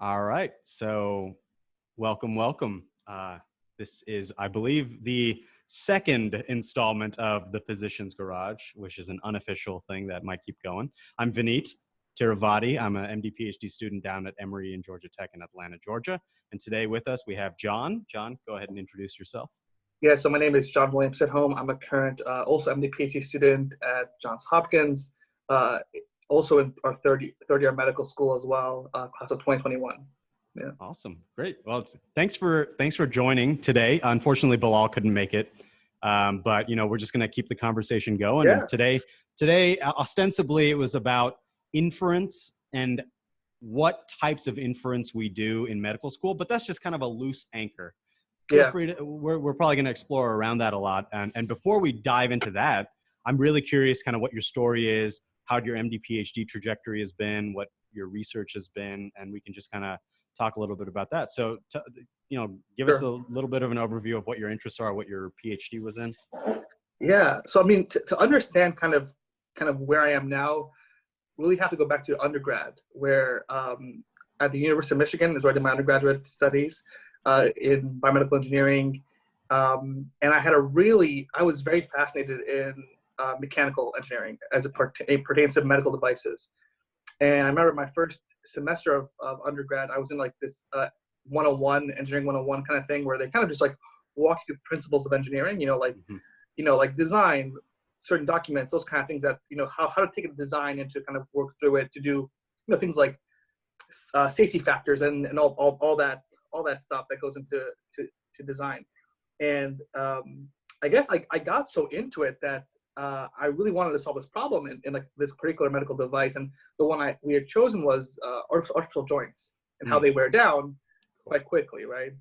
All right. So welcome. This is, I believe, the second installment of the Physician's Garage, which is an unofficial thing that might keep going. I'm Vineet Tiravati. I'm an MD PhD student down at Emory and Georgia Tech in Atlanta, Georgia. And today with us, we have John. John, go ahead and introduce yourself. Yeah, so my name is John-William Sidhom. I'm a current, also MD PhD student at Johns Hopkins, also in our third year medical school as well, class of 2021. Yeah. Awesome. Great. Well, thanks for joining today. Unfortunately, Bilal couldn't make it. But we're just going to keep the conversation going. Yeah. And today, ostensibly, it was about inference and what types of inference we do in medical school, but that's just kind of a loose anchor. Feel free to, we're probably going to explore around that a lot. And before we dive into that, I'm really curious kind of what your story is, how your MD PhD trajectory has been, what your research has been, and we can just kind of talk a little bit about that. So, give us a little bit of an overview of what your interests are, what your PhD was in. Yeah. So, I mean, to understand kind of where I am now, really have to go back to undergrad, where at the University of Michigan is where I did my undergraduate studies in biomedical engineering. And I was very fascinated in mechanical engineering as it pertains to medical devices. And I remember my first semester of undergrad, I was in like this 101, engineering 101 kind of thing, where they kind of just like walk you through principles of engineering, like design, certain documents, those kind of things that, how to take a design and to kind of work through it to do, things like safety factors and all that stuff that goes into design. And I guess I got so into it that I really wanted to solve this problem in like this particular medical device, and the one we had chosen was artificial joints and how they wear down quite quickly, right?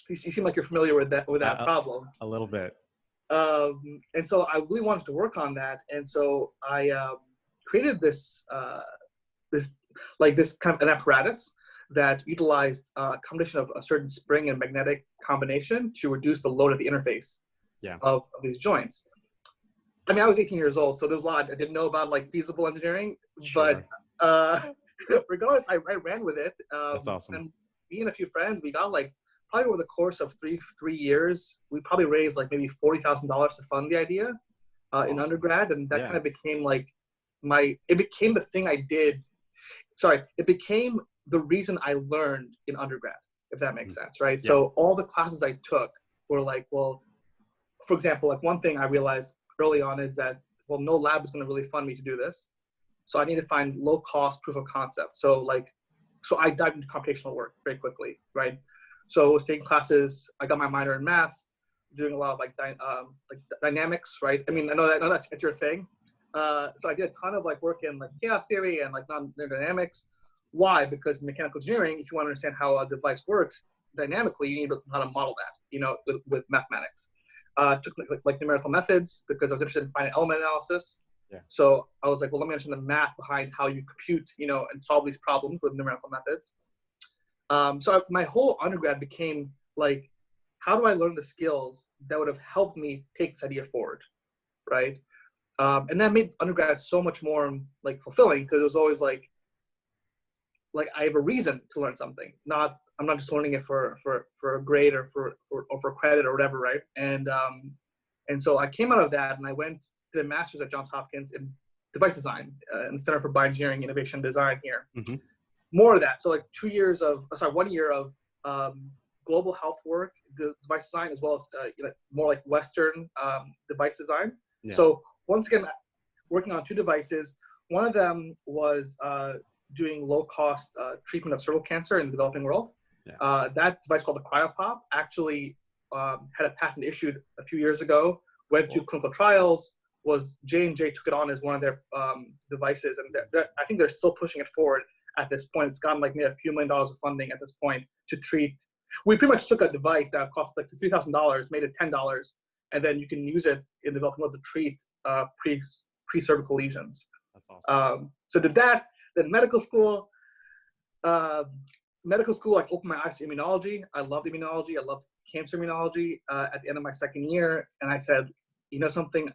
You seem like you're familiar with that problem. A little bit. And so I really wanted to work on that, and so I created this kind of an apparatus that utilized a combination of a certain spring and magnetic combination to reduce the load at the interface of these joints. I mean, I was 18 years old, so there was a lot I didn't know about, like feasible engineering. Sure. But regardless, I ran with it. That's awesome. And me and a few friends, we got like probably over the course of three years, we probably raised like maybe $40,000 to fund the idea in undergrad, and that kind of became like it became the thing I did. Sorry, it became the reason I learned in undergrad, if that makes sense, right? Yeah. So all the classes I took were like, well, for example, like one thing I realized early on is that, well, no lab is going to really fund me to do this. So I need to find low cost proof of concept. So I dived into computational work very quickly, right? So I was taking classes, I got my minor in math, doing a lot of like dynamics, right? I mean, I know that's your thing. So I did a ton of like work in like chaos theory and like non-linear dynamics. Why? Because in mechanical engineering, if you want to understand how a device works dynamically, you need to know how to model that, with mathematics. Took like numerical methods because I was interested in finite element analysis. Yeah. So I was like, well, let me understand the math behind how you compute, and solve these problems with numerical methods. So my whole undergrad became like, how do I learn the skills that would have helped me take this idea forward, right? And that made undergrad so much more like fulfilling, because it was always like I have a reason to learn something. I'm not just learning it for a grade or for credit or whatever, right? And so I came out of that and I went to the master's at Johns Hopkins in device design in the Center for Bioengineering Innovation Design here. Mm-hmm. More of that. So like 1 year of global health work, device design, as well as more like Western device design. Yeah. So once again, working on two devices. One of them was doing low-cost treatment of cervical cancer in the developing world. Yeah. That device called the CryoPop actually had a patent issued a few years ago, went to clinical trials, J&J took it on as one of their devices, and I think they're still pushing it forward at this point. It's gotten like maybe a few $1 million of funding at this point to treat. We pretty much took a device that cost like $3,000, made it $10, and then you can use it in the developing world to treat pre-cervical lesions. That's awesome. So did that. Then medical school, like opened my eyes to immunology. I loved immunology. I loved cancer immunology at the end of my second year. And I said, something,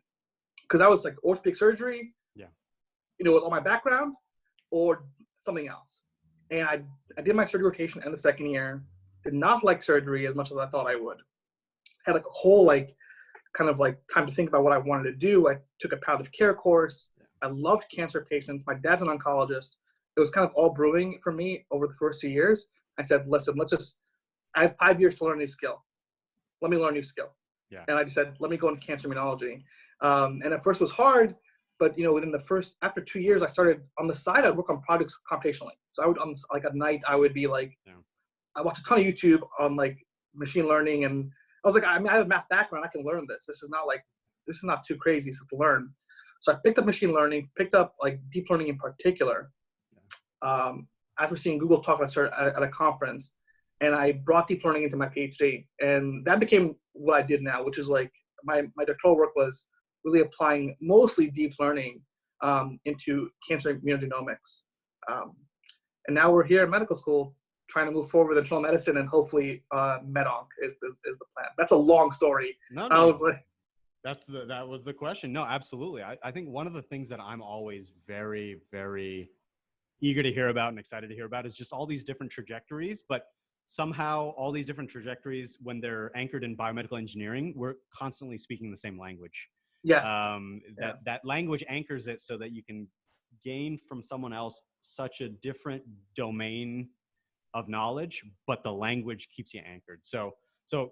because I was like orthopedic surgery, with all my background, or something else. And I did my surgery rotation in the second year. Did not like surgery as much as I thought I would. Had like a whole like kind of like time to think about what I wanted to do. I took a palliative care course. I loved cancer patients. My dad's an oncologist. It was kind of all brewing for me over the first 2 years. I said, listen, I have 5 years to learn a new skill. Let me learn a new skill. Yeah. And I just said, let me go into cancer immunology. And at first it was hard, but after 2 years, I started on the side, I'd work on projects computationally. So I would, like at night, I would be like, I watched a ton of YouTube on like machine learning. And I was like, I have a math background. I can learn this. This is not too crazy to learn. So I picked up machine learning, picked up like deep learning in particular. After seeing Google talk at a conference, and I brought deep learning into my PhD, and that became what I did now, which is like my doctoral work was really applying mostly deep learning into cancer immunogenomics. And now we're here in medical school trying to move forward with internal medicine, and hopefully med-onc is the plan. That's a long story. No. I was like, that was the question. No, absolutely. I think one of the things that I'm always very, very eager to hear about and excited to hear about is just all these different trajectories, but somehow all these different trajectories, when they're anchored in biomedical engineering, we're constantly speaking the same language. yes. That language anchors it so that you can gain from someone else such a different domain of knowledge, but the language keeps you anchored. So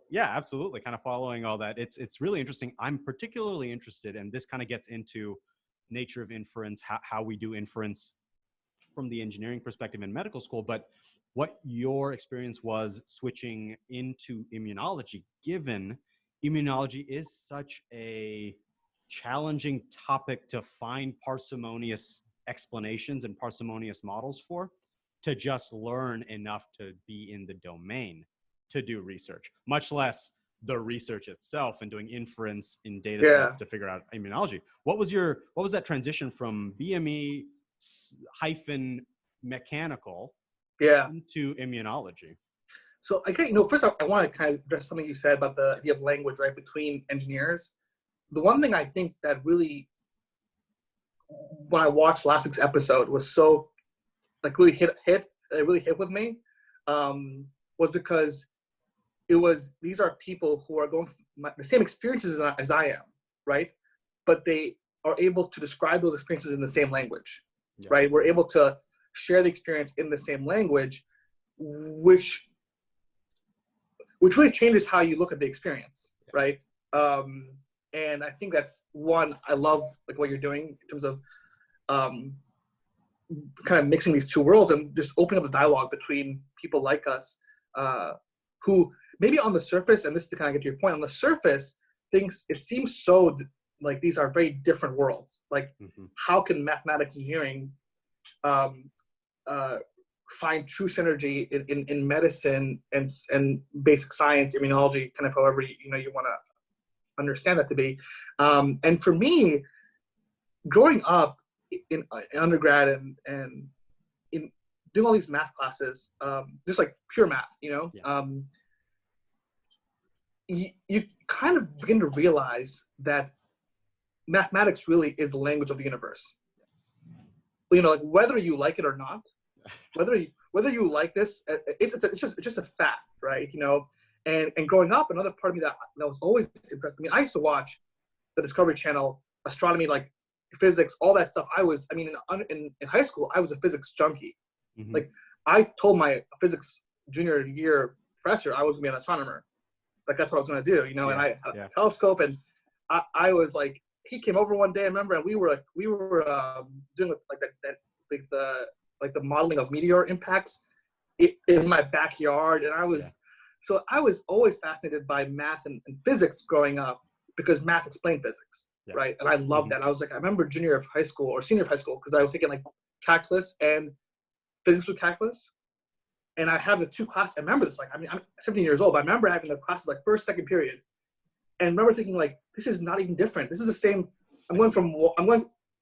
yeah, absolutely. Kind of following all that. It's really interesting. I'm particularly interested, and this kind of gets into nature of inference, how we do inference from the engineering perspective in medical school, but what your experience was switching into immunology, given immunology is such a challenging topic to find parsimonious explanations and parsimonious models for, to just learn enough to be in the domain to do research, much less the research itself and doing inference in data sets to figure out immunology. What was that transition from BME hyphen mechanical into immunology? So first I want to kind of address something you said about the idea of language, right, between engineers. The one thing I think that really, when I watched last week's episode, was so like really hit with me, was because these are people who are going through the same experiences as I am, right? But they are able to describe those experiences in the same language, right? We're able to share the experience in the same language, which really changes how you look at the experience, right? And I think that's one, I love like what you're doing in terms of kind of mixing these two worlds and just opening up the dialogue between people like us who maybe on the surface, and this is to kind of get to your point, on the surface, it seems so like these are very different worlds. Like how can mathematics engineering find true synergy in medicine and basic science, immunology, kind of however you want to understand that to be. And for me, growing up in undergrad and in doing all these math classes, just like pure math, you kind of begin to realize that mathematics really is the language of the universe. Like whether you like it or not, whether you like this, it's just a fact, right? And growing up, another part of me that was always impressed me. I used to watch the Discovery Channel, astronomy, like physics, all that stuff. In high school, I was a physics junkie. Like I told my physics junior year professor I was gonna be an astronomer. Like that's what I was gonna do, and I had a telescope, and I was like, he came over one day, I remember, and we were doing the modeling of meteor impacts in my backyard, and I was always fascinated by math and physics growing up because math explained physics, right? And I loved that. I was like, I remember junior of high school or senior of high school because I was taking like calculus and physics with calculus, and I have the two classes. I remember this, like, I'm 17 years old, but I remember having the classes like first, second period, and remember thinking like, this is not even different. This is the same. I'm doing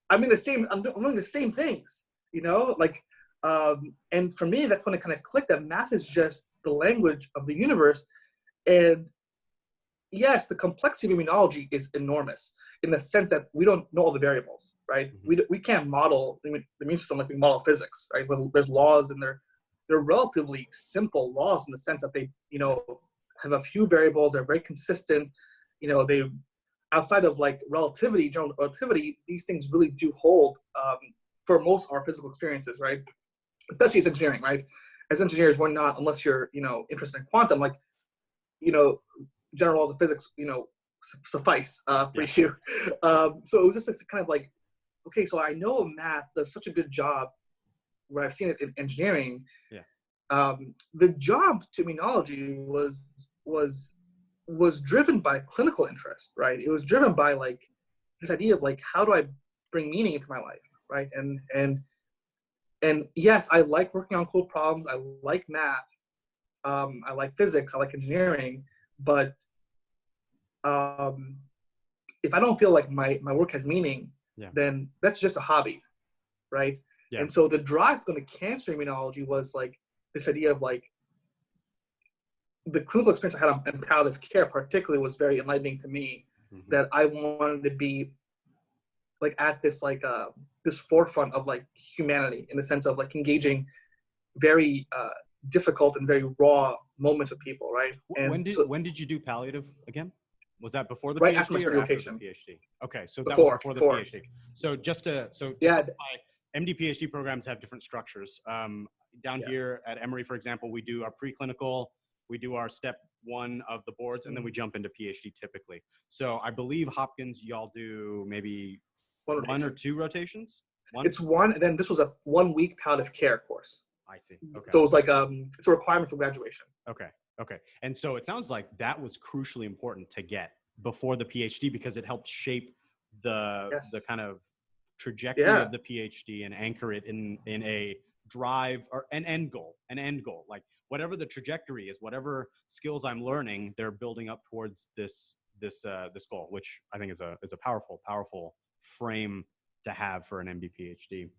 the same things, like, and for me, that's when it kind of clicked that math is just the language of the universe. And yes, the complexity of immunology is enormous in the sense that we don't know all the variables, right? We can't model the immune system like we model physics, right? There's laws and they're relatively simple laws in the sense that they, you know, have a few variables. They're very consistent. You know, they, outside of like relativity, general relativity, these things really do hold for most of our physical experiences, right? Especially as engineering, right? As engineers, we're not, unless you're, you know, interested in quantum, like, you know, general laws of physics, you know, suffice for you. So it was just, it's kind of like, okay, so I know math does such a good job where I've seen it in engineering. The job to immunology was driven by clinical interest, right? It was driven by like this idea of like, how do I bring meaning into my life, right? And yes, I like working on cool problems. I like math. I like physics. I like engineering. But if I don't feel like my work has meaning, then that's just a hobby, right? And so the drive to go to cancer immunology was like this idea of like, the clinical experience I had in palliative care particularly was very enlightening to me, that I wanted to be like at this like this forefront of like humanity, in the sense of like engaging very difficult and very raw moments with people, right? And when did you do palliative again? Was that before the right PhD after my or after the PhD? PhD? Okay, so Before, that was before the PhD. So just to clarify, MD PhD programs have different structures. Down here at Emory, for example, we do our preclinical, we do our step 1 of the boards, and then we jump into PhD typically. So I believe Hopkins, y'all do maybe one or two rotations? It's one, and then this was a 1-week palliative care course. I see. Okay. So it was like it's a requirement for graduation. Okay. Okay. And so it sounds like that was crucially important to get before the PhD, because it helped shape the kind of trajectory of the PhD and anchor it in a drive or an end goal. Like whatever the trajectory is, whatever skills I'm learning, they're building up towards this goal, which I think is a powerful frame to have for an MD PhD.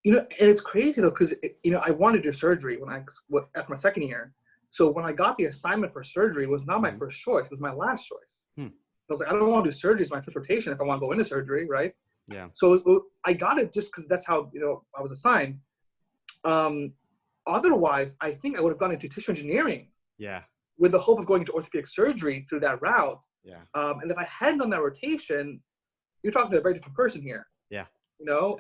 You know, and it's crazy though, because you know, I wanted to do surgery after my second year. So when I got the assignment for surgery, it was not my first choice; it was my last choice. I was like, I don't want to do surgery; it's my first rotation. If I want to go into surgery, right? Yeah. So I got it just because that's how, you know, I was assigned. Otherwise, I think I would have gone into tissue engineering. Yeah. With the hope of going into orthopedic surgery through that route. Yeah. And if I hadn't done that rotation, you're talking to a very different person here. Yeah. You know.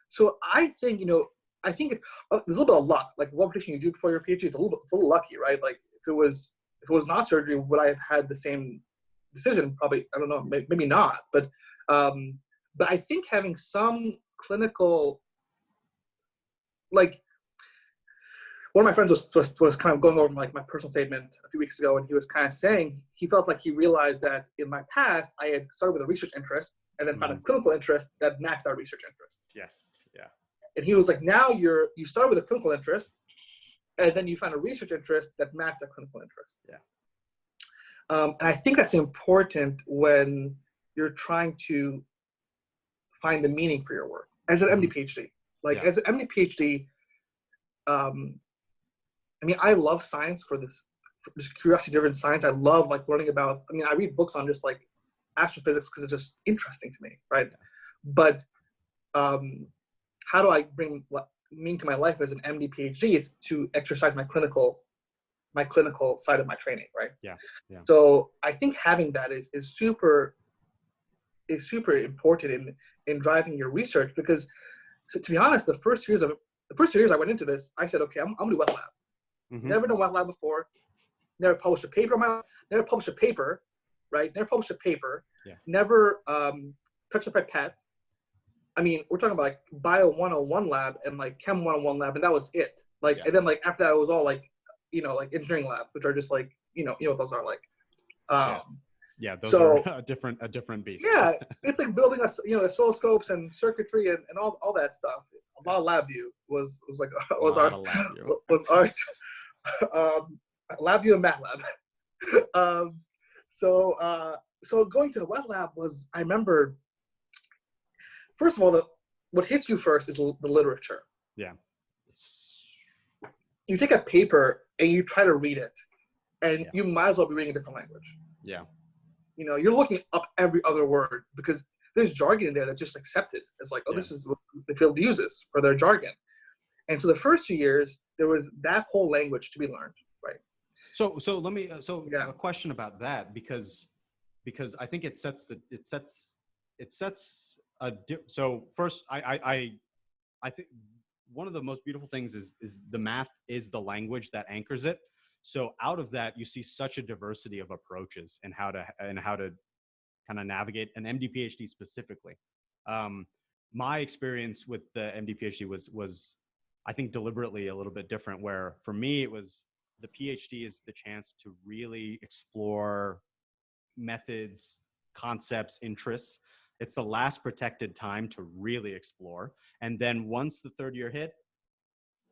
So I think, you know, there's a little bit of luck. Like what rotation you do before your PhD, it's a little lucky, right? Like if it was not surgery, would I have had the same decision? Probably, I don't know, maybe not. But I think having some clinical, like one of my friends was kind of going over like my personal statement a few weeks ago, and he was kind of saying he felt like he realized that in my past I had started with a research interest and then found a clinical interest that matched our research interest. Yes. Yeah. And he was like, now you start with a clinical interest, and then you find a research interest that matched a clinical interest. Yeah. And I think that's important when you're trying to find the meaning for your work as an MD PhD. Like as an MD PhD, I mean, I love science for this curiosity-driven science. I love like learning about. I mean, I read books on just like astrophysics because it's just interesting to me, right? But how do I bring meaning to my life as an MD PhD? It's to exercise my clinical side of my training, right? Yeah. Yeah. So I think having that is super important in driving your research, because to be honest, the first 2 years I went into this, I said, okay, I'm gonna do wet lab. Mm-hmm. Never done wet lab before. Never published a paper. Never published a paper, right? Never published a paper. Yeah. Never touched a pipette. I mean, we're talking about like Bio 101 lab and like Chem 101 lab, and that was it. Like, and then like after that, it was all like, you know, like engineering lab, which are just like, you know what those are like. Yeah, those are a different beast. Yeah, it's like building oscilloscopes and circuitry and all that stuff. A lot of LabVIEW was our LabVIEW and MATLAB. So going to the wet lab was, I remember, first of all, what hits you first is the literature. Yeah. You take a paper and you try to read it, and you might as well be reading a different language. Yeah. You know, you're looking up every other word because there's jargon in there that's just accepted. It's like, oh, this is what the field uses for their jargon. And so the first 2 years, there was that whole language to be learned, right? So let me, a question about that, because I think so first, I think one of the most beautiful things is the math is the language that anchors it. So out of that, you see such a diversity of approaches and how to kind of navigate an MD PhD specifically. My experience with the MD PhD was I think deliberately a little bit different, where for me it was the PhD is the chance to really explore methods, concepts, interests. It's the last protected time to really explore. And then once the third year hit,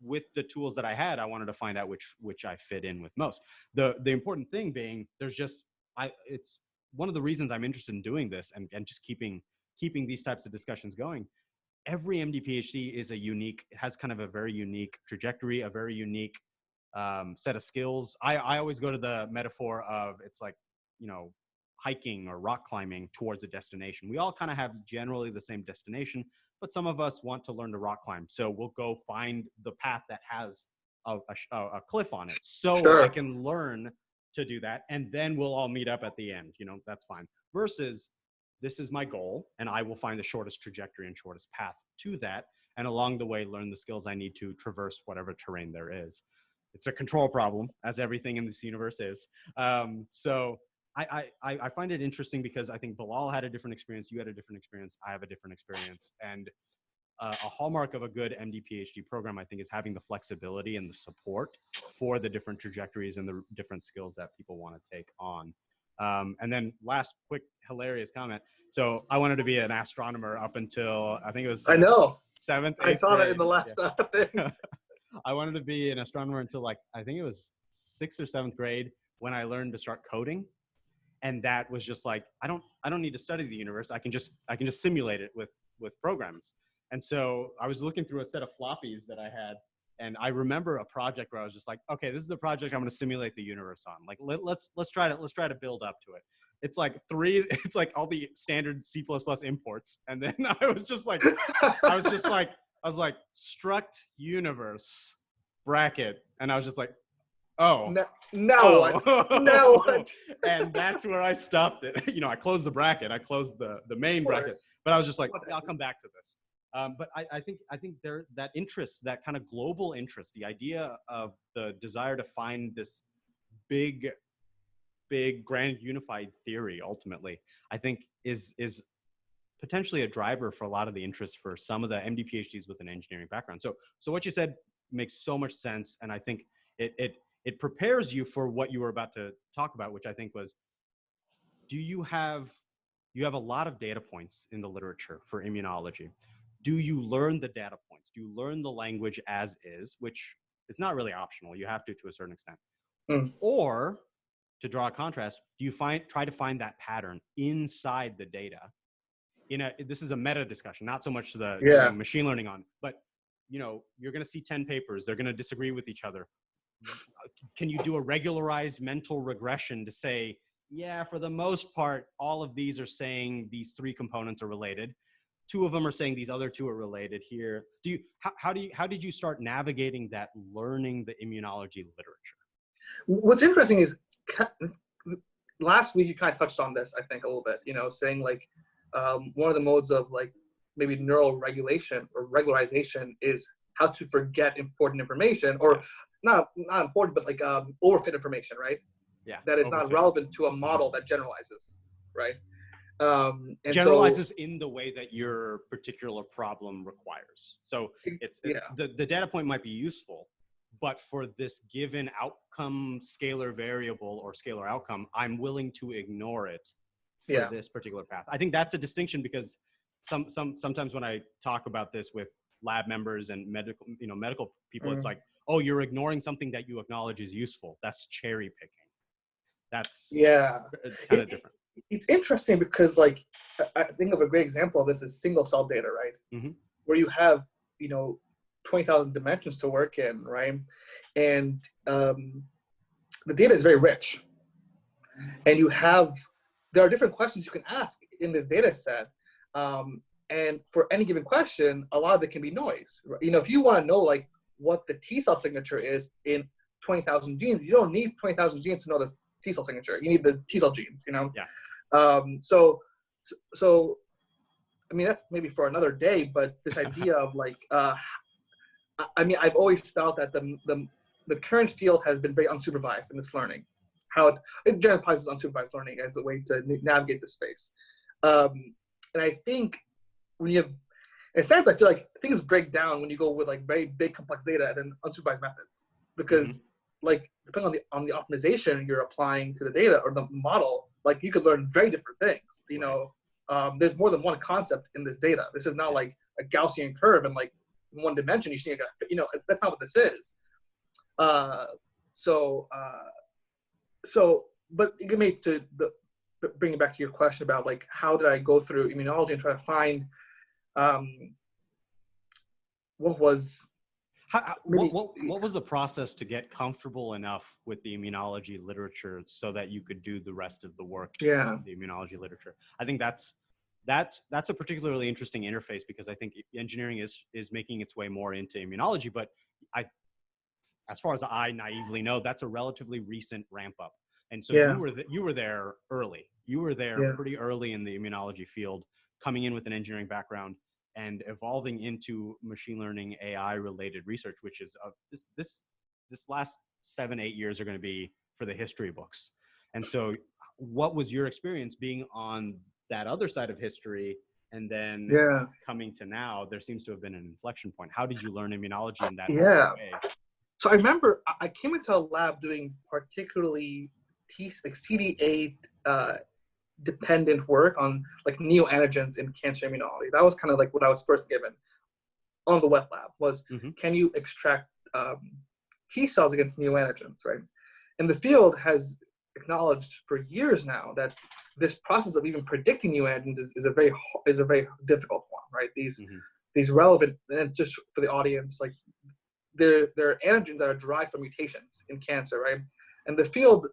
with the tools that I had, I wanted to find out which I fit in with most. The important thing being, it's one of the reasons I'm interested in doing this and just keeping these types of discussions going. Every MD PhD has kind of a very unique trajectory, a very unique set of skills. I always go to the metaphor of, it's like, hiking or rock climbing towards a destination. We all kind of have generally the same destination, but some of us want to learn to rock climb. So we'll go find the path that has a cliff on it. So sure, I can learn to do that. And then we'll all meet up at the end, that's fine. Versus, this is my goal, and I will find the shortest trajectory and shortest path to that. And along the way, learn the skills I need to traverse whatever terrain there is. It's a control problem, as everything in this universe is. So I find it interesting because I think Bilal had a different experience. You had a different experience. I have a different experience. And a hallmark of a good MD PhD program, I think, is having the flexibility and the support for the different trajectories and the different skills that people want to take on. And then last quick hilarious comment. So I wanted to be an astronomer up until I think it was 7th, 8th I saw grade. that in the last thing. I wanted to be an astronomer until I think it was 6th or 7th grade when I learned to start coding. And that was just like, I don't need to study the universe. I can just simulate it with programs. And so I was looking through a set of floppies that I had, and I remember a project where I was just like, okay, this is the project I'm going to simulate the universe on. Like, let's try to build up to it. It's like all the standard C++ imports. And then I was like, struct universe bracket. And I was just like, oh, no. And that's where I stopped it. I closed the bracket. I closed the main bracket, but I was just like, I'll come back to this. But I think there, that interest, that kind of global interest, the idea of the desire to find this big grand unified theory, ultimately, I think is potentially a driver for a lot of the interest for some of the MD PhDs with an engineering background. So what you said makes so much sense. And I think it prepares you for what you were about to talk about, which I think was, you have a lot of data points in the literature for immunology. Do you learn the data points? Do you learn the language as is, which is not really optional. You have to a certain extent. Or, to draw a contrast, do you try to find that pattern inside the data? This is a meta discussion, not so much the machine learning on, but you're going to see 10 papers. They're going to disagree with each other. Can you do a regularized mental regression to say, yeah, for the most part, all of these are saying these 3 components are related. 2 of them are saying these other 2 are related here. How did you start navigating that, learning the immunology literature? What's interesting is last week you kind of touched on this, I think, a little bit, saying like one of the modes of like maybe neural regulation or regularization is how to forget important information, or not important, but like overfit information, right? Yeah. That is not relevant to a model that generalizes, right? And generalizes in the way that your particular problem requires. So the data point might be useful, but for this given outcome, scalar variable or scalar outcome, I'm willing to ignore it for this particular path. I think that's a distinction, because sometimes when I talk about this with lab members and medical people, it's like, oh, you're ignoring something that you acknowledge is useful. That's cherry picking. That's kind of different. It's interesting because, like, I think of a great example of this is single cell data, right? Mm-hmm. Where you have 20,000 dimensions to work in, right? And the data is very rich, and there are different questions you can ask in this data set. And for any given question, a lot of it can be noise. If you want to know, like, what the T cell signature is in 20,000 genes. You don't need 20,000 genes to know the T cell signature. You need the T cell genes, you know? Yeah. So, I mean, that's maybe for another day, but this idea of like, I mean, I've always felt that the current field has been very unsupervised in its learning. How it generalizes unsupervised learning as a way to navigate the space. And I think when you have, in a sense, I feel like things break down when you go with like very big complex data and then unsupervised methods, because like depending on the optimization you're applying to the data or the model, like you could learn very different things. You know, there's more than one concept in this data. This is not like a Gaussian curve and like in one dimension. You know, that's not what this is. But you can make bring it back to your question about like how did I go through immunology and try to find what was the process to get comfortable enough with the immunology literature so that you could do the rest of the work in the immunology literature? I think that's a particularly interesting interface, because I think engineering is making its way more into immunology, but as far as I naively know, that's a relatively recent ramp up. And so you were there early. You were there pretty early in the immunology field, coming in with an engineering background and evolving into machine learning, AI related research, which is this last 7-8 years are going to be for the history books. And so what was your experience being on that other side of history, and then coming to now? There seems to have been an inflection point. How did you learn immunology in that way? So I remember I came into a lab doing particularly CD8 dependent work on like neoantigens in cancer immunology. That was kind of like what I was first given on the wet lab was, can you extract T cells against neoantigens, right? And the field has acknowledged for years now that this process of even predicting neoantigens is a very difficult one, right? These relevant, and just for the audience, like there are antigens that are derived from mutations in cancer, right? And the field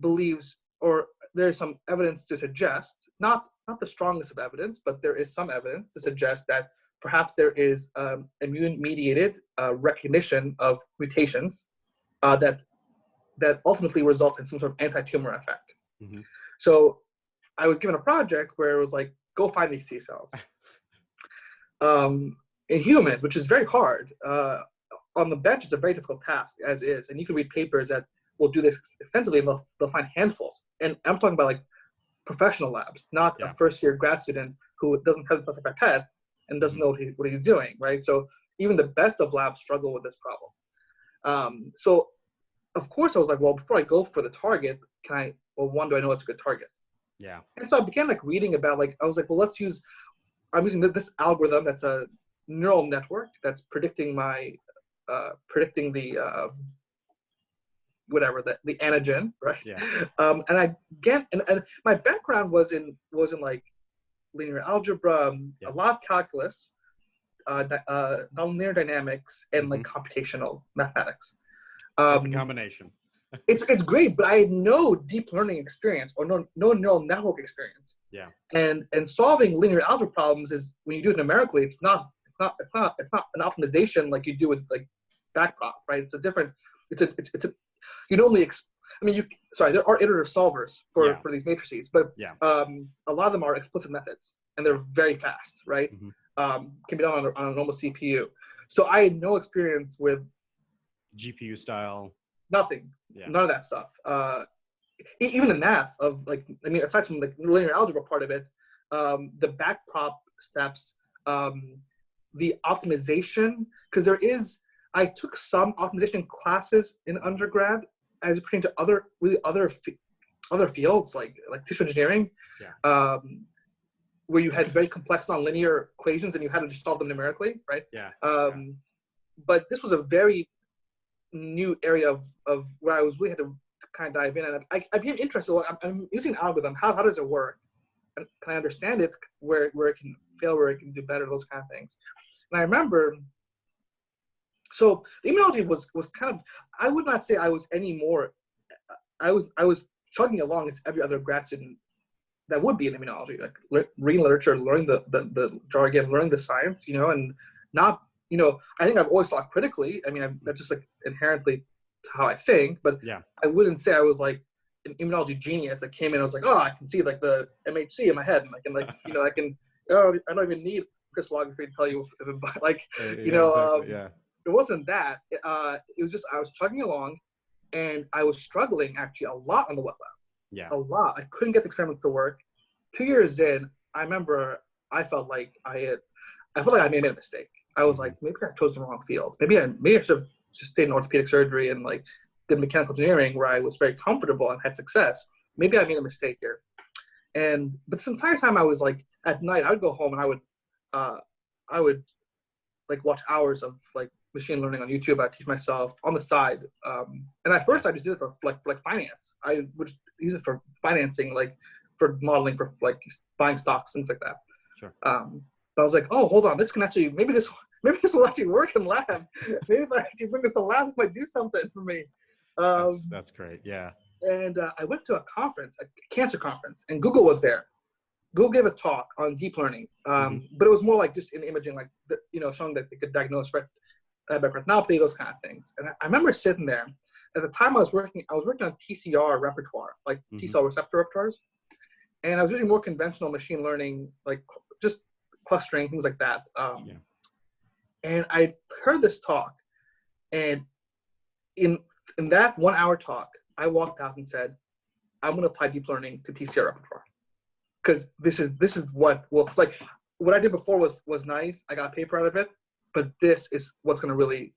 believes, or there's some evidence to suggest, not the strongest of evidence, but there is some evidence to suggest that perhaps there is immune-mediated recognition of mutations that ultimately results in some sort of anti-tumor effect. So I was given a project where it was like, go find these T cells. In humans, which is very hard. On the bench, it's a very difficult task as is. And you can read papers that will do this extensively, and they'll find handfuls. And I'm talking about like professional labs, not a first-year grad student who doesn't have a pipette and doesn't know what he's doing, right? So even the best of labs struggle with this problem. So of course I was like, well, before I go for the target, do I know it's a good target? Yeah. And so I began like reading about like, I was like, well, I'm using this algorithm that's a neural network that's predicting the antigen, right? Yeah. And my background was in like linear algebra, a lot of calculus, nonlinear dynamics, and like computational mathematics. Perfect combination. It's great, but I had no deep learning experience or no neural network experience. Yeah. And solving linear algebra problems is, when you do it numerically, it's not an optimization like you do with like backprop, right? It's a different. You normally there are iterative solvers for these matrices, but a lot of them are explicit methods, and they're very fast, right? Can be done on a normal CPU. So I had no experience with GPU style. Nothing. Yeah. None of that stuff. Even the math of like, I mean, aside from the linear algebra part of it, the backprop steps, the optimization, because I took some optimization classes in undergrad as it pertained to other fields like tissue engineering, where you had very complex nonlinear equations and you had to just solve them numerically, right? Yeah. But this was a very new area of where I really had to kind of dive in, and I became interested. Well, I'm using an algorithm. How does it work? And can I understand it? Where it can fail, where it can do better, those kind of things. And I remember, so the immunology was kind of, I would not say I was any more. I was chugging along as every other grad student that would be in immunology, like reading literature, learning the jargon, learning the science, and not I think I've always thought critically. I mean, that's just like inherently how I think, but yeah, I wouldn't say I was like an immunology genius that came in and was like, oh, I can see like the MHC in my head, and I can like, I can, oh, I don't even need crystallography to tell you if it, like, exactly, yeah. It wasn't that. It was just I was chugging along, and I was struggling actually a lot on the wet lab. Yeah. A lot. I couldn't get the experiments to work. 2 years in, I remember I felt like I made a mistake. I was like, maybe I chose the wrong field. Maybe I should have just stayed in orthopedic surgery and like did mechanical engineering where I was very comfortable and had success. Maybe I made a mistake here. But this entire time I was like, at night I would go home and I would like watch hours of like machine learning on YouTube. I teach myself on the side. And at first I just did it for like finance. I would just use it for financing, like for modeling, for like buying stocks, things like that. Sure. But I was like, oh, hold on, this can actually, maybe this will actually work in lab. Maybe if I actually bring this to lab, it might do something for me. That's great. Yeah. And I went to a conference, a cancer conference, and Google was there. Google gave a talk on deep learning, but it was more like just in imaging, like showing that they could diagnose retinopathy, those kind of things. And I remember sitting there. At the time I was working on TCR repertoire, like T-cell receptor repertoires, and I was using more conventional machine learning, like just clustering, things like that. And I heard this talk, and in that 1 hour talk, I walked out and said, I'm going to apply deep learning to TCR repertoire. Because this is what works. Like what I did before was nice. I got a paper out of it, but this is what's going to really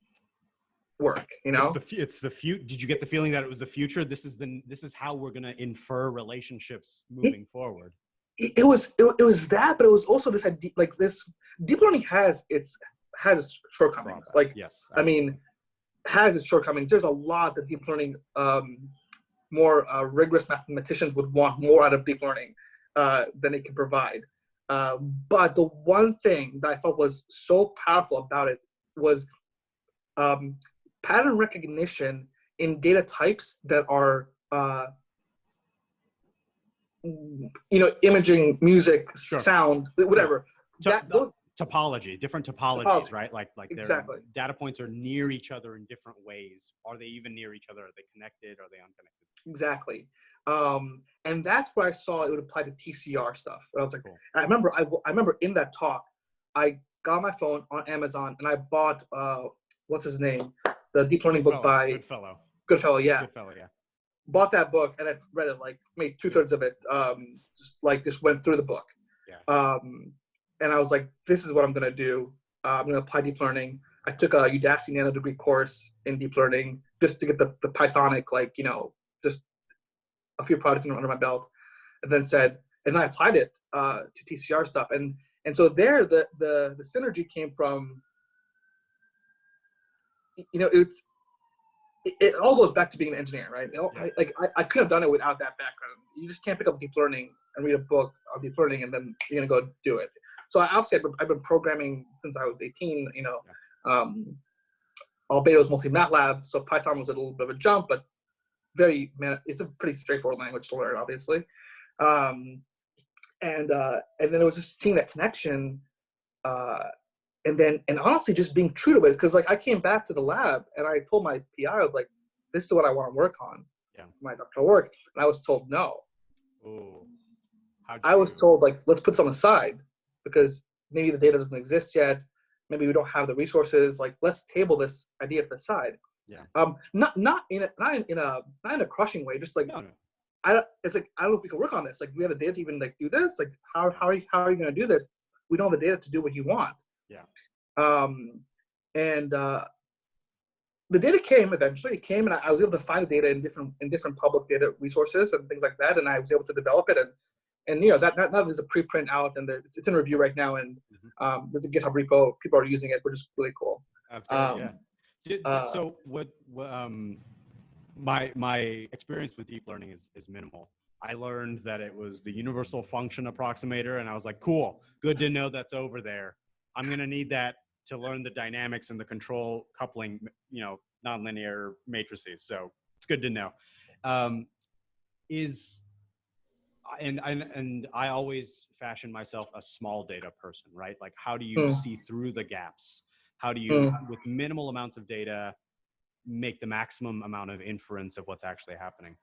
work. It's the future. Did you get the feeling that it was the future? This is how we're going to infer relationships moving forward. It was that, but it was also this idea, like this deep learning has its shortcomings. Like yes, I mean, has its shortcomings. There's a lot that deep learning, more rigorous mathematicians would want more out of deep learning than it can provide. But the one thing that I thought was so powerful about it was pattern recognition in data types that are imaging, music, sound, whatever. Different topologies, right? Like exactly. Their data points are near each other in different ways. Are they even near each other? Are they connected? Are they unconnected? Exactly. And that's where I saw it would apply to TCR stuff. And I was like, cool. I remember in that talk, I got my phone on Amazon and I bought what's his name, the deep learning book by Goodfellow, yeah. Bought that book and I read it, like made 2/3 of it. Just went through the book. Yeah. And I was like, this is what I'm gonna do. I'm gonna apply deep learning. I took a Udacity nano degree course in deep learning just to get the Pythonic, just a few projects under my belt, and then I applied it to TCR stuff. And so there, the synergy came from, it all goes back to being an engineer, right? I couldn't have done it without that background. You just can't pick up deep learning and read a book on deep learning and then you're gonna go do it. So obviously I've been programming since I was 18. Albeit it was mostly MATLAB, so Python was a little bit of a jump, but it's a pretty straightforward language to learn, obviously. And then it was just seeing that connection, and honestly just being true to it, because like I came back to the lab and I told my PI, I was like, this is what I want to work on, my doctoral work, and I was told no. Ooh. I was told, like, let's put this on the side because maybe the data doesn't exist yet. Maybe we don't have the resources. Like, let's table this idea to the side. Yeah. Not in a crushing way. Just like, no. It's like, I don't know if we can work on this. Like, we have the data to even like do this. Like, how are you going to do this? We don't have the data to do what you want. Yeah. And the data came eventually. It came, and I was able to find the data in different public data resources and things like that. And I was able to develop it. And that is a preprint out, and it's in review right now. And there's a GitHub repo. People are using it, which is really cool. That's great. So what my experience with deep learning is minimal. I learned that it was the universal function approximator, and I was like, cool, good to know that's over there. I'm gonna need that to learn the dynamics and the control coupling, nonlinear matrices. So it's good to know. And I always fashion myself a small data person, right? Like, how do you see through the gaps? How do you, with minimal amounts of data, make the maximum amount of inference of what's actually happening?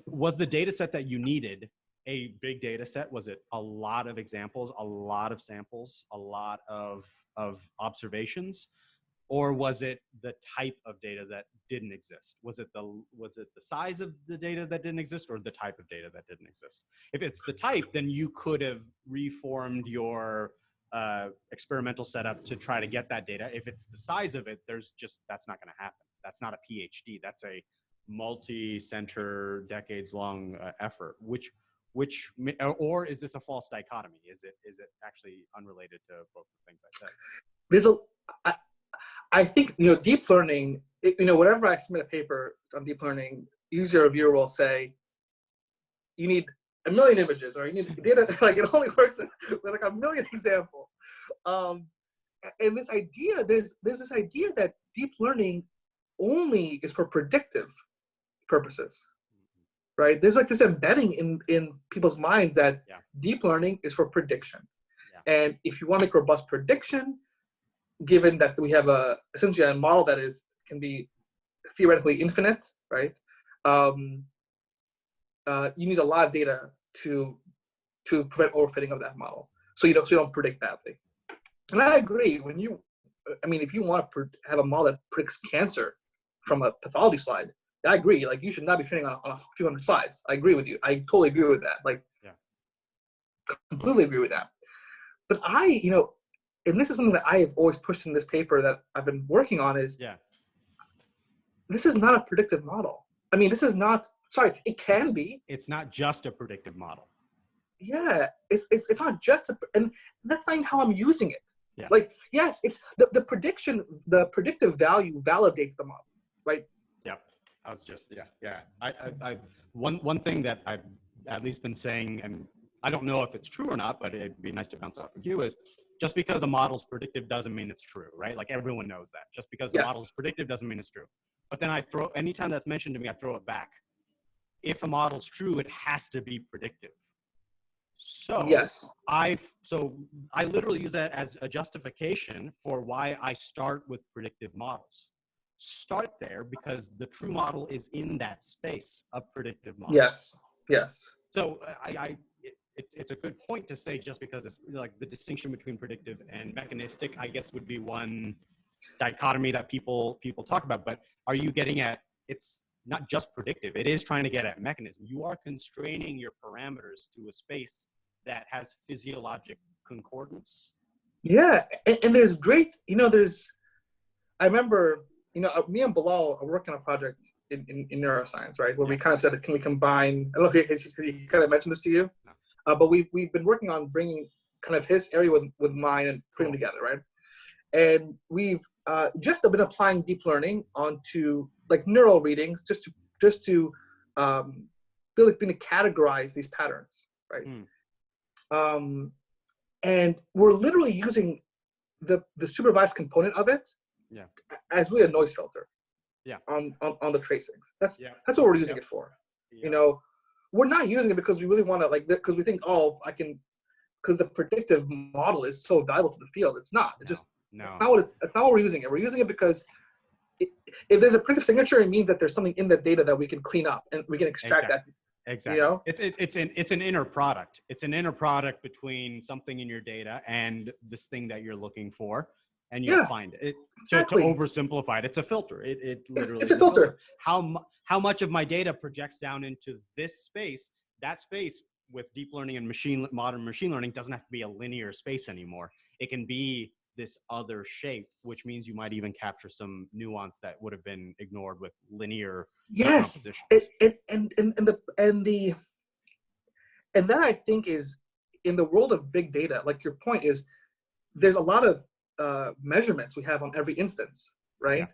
Was the data set that you needed a big data set? Was it a lot of examples, a lot of samples, a lot of observations? Or was it the type of data that didn't exist? Was it the size of the data that didn't exist, or the type of data that didn't exist? If it's the type, then you could have reformed your experimental setup to try to get that data. If it's the size of it, that's not going to happen. That's not a PhD. That's a multi-center, decades-long effort. Or is this a false dichotomy? Is it actually unrelated to both the things I said? I think, deep learning, whenever I submit a paper on deep learning, usually a reviewer will say, you need 1 million images, or you need data, like it only works with like 1 million examples. And this idea, there's this idea that deep learning only is for predictive purposes, right? There's like this embedding in people's minds that deep learning is for prediction. Yeah. And if you want to make robust prediction, given that we have essentially a model that can be theoretically infinite, right? You need a lot of data to prevent overfitting of that model, so you don't predict badly. And I agree. If you want to have a model that predicts cancer from a pathology slide, I agree. Like, you should not be training on a few hundred slides. I agree with you. I totally agree with that. Like, completely agree with that. But and this is something that I have always pushed in this paper that I've been working on is, this is not a predictive model. This is not, sorry, it can be. It's not just a predictive model. Yeah, it's not just, and that's not even how I'm using it. Yeah. Like, yes, it's the predictive value validates the model, right? Yep. I was just, one thing that I've at least been saying, and I don't know if it's true or not, but it'd be nice to bounce off of you, is just because a model's predictive doesn't mean it's true, right? Like, everyone knows that. Just because the model is predictive doesn't mean it's true. But then anytime that's mentioned to me, I throw it back. If a model's true, it has to be predictive. So I literally use that as a justification for why I start with predictive models. Start there because the true model is in that space of predictive models. Yes. So it's a good point to say, just because it's like the distinction between predictive and mechanistic, I guess, would be one dichotomy that people talk about. But are you getting at, it's not just predictive, it is trying to get at mechanism. You are constraining your parameters to a space that has physiologic concordance. Yeah, and there's great, I remember, me and Bilal are working on a project in neuroscience, right? Where we kind of said, can we combine, I don't know if he kind of mentioned this to you, but we've been working on bringing kind of his area with mine and putting them together, right? And we've just been applying deep learning onto like neural readings just to categorize these patterns, right? And we're literally using the supervised component of it as really a noise filter on the tracings. That's what we're using it for. We're not using it because we really want to, because we think, because the predictive model is so valuable to the field. It's not. It's not what we're using it. We're using it because if there's a predictive signature, it means that there's something in the data that we can clean up and we can extract that. Exactly. It's an inner product. It's an inner product between something in your data and this thing that you're looking for, and you'll find it. To oversimplify it, it's a filter. It literally it's a filter. How much of my data projects down into this space? That space with deep learning and modern machine learning doesn't have to be a linear space anymore. It can be this other shape, which means you might even capture some nuance that would have been ignored with linear compositions. And that, I think, is in the world of big data. Like, your point is, there's a lot of measurements we have on every instance, right?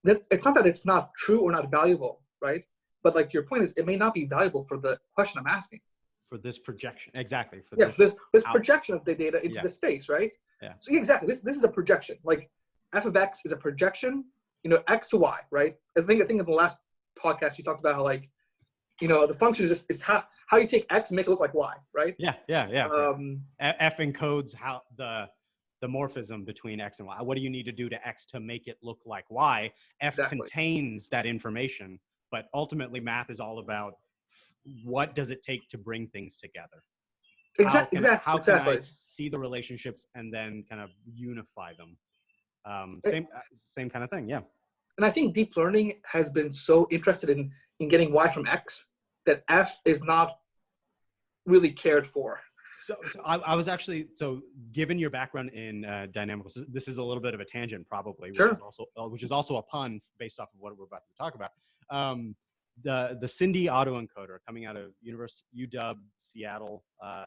It's not that it's not true or not valuable, right? But like, your point is, it may not be valuable for the question I'm asking. For this projection, exactly. This projection of the data into the space, right? Yeah. So exactly, this is a projection. Like, f of x is a projection, x to y, right? I think in the last podcast you talked about how, like, the function is how you take x and make it look like y, right? Yeah. F encodes how the morphism between X and Y. What do you need to do to X to make it look like Y? F contains that information, but ultimately math is all about what does it take to bring things together? How can I see the relationships and then kind of unify them? Same kind of thing, yeah. And I think deep learning has been so interested in getting Y from X that F is not really cared for. So I was actually, given your background in dynamical, this is a little bit of a tangent probably, sure. which is also a pun based off of what we're about to talk about. The Cindy autoencoder coming out of UW Seattle,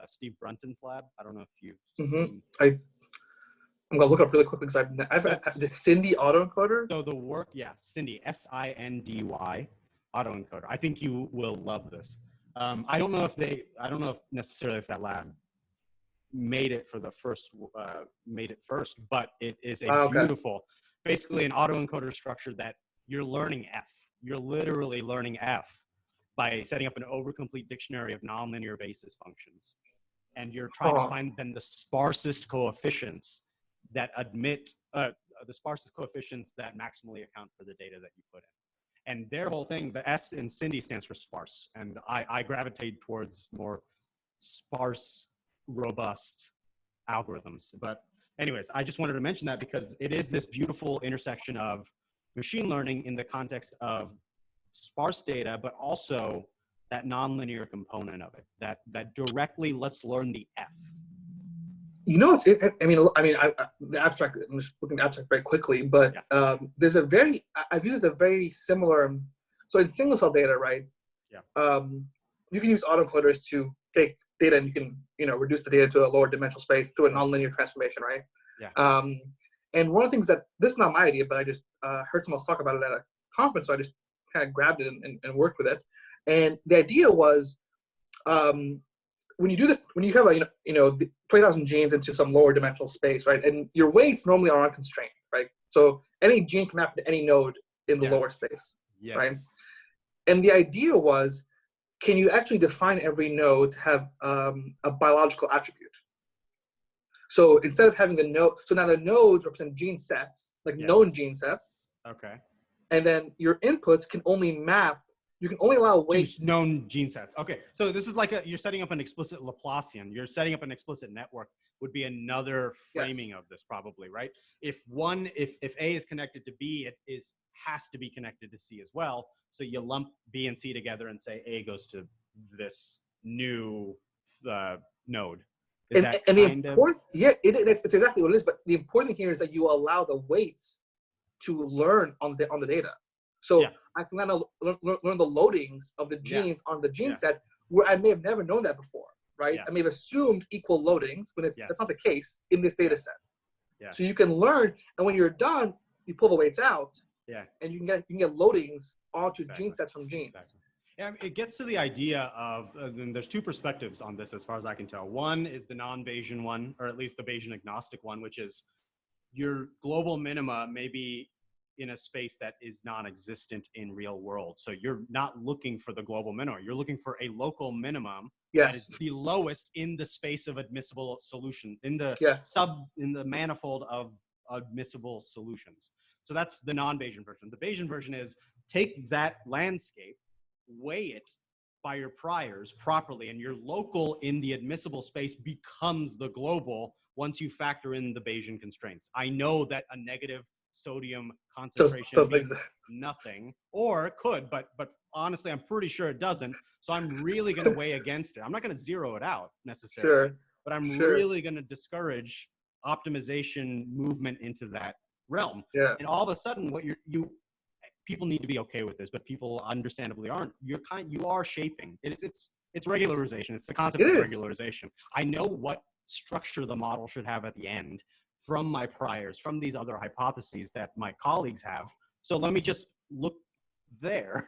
Steve Brunton's lab. I don't know if you've seen. I'm gonna look up really quickly because I've the Cindy autoencoder. So the work, Cindy, Sindy autoencoder. I think you will love this. I don't know if necessarily if that lab made it first, but it is a beautiful, basically an autoencoder structure that you're learning F. You're literally learning F by setting up an overcomplete dictionary of nonlinear basis functions. And you're trying to find then the sparsest coefficients that maximally account for the data that you put in. And their whole thing, the S in Cindy stands for sparse. And I gravitate towards more sparse, robust algorithms. But anyways, I just wanted to mention that because it is this beautiful intersection of machine learning in the context of sparse data, but also that nonlinear component of it, that directly lets learn the F. You know, the abstract, I'm just looking at the abstract very quickly, but there's I've used a very similar, so in single cell data, right? Yeah. You can use autoencoders to take data and you can, reduce the data to a lower dimensional space through a nonlinear transformation, right? Yeah. And one of the things this is not my idea, but I just heard someone else talk about it at a conference, so I just kind of grabbed it and worked with it. And the idea was, when you have 20,000 genes into some lower dimensional space, right? And your weights normally are unconstrained, right? So any gene can map to any node in the lower space, right? And the idea was, can you actually define every node to have a biological attribute? So instead of having the node, so now the nodes represent gene sets, like known gene sets. Okay. And then your inputs can only map. You can only allow weights. Known gene sets. Okay, so this is like you're setting up an explicit Laplacian. You're setting up an explicit network would be another framing of this probably, right? If A is connected to B, it has to be connected to C as well. So you lump B and C together and say A goes to this new node. It's exactly what it is. But the important thing here is that you allow the weights to learn on the data. So I can learn the loadings of the genes on the gene set where I may have never known that before, right? I may have assumed equal loadings when that's not the case in this data set. Yeah. So you can learn, and when you're done, you pull the weights out, and you can get loadings onto gene sets from genes. Exactly. Yeah, it gets to the idea of, there's two perspectives on this as far as I can tell. One is the non-Bayesian one, or at least the Bayesian agnostic one, which is your global minima may be in a space that is non-existent in real world. So you're not looking for the global minimum. You're looking for a local minimum that is the lowest in the space of admissible solution, in the manifold of admissible solutions. So that's the non-Bayesian version. The Bayesian version is take that landscape, weigh it by your priors properly, and your local in the admissible space becomes the global once you factor in the Bayesian constraints. I know that a negative sodium concentration means nothing, or it could, but honestly, I'm pretty sure it doesn't. So I'm really going to weigh against it. I'm not going to zero it out necessarily, but I'm really going to discourage optimization movement into that realm. Yeah. And all of a sudden, what people need to be okay with this, but people understandably aren't. You are shaping. It's regularization. It's the concept of regularization. I know what structure the model should have at the end from my priors, from these other hypotheses that my colleagues have. So let me just look there.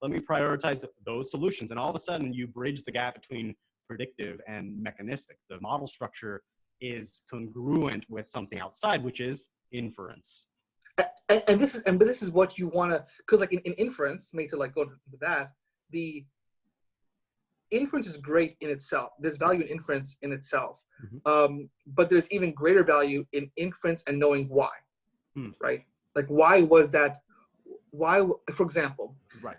Let me prioritize those solutions. And all of a sudden you bridge the gap between predictive and mechanistic. The model structure is congruent with something outside, which is inference. And this is what you want to, because like in inference, maybe to like go to that, inference is great in itself. There's value in inference in itself. Mm-hmm. But there's even greater value in inference and knowing why, right? Like, why was that? Why, for example, right?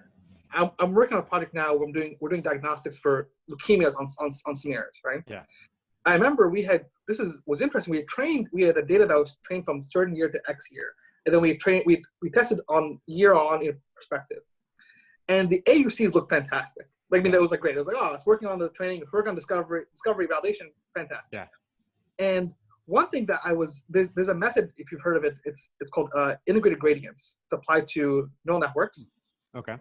I'm working on a project now where we're doing diagnostics for leukemias on smears, right? Yeah. I remember was interesting. We had a data that was trained from certain year to X year, and then we tested on year on in perspective, and the AUCs looked fantastic. Like, I mean, that was like great. It was like, oh, it's working on the training, it's working on discovery, validation, fantastic. Yeah. And one thing that there's a method, if you've heard of it, it's called integrated gradients. It's applied to neural networks. Okay.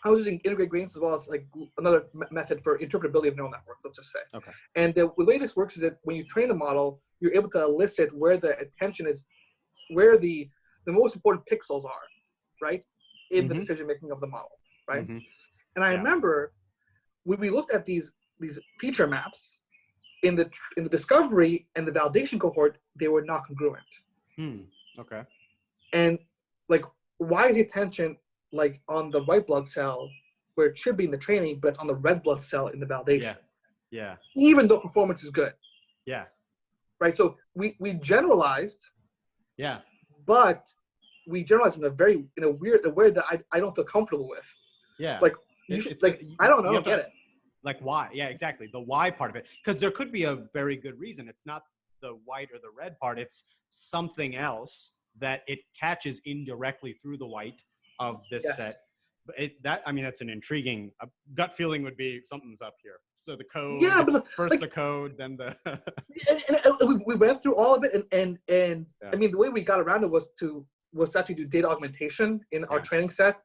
I was using integrated gradients as well as like another method for interpretability of neural networks, let's just say. Okay. And the way this works is that when you train the model, you're able to elicit where the attention is, where the most important pixels are, right, in the decision making of the model, right? And I remember when we looked at these feature maps in the discovery and the validation cohort, they were not congruent. Okay. And like, why is the attention like on the white blood cell where it should be in the training, but it's on the red blood cell in the validation? Yeah. Even though performance is good. Yeah. Right. So we generalized. Yeah. But we generalized in a way that I don't feel comfortable with. Yeah. Like I don't know. I don't get it. Like, why? Yeah, exactly. The why part of it, because there could be a very good reason. It's not the white or the red part. It's something else that it catches indirectly through the white of this set. But that's an intriguing gut feeling would be something's up here. So the code, but first the code, then the. and we went through all of it, and I mean, the way we got around it was to actually do data augmentation in our training set.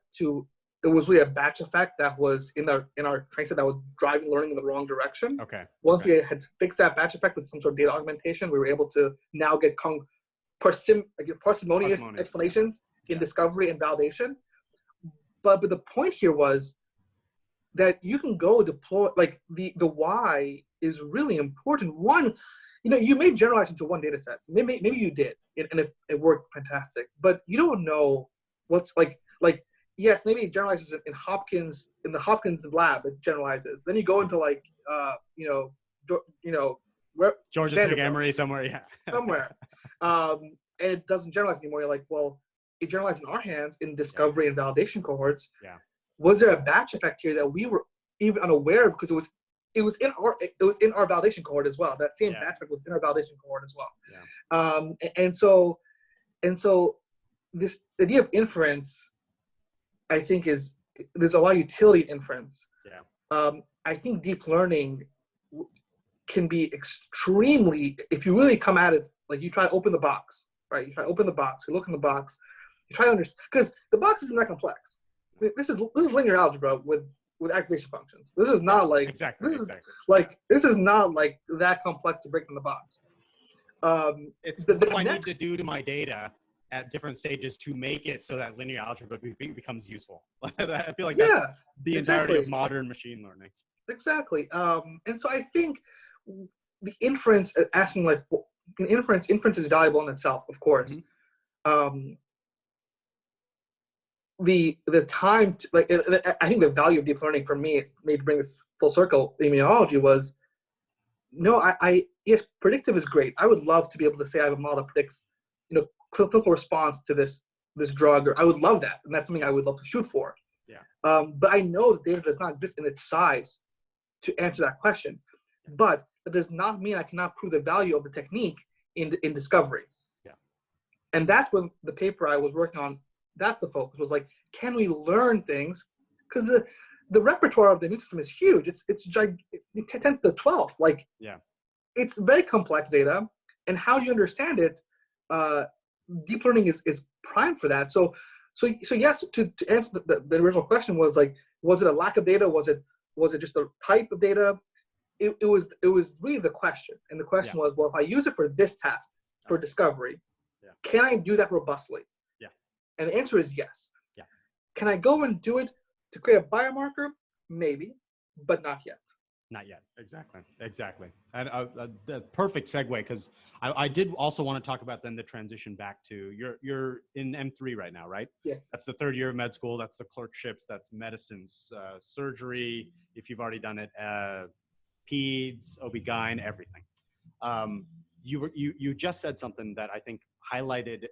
It was really a batch effect that was in our training set that was driving learning in the wrong direction. Okay. Once we had fixed that batch effect with some sort of data augmentation, we were able to now get parsimonious explanations in discovery and validation. But the point here was that you can go deploy, like the why is really important. One, you may generalize into one data set. Maybe you did, and it worked fantastic. But you don't know what's like. Yes, maybe it generalizes in Hopkins, in the Hopkins lab. It generalizes. Then you go into like where Georgia Tech, Emory, somewhere, somewhere, and it doesn't generalize anymore. You're like, well, it generalized in our hands in discovery and validation cohorts. Yeah. Was there a batch effect here that we were even unaware of, because it was in our validation cohort as well. That same batch effect was in our validation cohort as well. Yeah. And so this idea of inference, I think, there's a lot of utility in inference. Yeah. I think deep learning can be extremely, if you really come at it, like you try to open the box, right? You try to open the box, you look in the box, you try to understand, because the box isn't that complex. I mean, this is linear algebra with activation functions. This is not like exactly. This is not like that complex to break in the box. It's what do I need to do to my data at different stages to make it so that linear algebra becomes useful. I feel like that's the entirety of modern machine learning. Exactly. And so I think the inference, asking like, inference is valuable in itself, of course. The time to, I think the value of deep learning for me, maybe to bring this full circle, immunology was, yes, predictive is great. I would love to be able to say I have a model that predicts, clinical response to this drug, or I would love that, and that's something I would love to shoot for. Yeah. But I know the data does not exist in its size to answer that question. But that does not mean I cannot prove the value of the technique in discovery. Yeah. And that's when the paper I was working on, that's the focus, was like, can we learn things? Because the repertoire of the immune system is huge. It's 10 to the 12th. Like, it's very complex data, and how do you understand it? Deep learning is primed for that. So yes, to answer the original question was like, was it a lack of data? Was it just a type of data? It was really the question. And the question was, well, if I use it for this task, for discovery, can I do that robustly? Yeah. And the answer is yes. Yeah. Can I go and do it to create a biomarker? Maybe, but not yet. Not yet. Exactly. And the perfect segue, because I did also want to talk about then the transition back to you're in M3 right now, right? Yeah. That's the third year of med school. That's the clerkships. That's medicines, surgery. If you've already done it, peds, OB-GYN, everything. You just said something that I think highlighted,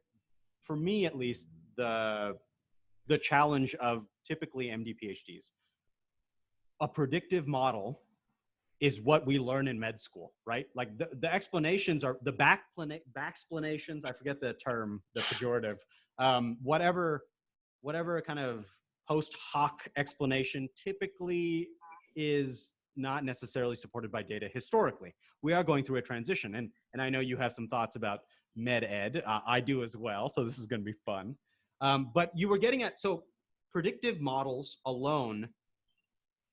for me at least, the challenge of typically MD PhDs. A predictive model is what we learn in med school, right? Like the explanations are the backexplanations. I forget the term, the pejorative, whatever kind of post hoc explanation typically is not necessarily supported by data historically. We are going through a transition, and I know you have some thoughts about med ed. I do as well, so this is going to be fun. But you were getting at, so predictive models alone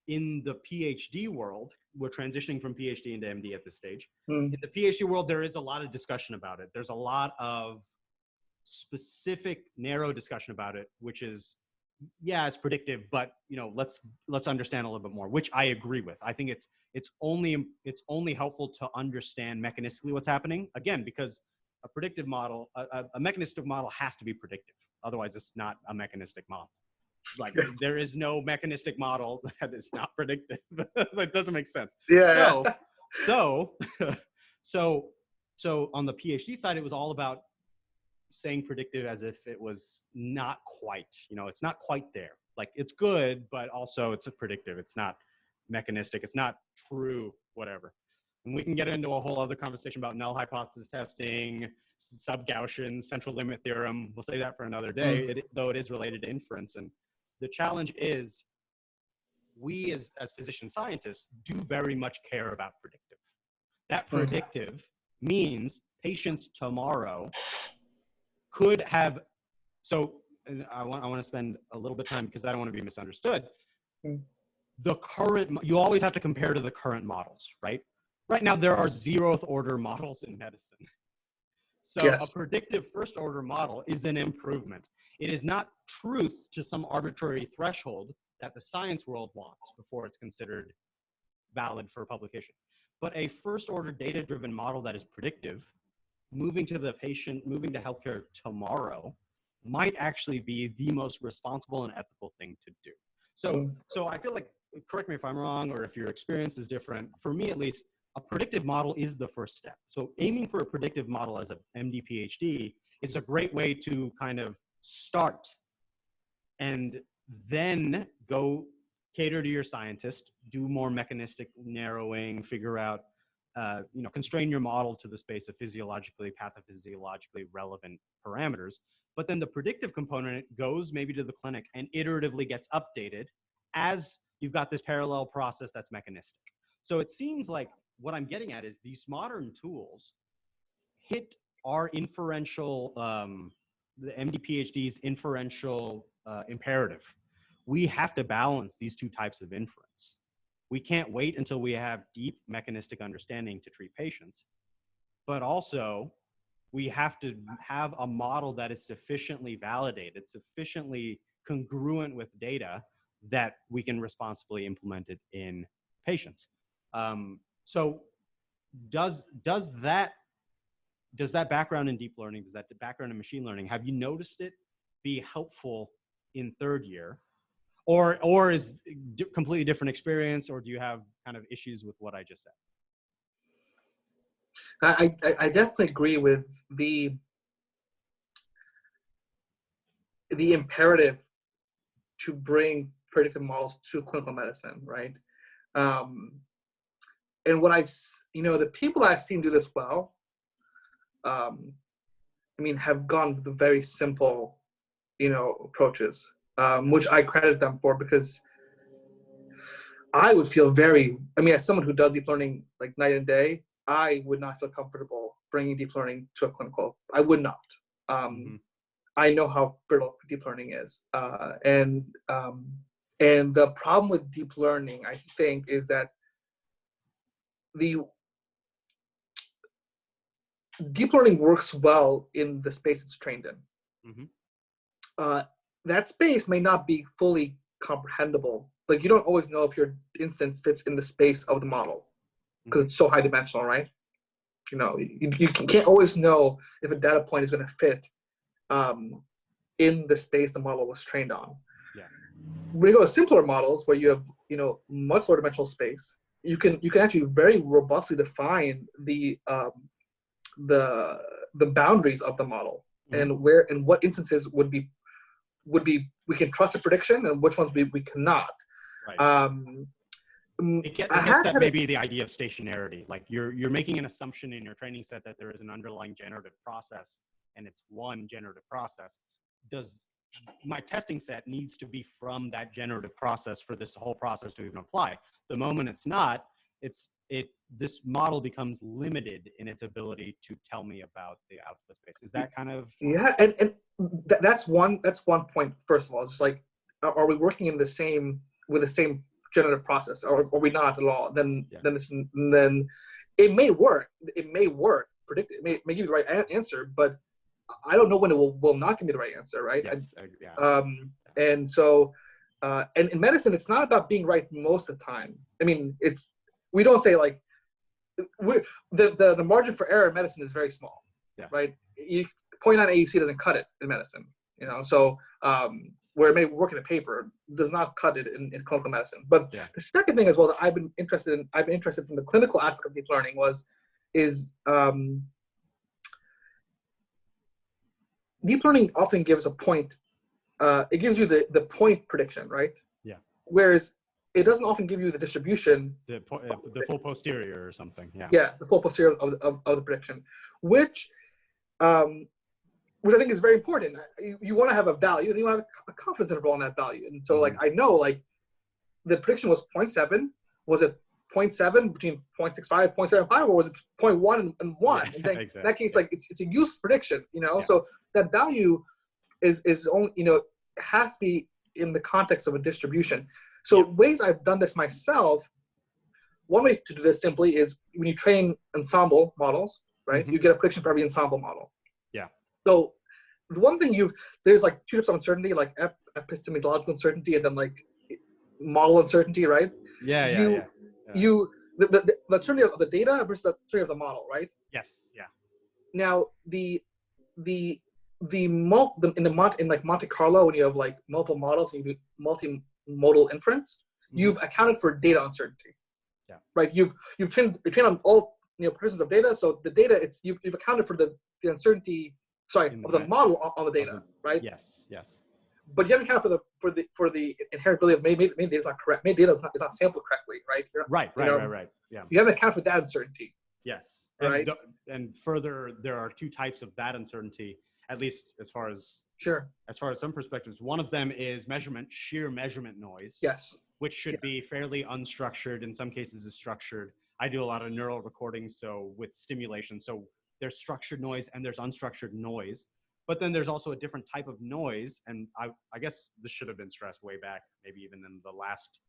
in the PhD world, we're transitioning from PhD into MD at this stage. In the PhD world, there is a lot of discussion about it. There's a lot of specific, narrow discussion about it, which is, yeah, it's predictive, but let's understand a little bit more, which I agree with. I think it's only helpful to understand mechanistically what's happening. Again, because a predictive model, a mechanistic model has to be predictive. Otherwise, it's not a mechanistic model. Like there is no mechanistic model that is not predictive. That doesn't make sense. Yeah. So on the PhD side, it was all about saying predictive as if it was not quite, it's not quite there. Like it's good, but also it's a predictive. It's not mechanistic. It's not true, whatever. And we can get into a whole other conversation about null hypothesis testing, sub-Gaussian, central limit theorem. We'll save that for another day, though it is related to inference. And the challenge is we as physician scientists do very much care about predictive. That predictive means patients tomorrow could have, so and I want to spend a little bit of time because I don't want to be misunderstood. The current, you always have to compare to the current models, right? Right now, there are 0th order models in medicine. So a predictive first order model is an improvement. It is not truth to some arbitrary threshold that the science world wants before it's considered valid for publication. But a first order data driven model that is predictive, moving to the patient, moving to healthcare tomorrow, might actually be the most responsible and ethical thing to do. So I feel like, correct me if I'm wrong, or if your experience is different, for me at least, a predictive model is the first step. So aiming for a predictive model as an MD PhD is a great way to kind of start and then go cater to your scientist, do more mechanistic narrowing, figure out, constrain your model to the space of physiologically, pathophysiologically relevant parameters. But then the predictive component goes maybe to the clinic and iteratively gets updated as you've got this parallel process that's mechanistic. So it seems like what I'm getting at is these modern tools hit our inferential, the MD PhD's inferential imperative. We have to balance these two types of inference. We can't wait until we have deep mechanistic understanding to treat patients, but also we have to have a model that is sufficiently validated, sufficiently congruent with data that we can responsibly implement it in patients. So does that background in deep learning, does that background in machine learning, have you noticed it be helpful in third year? Or is it completely different experience, or do you have kind of issues with what I just said? I definitely agree with the imperative to bring predictive models to clinical medicine, right? And what the people I've seen do this well, have gone with the very simple, approaches, which I credit them for, because I would feel as someone who does deep learning like night and day, I would not feel comfortable bringing deep learning to a clinical. I would not. I know how brittle deep learning is, and the problem with deep learning, I think, is that the deep learning works well in the space it's trained in. That space may not be fully comprehensible like you don't always know if your instance fits in the space of the model because it's so high dimensional, right? You know, you can't always know if a data point is going to fit in the space the model was trained on. Yeah. When you go to simpler models where you have, you know, much lower dimensional space, you can actually very robustly define the boundaries of the model and where and what instances would be we can trust a prediction and which ones we cannot. Right. It gets at maybe the idea of stationarity. Like you're making an assumption in your training set that there is an underlying generative process and it's one generative process. Does my testing set needs to be from that generative process for this whole process to even apply? The moment it's not, this model becomes limited in its ability to tell me about the output space. Is that kind of? Yeah, and that's one point. First of all, it's just like, are we working in with the same generative process, or are we not at all? Then it may work. It may work. Predict it may give you the right answer, but I don't know when it will not give me the right answer, right? Yes. And so, and in medicine, it's not about being right most of the time. I mean, we don't say like the margin for error in medicine is very small, right? 0.9 AUC doesn't cut it in medicine, you know. So where it may work in a paper does not cut it in clinical medicine. But the second thing as well that I've been interested from the clinical aspect of deep learning is deep learning often gives a point. It gives you the point prediction, right? Yeah. Whereas it doesn't often give you the distribution. The full posterior or something. Yeah. Yeah, the full posterior of the prediction, which I think is very important. You want to have a value, and you want to have a confidence interval on that value. And so, like, I know, like, the prediction was 0.7. Was it 0.7 between 0.65, 0.75, or was it 0.1 and 1? Yeah, and then exactly. in that case, like, it's a use prediction, you know. So that value is only, you know, has to be in the context of a distribution. So ways I've done this myself. One way to do this simply is when you train ensemble models, right? You get a prediction for every ensemble model. Yeah. So the one thing there's like two types of uncertainty, like epistemological uncertainty and then like model uncertainty, right? The uncertainty of the data versus the uncertainty of the model, right? Yes. Yeah. Now in like Monte Carlo, when you have like multiple models and you do multimodal inference, you've accounted for data uncertainty. Yeah. Right. You've trained on all, you know, persons of data, so the data you've accounted for the uncertainty of the model on the data, right? Yes. But you haven't accounted for the inheritability of maybe data is not correct, maybe data is not sampled correctly, right? Right. Yeah. You haven't accounted for that uncertainty. Yes. Right. And further, there are two types of that uncertainty, at least as far as some perspectives. One of them is sheer measurement noise. Yes. Which should be fairly unstructured. In some cases is structured. I do a lot of neural recordings, so with stimulation. So there's structured noise and there's unstructured noise. But then there's also a different type of noise. And I guess this should have been stressed way back, maybe even in the last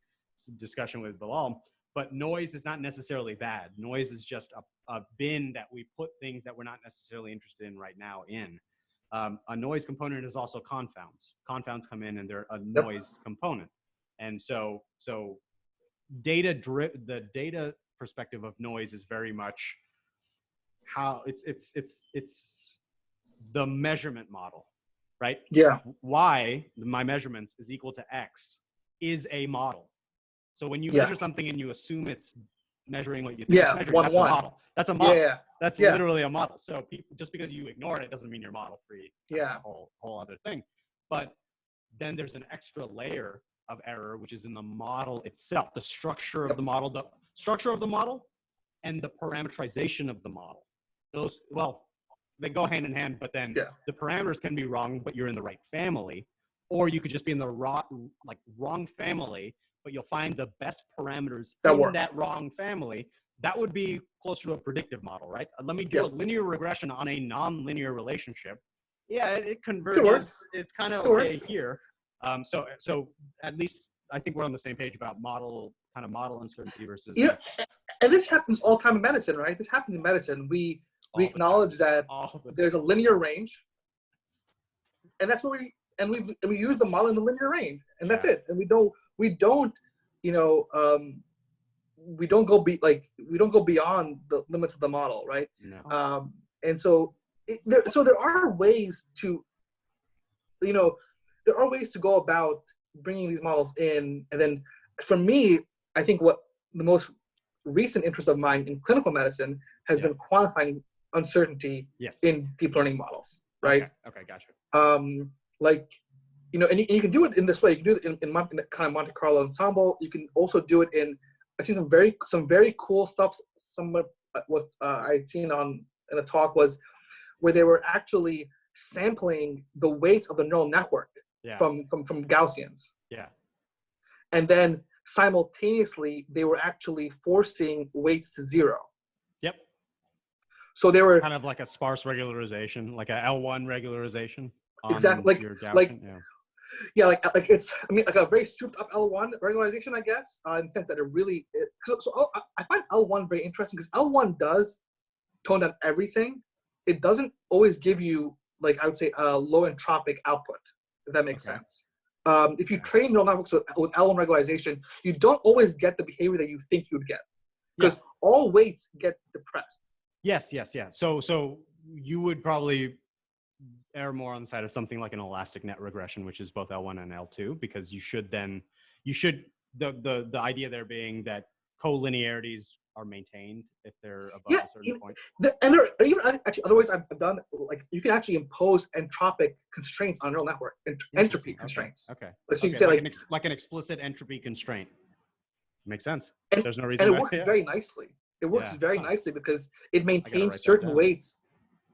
discussion with Bilal. But noise is not necessarily bad. Noise is just a bin that we put things that we're not necessarily interested in right now in. A noise component is also confounds. Confounds come in and they're a noise component. And so the data perspective of noise is very much how it's the measurement model, right? Yeah. Y, my measurements, is equal to X, is a model. So when you measure something and you assume it's measuring what you think it's measuring, that's a model. That's a model. Yeah. That's literally a model. So just because you ignore it doesn't mean you're model free. Yeah. That's a whole other thing. But then there's an extra layer of error, which is in the model itself, the structure of the model, and the parameterization of the model. Those, well, they go hand in hand, but then the parameters can be wrong, but you're in the right family, or you could just be in the wrong family, but you'll find the best parameters in that wrong family. That would be closer to a predictive model, right? Let me do a linear regression on a non-linear relationship. Yeah, it converges. It's kind of okay here. So at least I think we're on the same page about model uncertainty versus. Yeah, and this happens all the time in medicine, right? This happens in medicine. We acknowledge that there's a linear range, and that's what we use the model in the linear range, and that's it. And we don't we don't go beyond the limits of the model, right? No. And so there are ways to, there are ways to go about bringing these models in. And then for me, I think what the most recent interest of mine in clinical medicine has been quantifying uncertainty in deep learning models, right? Okay, gotcha. And you can do it in this way. You can do it in kind of Monte Carlo ensemble. You can also do it in, I see some very cool stuff. What I had seen in a talk was where they were actually sampling the weights of the neural network from Gaussians. Yeah. And then simultaneously, they were actually forcing weights to zero. Yep. So they were kind of like a sparse regularization, like a L1 regularization. Exactly. Like it's, like a very souped up L1 regularization, I guess, in the sense that I find L1 very interesting because L1 does tone down everything. It doesn't always give you, like, I would say, a low entropic output, if that makes sense. If you train neural networks with L1 regularization, you don't always get the behavior that you think you would get because all weights get depressed. Yes. So you would probably err more on the side of something like an elastic net regression, which is both L1 and L2, because the idea there being that collinearities are maintained if they're above a certain point. Otherwise I've done, like, you can actually impose entropic constraints on neural network, entropy constraints. Okay. So you can say like an explicit entropy constraint. Makes sense. And, there's no reason. And it works very nicely. It works very nicely because it maintains certain weights.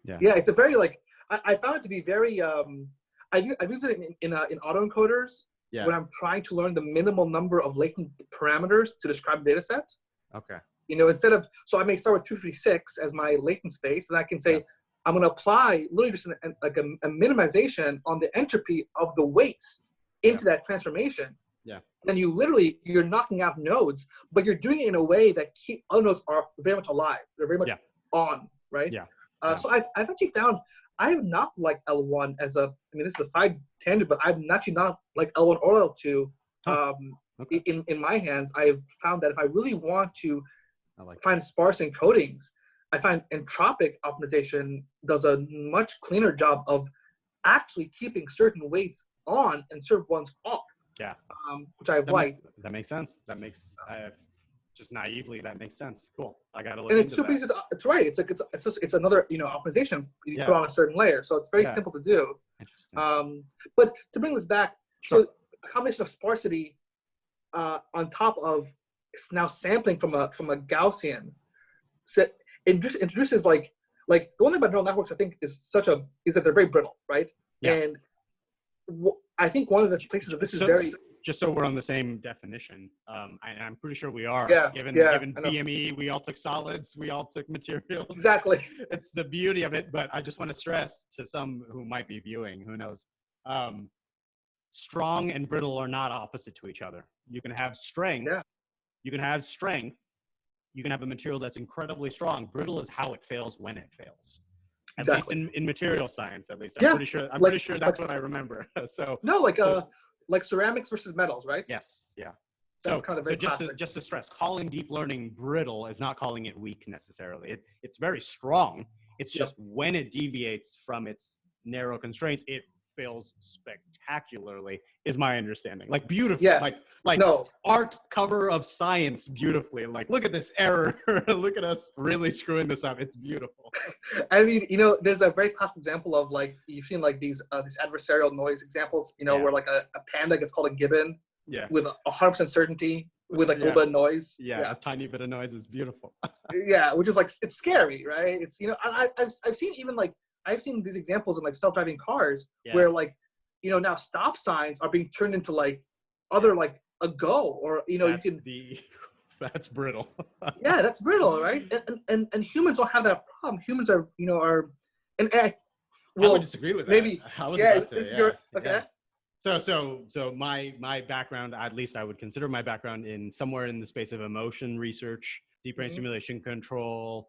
Yeah, it's a very, like, I found it to be very, I've used it in autoencoders when I'm trying to learn the minimal number of latent parameters to describe a data set. Okay. So I may start with 256 as my latent space, and I can say, I'm going to apply literally just a minimization on the entropy of the weights into that transformation. Yeah. And you're knocking out nodes, but you're doing it in a way that other nodes are very much alive. They're very much on, right? So I've actually found I have not liked L1 as this is a side tangent, but I've actually not liked L1 or L2 in my hands. I've found that if I really want to find sparse encodings, I find entropic optimization does a much cleaner job of actually keeping certain weights on and certain ones off. Yeah. Which I've liked. That makes sense. Just naively, that makes sense. Cool. I gotta look into it's super easy. It's right. It's another optimization you put on a certain layer, so it's very simple to do. Interesting. But to bring this back, so a combination of sparsity on top of now sampling from a Gaussian, introduces like the one thing about neural networks I think is that they're very brittle, right? Yeah. And I think one of the places that this is very. Just so we're on the same definition, I'm pretty sure we are. Given BME, we all took solids, we all took materials. Exactly. It's the beauty of it, but I just want to stress to some who might be viewing, who knows, strong and brittle are not opposite to each other. You can have strength. Yeah. You can have strength. You can have a material that's incredibly strong. Brittle is how it fails when it fails. At least in material science, at least. I'm pretty sure that's what I remember. Like ceramics versus metals, right? Yes. Yeah. That's kind of very just to stress, calling deep learning brittle is not calling it weak necessarily. It's very strong. It's just when it deviates from its narrow constraints, it fails spectacularly, is my understanding. Like beautifully, art cover of Science beautifully. Like, look at this error. Look at us really screwing this up. It's beautiful. I mean, there's a very classic example of, like, you've seen like these adversarial noise examples, where like a panda gets called a gibbon with 100% certainty with like a little bit of noise. A tiny bit of noise is beautiful. Which is like, it's scary, right? It's I've seen these examples in like self-driving cars where like, now stop signs are being turned into like other like a go, or that's brittle. That's brittle, right? And humans don't have that problem. Humans are I would disagree with that. Maybe okay. So my background, at least I would consider my background in somewhere in the space of emotion research, deep brain stimulation control.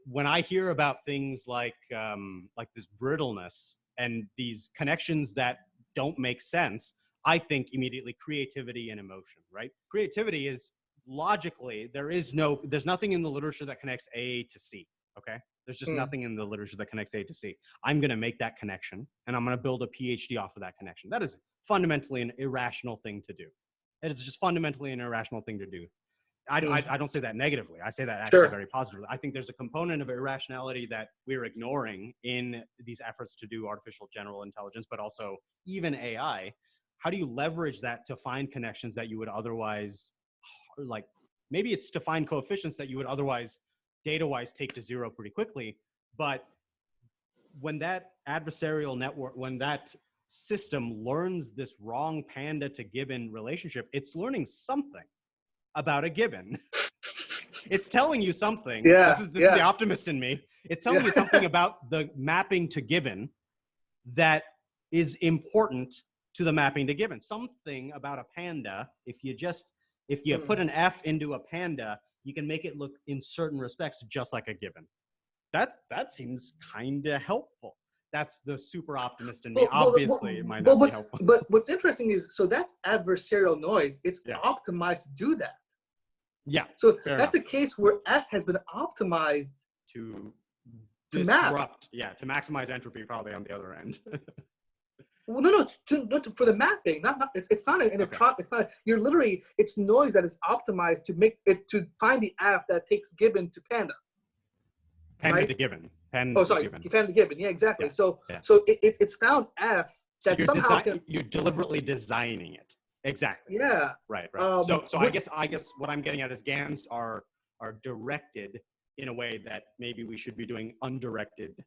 When I hear about things like this brittleness and these connections that don't make sense, I think immediately creativity and emotion, right? Creativity is logically, there's nothing in the literature that connects A to C, okay? There's just nothing in the literature that connects A to C. I'm going to make that connection, and I'm going to build a PhD off of that connection. That is fundamentally an irrational thing to do. It is just fundamentally an irrational thing to do. I don't say that negatively. I say that actually very positively. I think there's a component of irrationality that we're ignoring in these efforts to do artificial general intelligence, but also even AI. How do you leverage that to find connections that you would otherwise, like, maybe it's to find coefficients that you would otherwise data-wise take to zero pretty quickly. But when that adversarial network, when that system learns this wrong panda to gibbon relationship, it's learning something about a gibbon. It's telling you something. This is the optimist in me. It's telling you something about the mapping to gibbon that is important to the mapping to gibbon. Something about a panda. If you put an F into a panda, you can make it look in certain respects just like a gibbon. That seems kind of helpful. That's the super optimist in me. Obviously, it might not be helpful. But what's interesting is, so that's adversarial noise. It's optimized to do that. Yeah. So that's a case where F has been optimized to disrupt. Yeah, to maximize entropy, probably on the other end. Well, no, for the mapping. It's not it's not. You're literally, it's noise that is optimized to make it, to find the F that takes gibbon to panda. Panda to gibbon. Panda to gibbon. Yeah, exactly. Yeah. So it's found F that somehow you're deliberately designing it. Exactly. Yeah. Right. So I guess what I'm getting at is GANs are directed in a way that maybe we should be doing undirected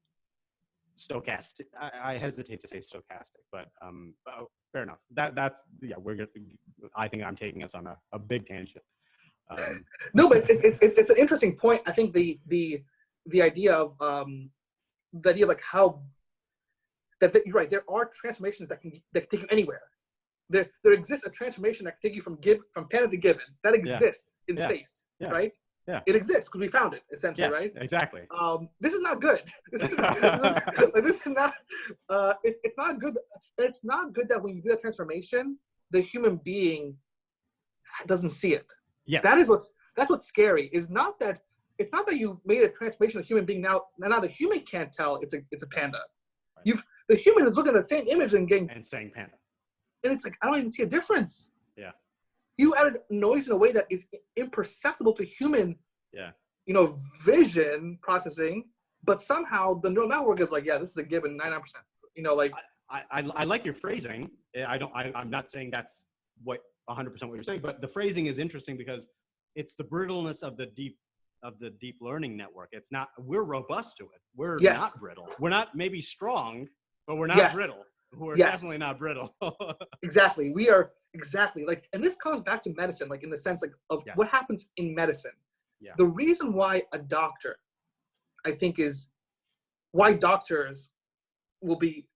stochastic. I hesitate to say stochastic, but fair enough. That's I think I'm taking us on a big tangent. No, but it's an interesting point. I think the idea of like how that you're right. There are transformations that can take you anywhere. There exists a transformation that can take you from panda to gibbon. That exists in space, right? Yeah, it exists because we found it, essentially, right? Exactly. This is not good. This is not. It's not good. It's not good that when you do that transformation, the human being doesn't see it. Yes. That's what's scary. It's not that you made a transformation of the human being now the human can't tell it's a panda. Right. The human is looking at the same image and saying panda. And it's like, I don't even see a difference. Yeah. You added noise in a way that is imperceptible to human, vision processing, but somehow the neural network is like, this is a gibbon 99%. I like your phrasing. I'm not saying that's 100% what you're saying, but the phrasing is interesting because it's the brittleness of the deep learning network. It's not, we're robust to it. We're not brittle. We're not maybe strong, but we're not brittle. We're definitely not brittle. Exactly. We are exactly and this comes back to medicine, in the sense of what happens in medicine. Yeah. The reason why a doctor, I think, is why doctors will be,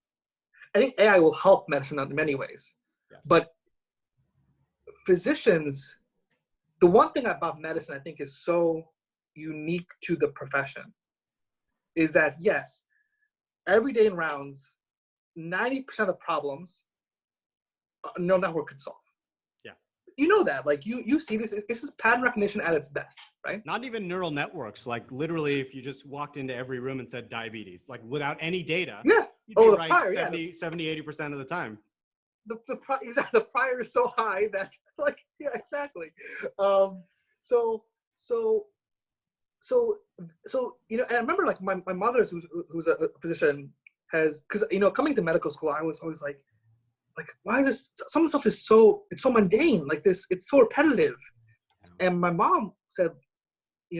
I think AI will help medicine in many ways. Yes. But physicians, the one thing about medicine I think is so unique to the profession is that, yes, every day in rounds, 90% of the problems a neural network could solve. Yeah. You know that. You see this is pattern recognition at its best, right? Not even neural networks. Literally, if you just walked into every room and said diabetes, without any data, you'd be right 70-80% of the time. The prior is so high that, exactly. So and I remember my mother, who's a physician, because coming to medical school, I was always like why is this, some of the stuff is so mundane, it's so repetitive. And my mom said,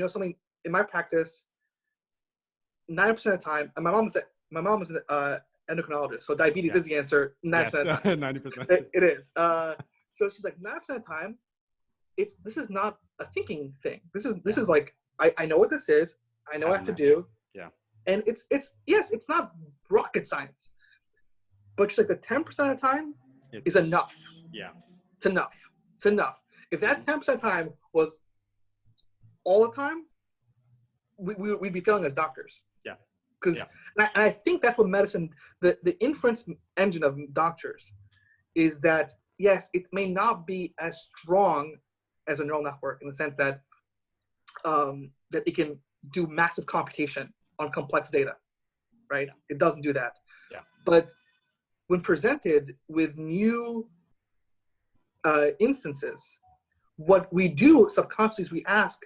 something in my practice, 9% of the time, and my mom is an endocrinologist, so diabetes is the answer 9% of the time. 90%. It is. So she's like, 9% of the time, this is not a thinking thing. This is I know what this is. I know what I have to do. Yeah. And it's not rocket science. But just the 10% of the time is enough. Yeah. It's enough. It's enough. If that 10% of the time was all the time, we'd be failing as doctors. Yeah. Because and I think that's what medicine, the inference engine of doctors is that yes, it may not be as strong as a neural network in the sense that that it can do massive computation on complex data, right? It doesn't do that. Yeah. But when presented with new instances, what we do subconsciously is we ask,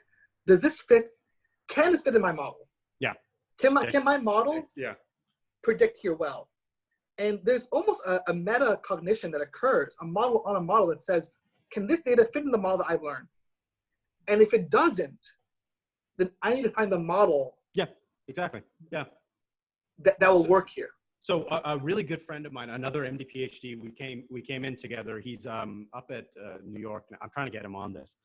does this fit? Can this fit in my model? Yeah. Can my model predict here well? And there's almost a metacognition that occurs, a model that says, can this data fit in the model that I've learned? And if it doesn't, then I need to find the model. Yeah, exactly. Yeah. That will work here. So a really good friend of mine, another MD PhD, we came in together. He's up at New York. I'm trying to get him on this.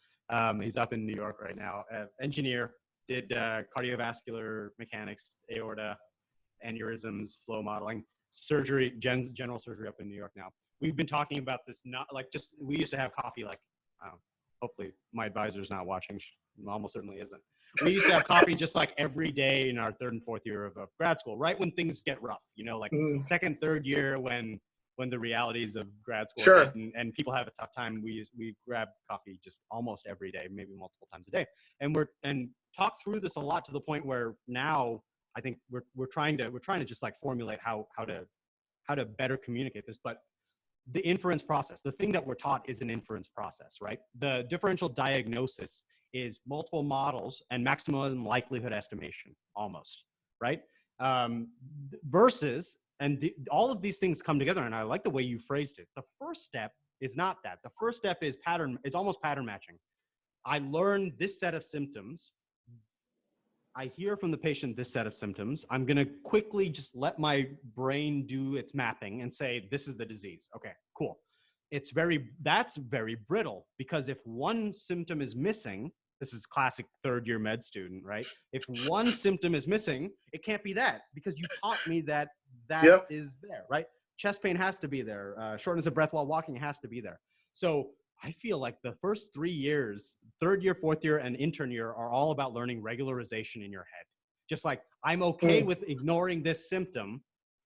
He's up in New York right now. Engineer, did cardiovascular mechanics, aorta, aneurysms, flow modeling, surgery, general surgery up in New York now. We've been talking about this, not like just, we used to have coffee like, hopefully my advisor's not watching, almost certainly isn't. We used to have coffee just like every day in our third and fourth year of grad school, right when things get rough, you know, like second, third year when the realities of grad school sure. and people have a tough time, we grab coffee just almost every day, maybe multiple times a day. And talk through this a lot to the point where now I think we're trying to just like formulate how to better communicate this. But the inference process, the thing that we're taught is an inference process, right? The differential diagnosis is multiple models and maximum likelihood estimation, almost, right? Versus, and all of these things come together, and I like the way you phrased it. The first step is not that. The first step is it's almost pattern matching. I learned this set of symptoms. I hear from the patient this set of symptoms. I'm going to quickly just let my brain do its mapping and say, this is the disease. Okay, cool. That's very brittle, because if one symptom is missing, this is classic third year med student, right? If one symptom is missing, it can't be that, because you taught me that is there, right? Chest pain has to be there. Shortness of breath while walking has to be there. So I feel like the first 3 years, third year, fourth year, and intern year are all about learning regularization in your head. Just like, I'm okay with ignoring this symptom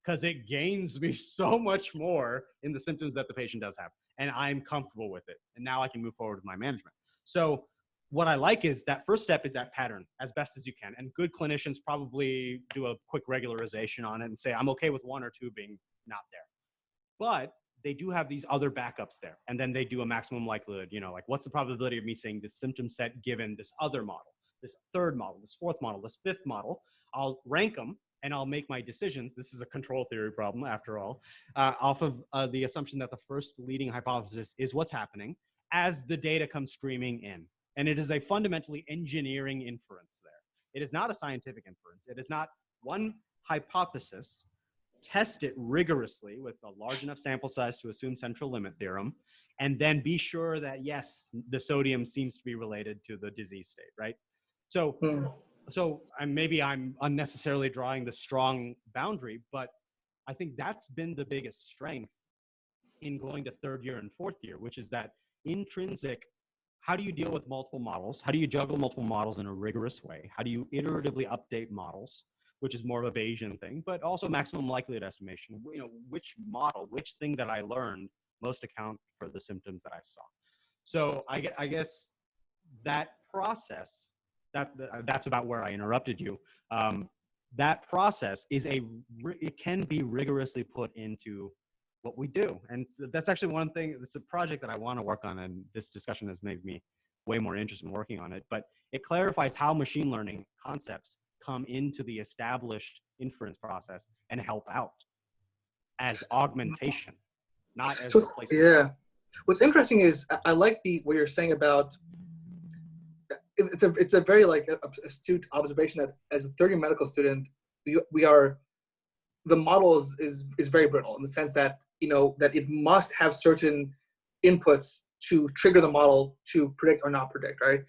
because it gains me so much more in the symptoms that the patient does have. And I'm comfortable with it. And now I can move forward with my management. So what I like is that first step is that pattern as best as you can. And good clinicians probably do a quick regularization on it and say, I'm okay with one or two being not there. But they do have these other backups there. And then they do a maximum likelihood, you know, like what's the probability of me seeing this symptom set given this other model, this third model, this fourth model, this fifth model. I'll rank them and I'll make my decisions. This is a control theory problem after all, off of the assumption that the first leading hypothesis is what's happening as the data comes streaming in. And it is a fundamentally engineering inference there. It is not a scientific inference. It is not one hypothesis, test it rigorously with a large enough sample size to assume central limit theorem, and then be sure that, yes, the sodium seems to be related to the disease state, right? So, maybe I'm unnecessarily drawing the strong boundary, but I think that's been the biggest strength in going to third year and fourth year, which is that intrinsic, how do you deal with multiple models? How do you juggle multiple models in a rigorous way? How do you iteratively update models, which is more of a Bayesian thing, but also maximum likelihood estimation? You know, which model, which thing that I learned most account for the symptoms that I saw? So I guess that process, that's about where I interrupted you. That process it can be rigorously put into what we do. And that's actually one thing, it's a project that I want to work on, and this discussion has made me way more interested in working on it, but it clarifies how machine learning concepts come into the established inference process and help out as augmentation, not as replacement. Yeah. What's interesting is I like what you're saying about, it's a very like astute observation that as a third year medical student, we are, the model is very brittle in the sense that, you know, that it must have certain inputs to trigger the model to predict or not predict, right?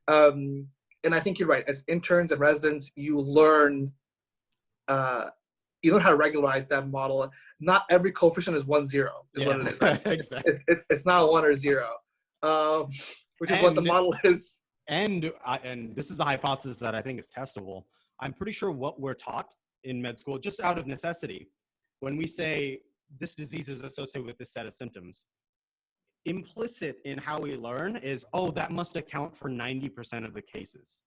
And I think you're right. As interns and residents, you learn how to regularize that model. Not every coefficient is 1, 0 is what it is. Right? Exactly. It's not 1 or 0, which is what the model is. And this is a hypothesis that I think is testable. I'm pretty sure what we're taught in med school, just out of necessity, when we say this disease is associated with this set of symptoms, implicit in how we learn is, oh, that must account for 90% of the cases.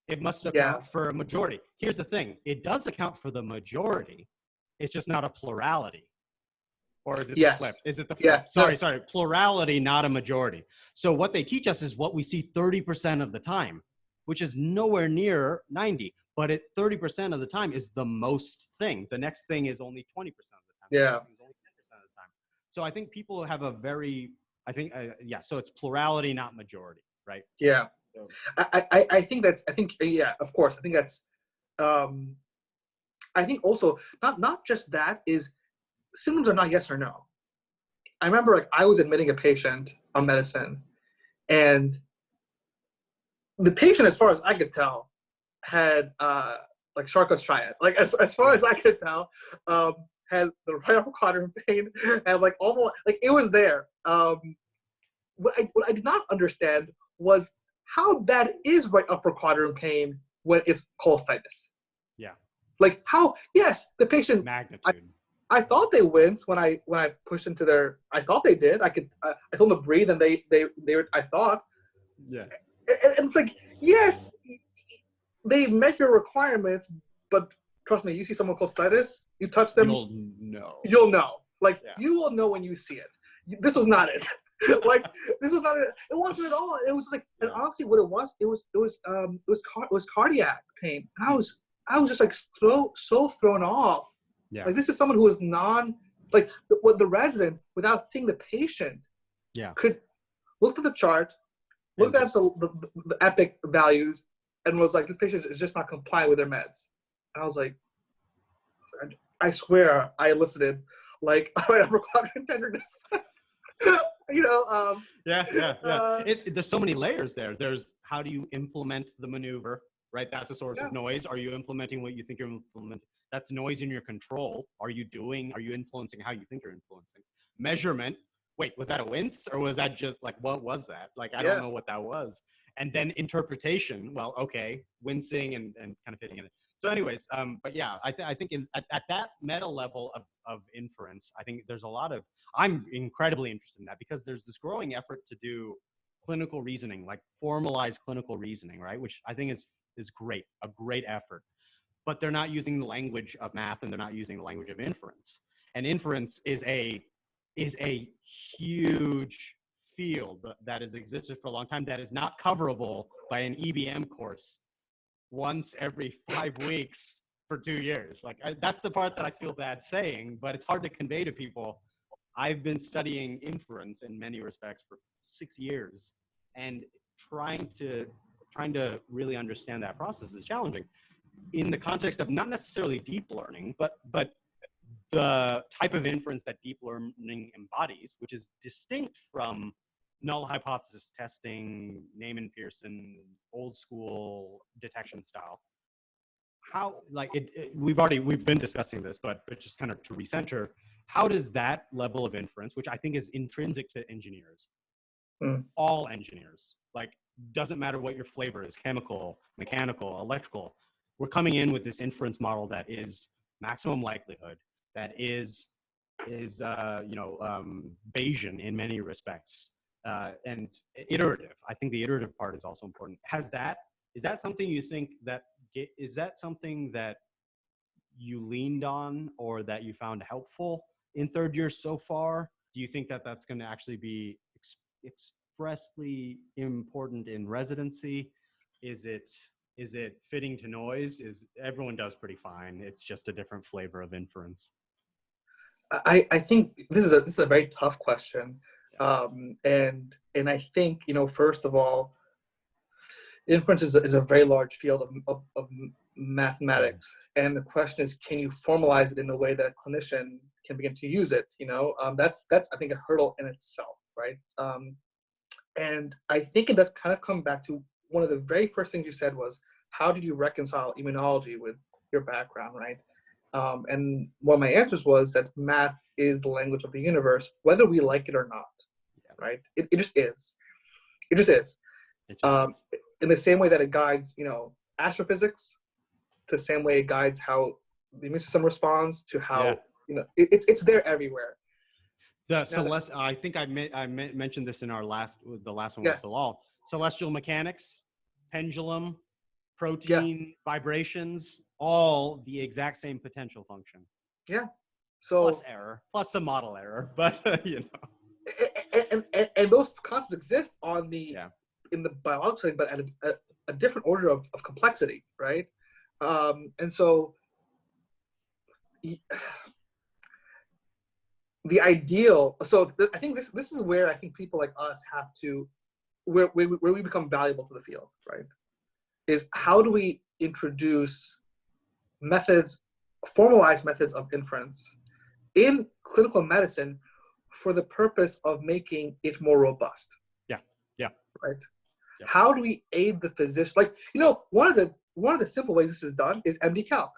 It must account for a majority. Here's the thing. It does account for the majority. It's just not a plurality. Or is it the flip? Is it the flip? Sorry. Plurality, not a majority. So what they teach us is what we see 30% of the time, which is nowhere near 90. But at 30% of the time is the most thing. The next thing is only 20% of the time. The next thing is only 10% of the time. So I think people have a very, so it's plurality, not majority, right? Yeah. So. I think, of course. I think that's, I think also, not just that is, symptoms are not yes or no. I remember like I was admitting a patient on medicine, and the patient, as far as I could tell, had like Charcot's triad. Like as far as I could tell, had the right upper quadrant pain, and like all the like it was there. What I did not understand was how bad is right upper quadrant pain when it's cholestasis. Yeah. Like how? Yes, the patient magnitude. I thought they winced when I pushed into their. I thought they did. I told them to breathe, and they were. I thought. Yeah. And it's like, yes, they met your requirements, but trust me, you see someone with colitis, you touch them, you'll know. You'll know. Like you will know when you see it. This was not it. Like this was not it. It wasn't at all. It was like, and honestly, what it was cardiac pain. And I was just like so thrown off. Yeah. Like this is someone who is the resident, without seeing the patient, could look at the chart, looked at the epic values, and was like, this patient is just not compliant with their meds. And I was like, I swear I elicited like right upper quadrant tenderness. You know. There's so many layers there. There's how do you implement the maneuver, right? That's a source of noise. Are you implementing what you think you're implementing? That's noise in your control. Are you influencing how you think you're influencing? Measurement. Wait, was that a wince or was that just like, what was that? Like, I don't know what that was. And then interpretation. Well, okay, wincing and kind of fitting in it. So anyways, but yeah, I think at that meta level of inference, I think there's I'm incredibly interested in that because there's this growing effort to do clinical reasoning, like formalized clinical reasoning, right? Which I think is great, a great effort. But they're not using the language of math and they're not using the language of inference. And inference is a huge field that has existed for a long time that is not coverable by an EBM course once every 5 weeks for 2 years. Like that's the part that I feel bad saying, but it's hard to convey to people. I've been studying inference in many respects for 6 years, and trying to really understand that process is challenging in the context of not necessarily deep learning, but the type of inference that deep learning embodies, which is distinct from null hypothesis testing, Neyman Pearson, old school detection style. How, like we've been discussing this, but just kind of to recenter, how does that level of inference, which I think is intrinsic to engineers, all engineers, like doesn't matter what your flavor is, chemical, mechanical, electrical, we're coming in with this inference model that is maximum likelihood, that is Bayesian in many respects, and iterative. I think the iterative part is also important. Is that something you think is that something that you leaned on or that you found helpful in third year so far? Do you think that that's going to actually be expressly important in residency? Is it fitting to noise? Everyone does pretty fine. It's just a different flavor of inference. I think this is a very tough question. And I think, first of all, inference is a very large field of mathematics. And the question is, can you formalize it in a way that a clinician can begin to use it? That's I think a hurdle in itself, right? And I think it does kind of come back to one of the very first things you said was, how did you reconcile immunology with your background, right? And one of my answers was that math is the language of the universe, whether we like it or not, right? It just is. It just is. In the same way that it guides, astrophysics, the same way it guides how the immune system responds to how, it's there everywhere. The celest. I think I mentioned this in the last one Yes. with Bilal. Celestial mechanics, pendulum, protein vibrations, all the exact same potential function. Yeah. So plus error, plus some model error, but you know. And those concepts exist on the in the biological side, but at a different order of complexity, right? And so the ideal. So I think this is where I think people like us have to where we become valuable to the field, right? Is how do we introduce methods, formalized methods of inference in clinical medicine for the purpose of making it more robust. Yeah. Right. Yeah. How do we aid the physician? Like, you know, one of the simple ways this is done is MD Calc.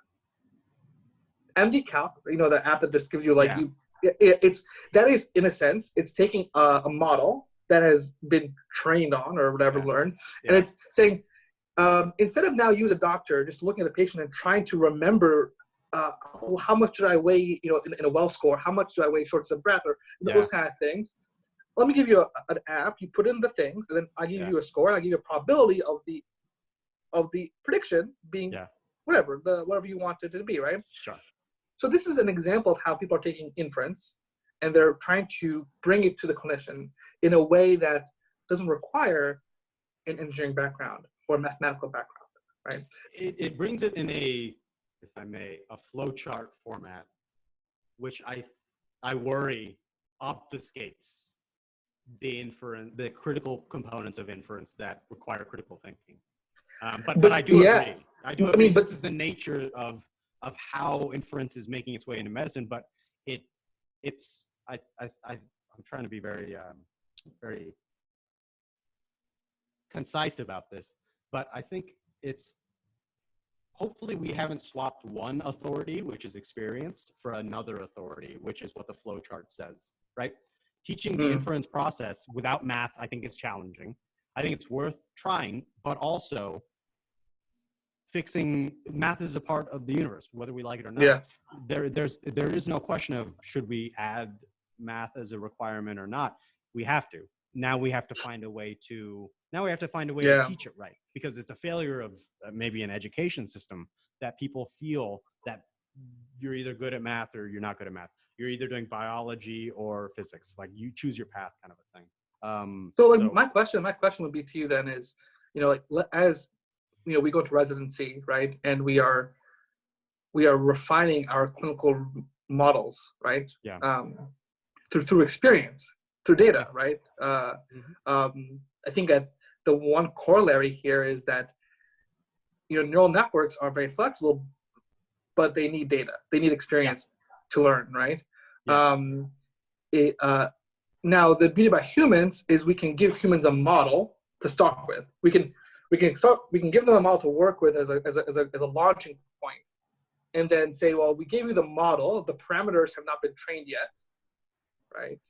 MD Calc, you know, the app that just gives you like it's that is in a sense it's taking a model that has been trained on or whatever learned, and it's saying instead of now use a doctor just looking at the patient and trying to remember how much should I weigh, you know, in a well score, how much do I weigh shortness of breath, or those kind of things. Let me give you an app. You put in the things, and then I give you a score. And I give you a probability of the prediction being whatever you want it to be, right? Sure. So this is an example of how people are taking inference, and they're trying to bring it to the clinician in a way that doesn't require an engineering background or mathematical background, right? It brings it in a, if I may, a flowchart format, which I worry obfuscates the critical components of inference that require critical thinking. But I do agree. I do agree. This is the nature of how inference is making its way into medicine. But I'm trying to be very very concise about this. But I think it's hopefully we haven't swapped one authority, which is experience, for another authority, which is what the flowchart says, right? Teaching the inference process without math, I think, is challenging. I think it's worth trying, but also fixing math is a part of the universe, whether we like it or not. Yeah. There is no question of should we add math as a requirement or not. We have to. Now we have to find a way to teach it right, because it's a failure of maybe an education system that people feel that you're either good at math or you're not good at math. You're either doing biology or physics. Like, you choose your path, kind of a thing. So my question would be to you then is, you know, like as you know, we go to residency, right, and we are refining our clinical models, right? Yeah. Through experience, through data, right? I think that the one corollary here is that, you know, neural networks are very flexible, but they need data. They need experience to learn, right? Yeah. Now, the beauty about humans is we can give humans a model to start with. We can give them a model to work with as a launching point, and then say, well, we gave you the model. The parameters have not been trained yet, right?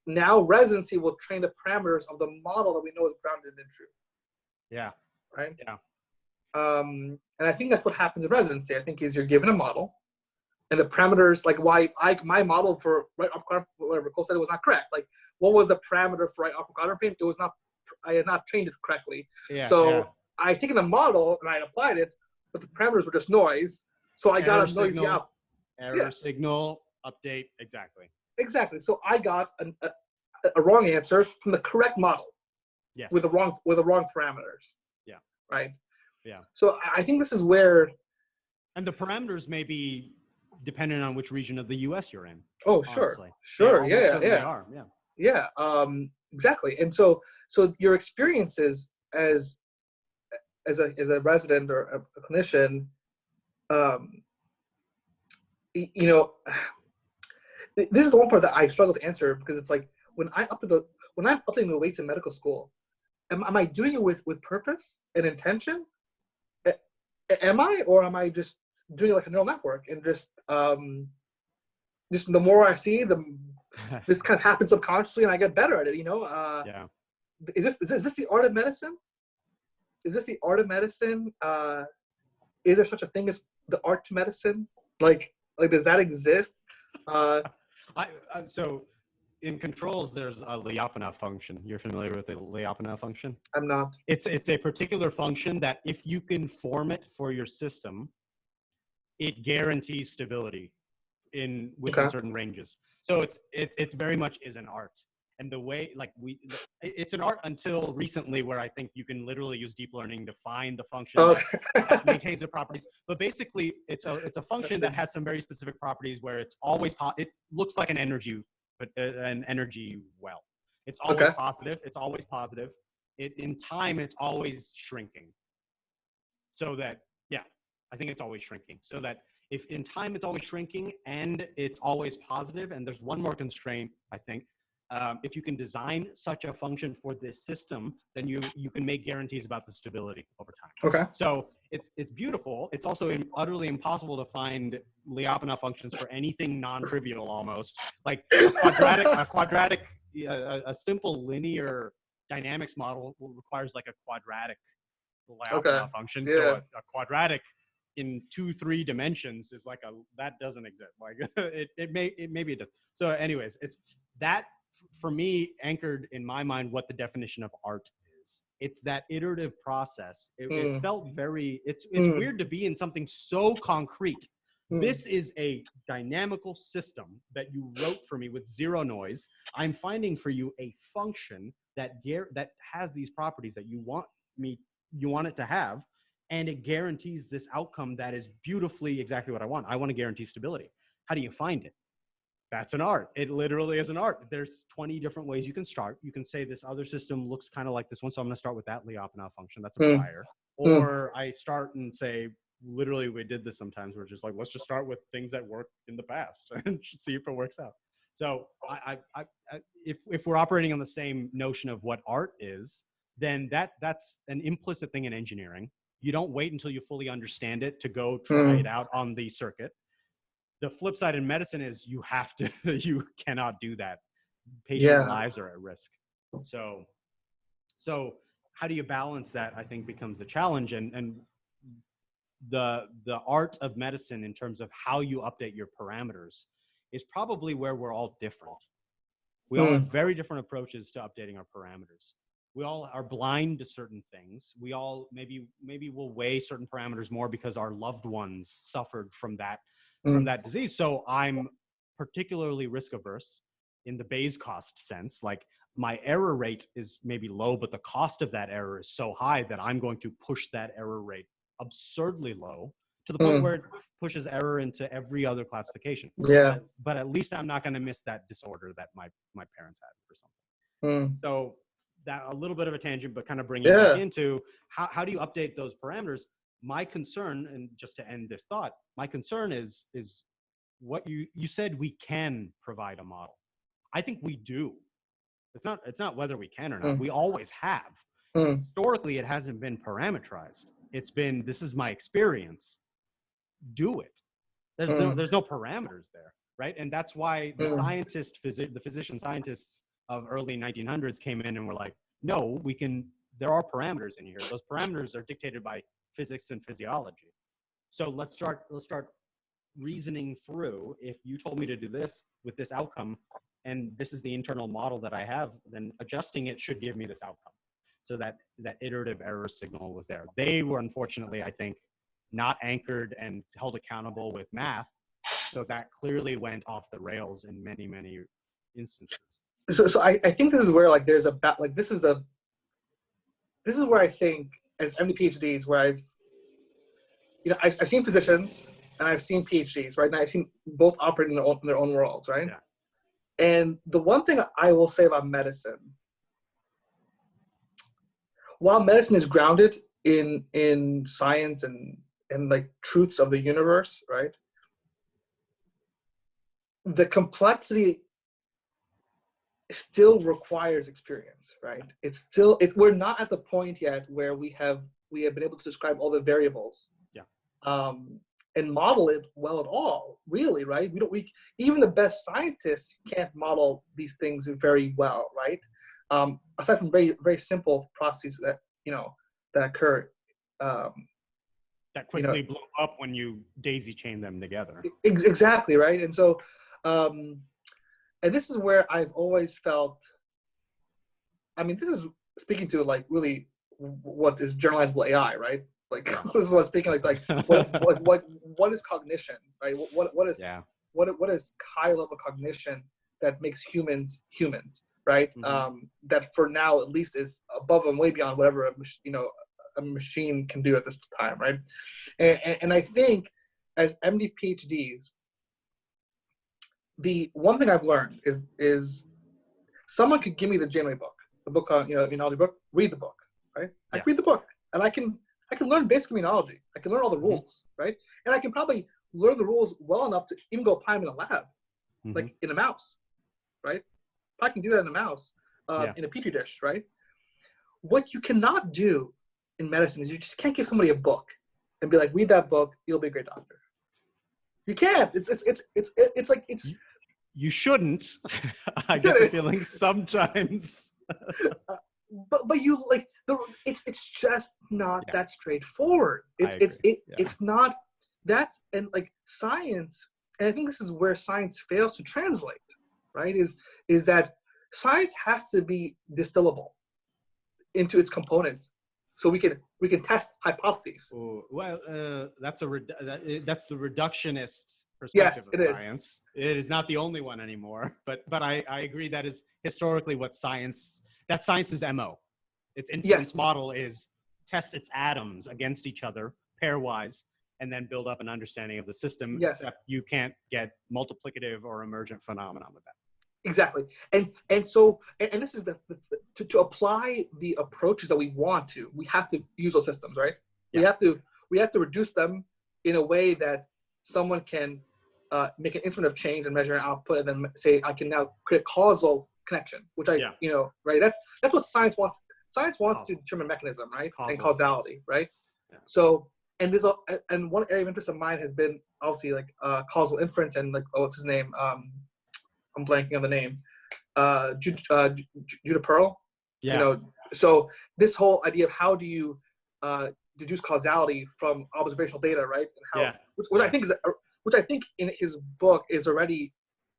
Now residency will train the parameters of the model that we know is grounded in truth. Yeah. Right. Yeah. And I think that's what happens in residency. I think is you're given a model, and the parameters, like my model for right upper whatever Cole said it was not correct. Like, what was the parameter for right upper quadrant pain? It was not. I had not trained it correctly. So I taken the model and I applied it, but the parameters were just noise. So I got a noisy out. Error signal update. Exactly. So I got a wrong answer from the correct model. Yes. With the wrong parameters. Yeah. Right. Yeah. So I think this is where. And the parameters may be dependent on which region of the U.S. you're in. Oh, sure. Honestly. Sure. Yeah. Exactly. And so your experiences as a resident or a clinician, you know, this is the one part that I struggle to answer, because it's like when I'm upping the weights in medical school, am I doing it with purpose and intention? Am I, or am I just doing it like a neural network and just the more I see, this kind of happens subconsciously and I get better at it, you know? Is this the art of medicine? Is this the art of medicine? Is there such a thing as the art to medicine? Like does that exist? So in controls, there's a Lyapunov function. You're familiar with the Lyapunov function? I'm not. It's a particular function that if you can form it for your system, it guarantees stability within certain ranges. So it very much is an art. And the way, like, it's an art until recently, where I think you can literally use deep learning to find the function that maintains the properties. But basically, it's a function that has some very specific properties where it's always it looks like an energy well. It's always positive. It's always positive. In time, it's always shrinking. So that, yeah, I think it's always shrinking. So that if in time it's always shrinking and it's always positive, and there's one more constraint, I think. If you can design such a function for this system, then you can make guarantees about the stability over time. Okay. So it's beautiful. It's also utterly impossible to find Lyapunov functions for anything non-trivial, almost like a simple linear dynamics model requires like a quadratic Lyapunov function. Yeah. So a quadratic in 2-3 dimensions is like that doesn't exist. Like maybe it does. So anyways, it's that for me anchored in my mind what the definition of art is. It's that iterative process. It felt very, it's weird to be in something so concrete. This is a dynamical system that you wrote for me with zero noise. I'm finding for you a function that has these properties that you want it to have, and it guarantees this outcome that is beautifully exactly what I want. I want to guarantee stability. How do you find it? That's an art. It literally is an art. There's 20 different ways you can start. You can say this other system looks kind of like this one, so I'm going to start with that Lyapunov function. That's a prior. Or I start and say, literally, we did this sometimes. We're just like, let's just start with things that worked in the past and see if it works out. So if we're operating on the same notion of what art is, then that's an implicit thing in engineering. You don't wait until you fully understand it to go try it out on the circuit. The flip side in medicine is you cannot do that. Patient lives are at risk. So how do you balance that, I think, becomes the challenge. And the art of medicine in terms of how you update your parameters is probably where we're all different. We all have very different approaches to updating our parameters. We all are blind to certain things. We all maybe will weigh certain parameters more because our loved ones suffered from that disease. So I'm particularly risk averse in the Bayes cost sense. Like my error rate is maybe low, but the cost of that error is so high that I'm going to push that error rate absurdly low to the point where it pushes error into every other classification. Yeah. But at least I'm not going to miss that disorder that my parents had or something. So that a little bit of a tangent, but kind of bringing it back into how do you update those parameters? My concern, and just to end this thought, my concern is what you said we can provide a model. I think we do. It's not whether we can or not. We always have. Historically, it hasn't been parameterized. It's been, this is my experience. Do it. There's no parameters there, right? And that's why the physician scientists of early 1900s came in and were like, no, there are parameters in here. Those parameters are dictated by physics and physiology. So let's start reasoning through, if you told me to do this with this outcome, and this is the internal model that I have, then adjusting it should give me this outcome. So that iterative error signal was there. They were, unfortunately, I think, not anchored and held accountable with math. So that clearly went off the rails in many, many instances. So I think this is where like there's this is where I think as MD PhDs where I've seen physicians and I've seen PhDs, right? And I've seen both operate in their own worlds, right? Yeah. And the one thing I will say about medicine, while medicine is grounded in science and like truths of the universe, right? The complexity still requires experience, right? We're not at the point yet where we have been able to describe all the variables, and model it well at all, really, right? Even the best scientists can't model these things very well, right? Aside from very, very simple processes that occur. That quickly blow up when you daisy chain them together. Exactly, right? And so and this is where I've always felt, I mean, this is speaking to like really what is generalizable AI, right? Like this is what I'm speaking like what is cognition, right? What is what is high level cognition that makes humans humans, right? That for now at least is above and way beyond whatever a machine can do at this time, right? And I think as MD PhDs, the one thing I've learned is someone could give me the Janeway book, the book on immunology book, read the book, right? I can read the book, and I can learn basic immunology. I can learn all the rules, right? And I can probably learn the rules well enough to even go apply them in a lab, like in a mouse, right? I can do that in a mouse, in a petri dish, right? What you cannot do in medicine is you just can't give somebody a book and be like, read that book, you'll be a great doctor. You can't. It's like it's. You shouldn't. I get the feeling sometimes. but you like it's just not that straightforward. It's not. That's and like science, and I think this is where science fails to translate. Right? Is that science has to be distillable into its components, so we can test hypotheses. Well, that's the reductionist perspective of science. It is not the only one anymore, but I agree that is historically what science's MO. Its inference model is test its atoms against each other pairwise and then build up an understanding of the system. Except you can't get multiplicative or emergent phenomenon with that. Exactly. And so this is to apply the approaches that we want to, we have to use those systems, right? We have to reduce them in a way that someone can make an instrument of change and measure an output and then say, I can now create a causal connection, which right? That's what science wants. Science wants to determine mechanism, right? And causality, right? Yeah. So, and one area of interest of mine has been obviously like causal inference and like, what's his name? I'm blanking on the name. Judah Pearl. Yeah. So this whole idea of how do you deduce causality from observational data, right? And how, which I think in his book is already,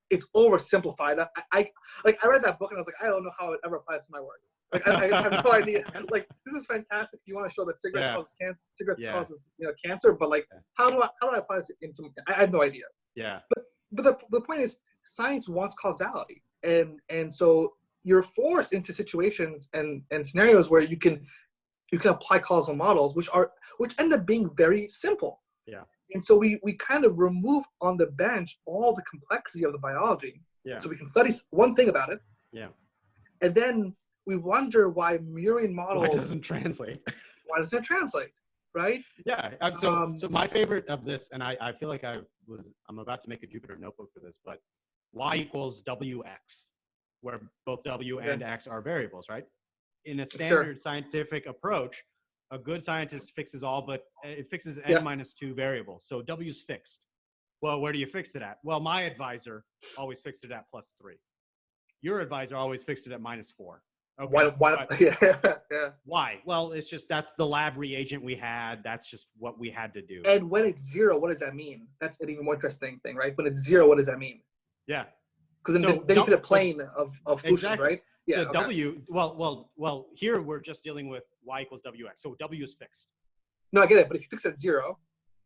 it's oversimplified. I read that book and I was like, I don't know how it ever applies to my work. Like I have no idea. Like this is fantastic. You want to show that cigarettes causes cancer, causes cancer, but like how do I apply this into? I have no idea. Yeah. But the point is, science wants causality, and so you're forced into situations and scenarios where you can apply causal models, which end up being very simple. Yeah. And so we kind of remove on the bench all the complexity of the biology. Yeah. So we can study one thing about it. Yeah. And then we wonder why murine models. Why doesn't translate? Why doesn't it translate? Right? Yeah. So my favorite of this, and I feel like I'm about to make a Jupyter notebook for this, but y equals wx, where both w and x are variables, right? In a standard scientific approach, a good scientist fixes all, but it fixes n minus 2 variables. So w is fixed. Well, where do you fix it at? Well, my advisor always fixed it at +3. Your advisor always fixed it at -4. Okay. Why? Well, it's just that's the lab reagent we had. That's just what we had to do. And when it's 0, what does that mean? That's an even more interesting thing, right? When it's 0, what does that mean? Yeah. Because then you put a plane of solutions, right? Yeah. So W. Well. Here we're just dealing with y equals wx. So w is fixed. No, I get it. But if you fix it at 0,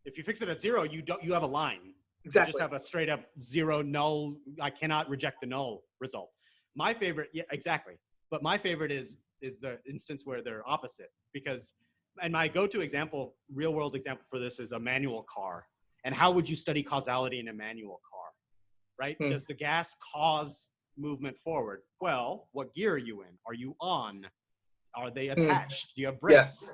if you fix it at 0, you have a line. Exactly. You just have a straight up 0 null. I cannot reject the null result. My favorite, exactly. But my favorite is the instance where they're opposite, because, and my go-to example, real world example for this is a manual car. And how would you study causality in a manual car, right? Does the gas cause movement forward? Well, what gear are you in? Are you on? Are they attached? Do you have brakes? Yes.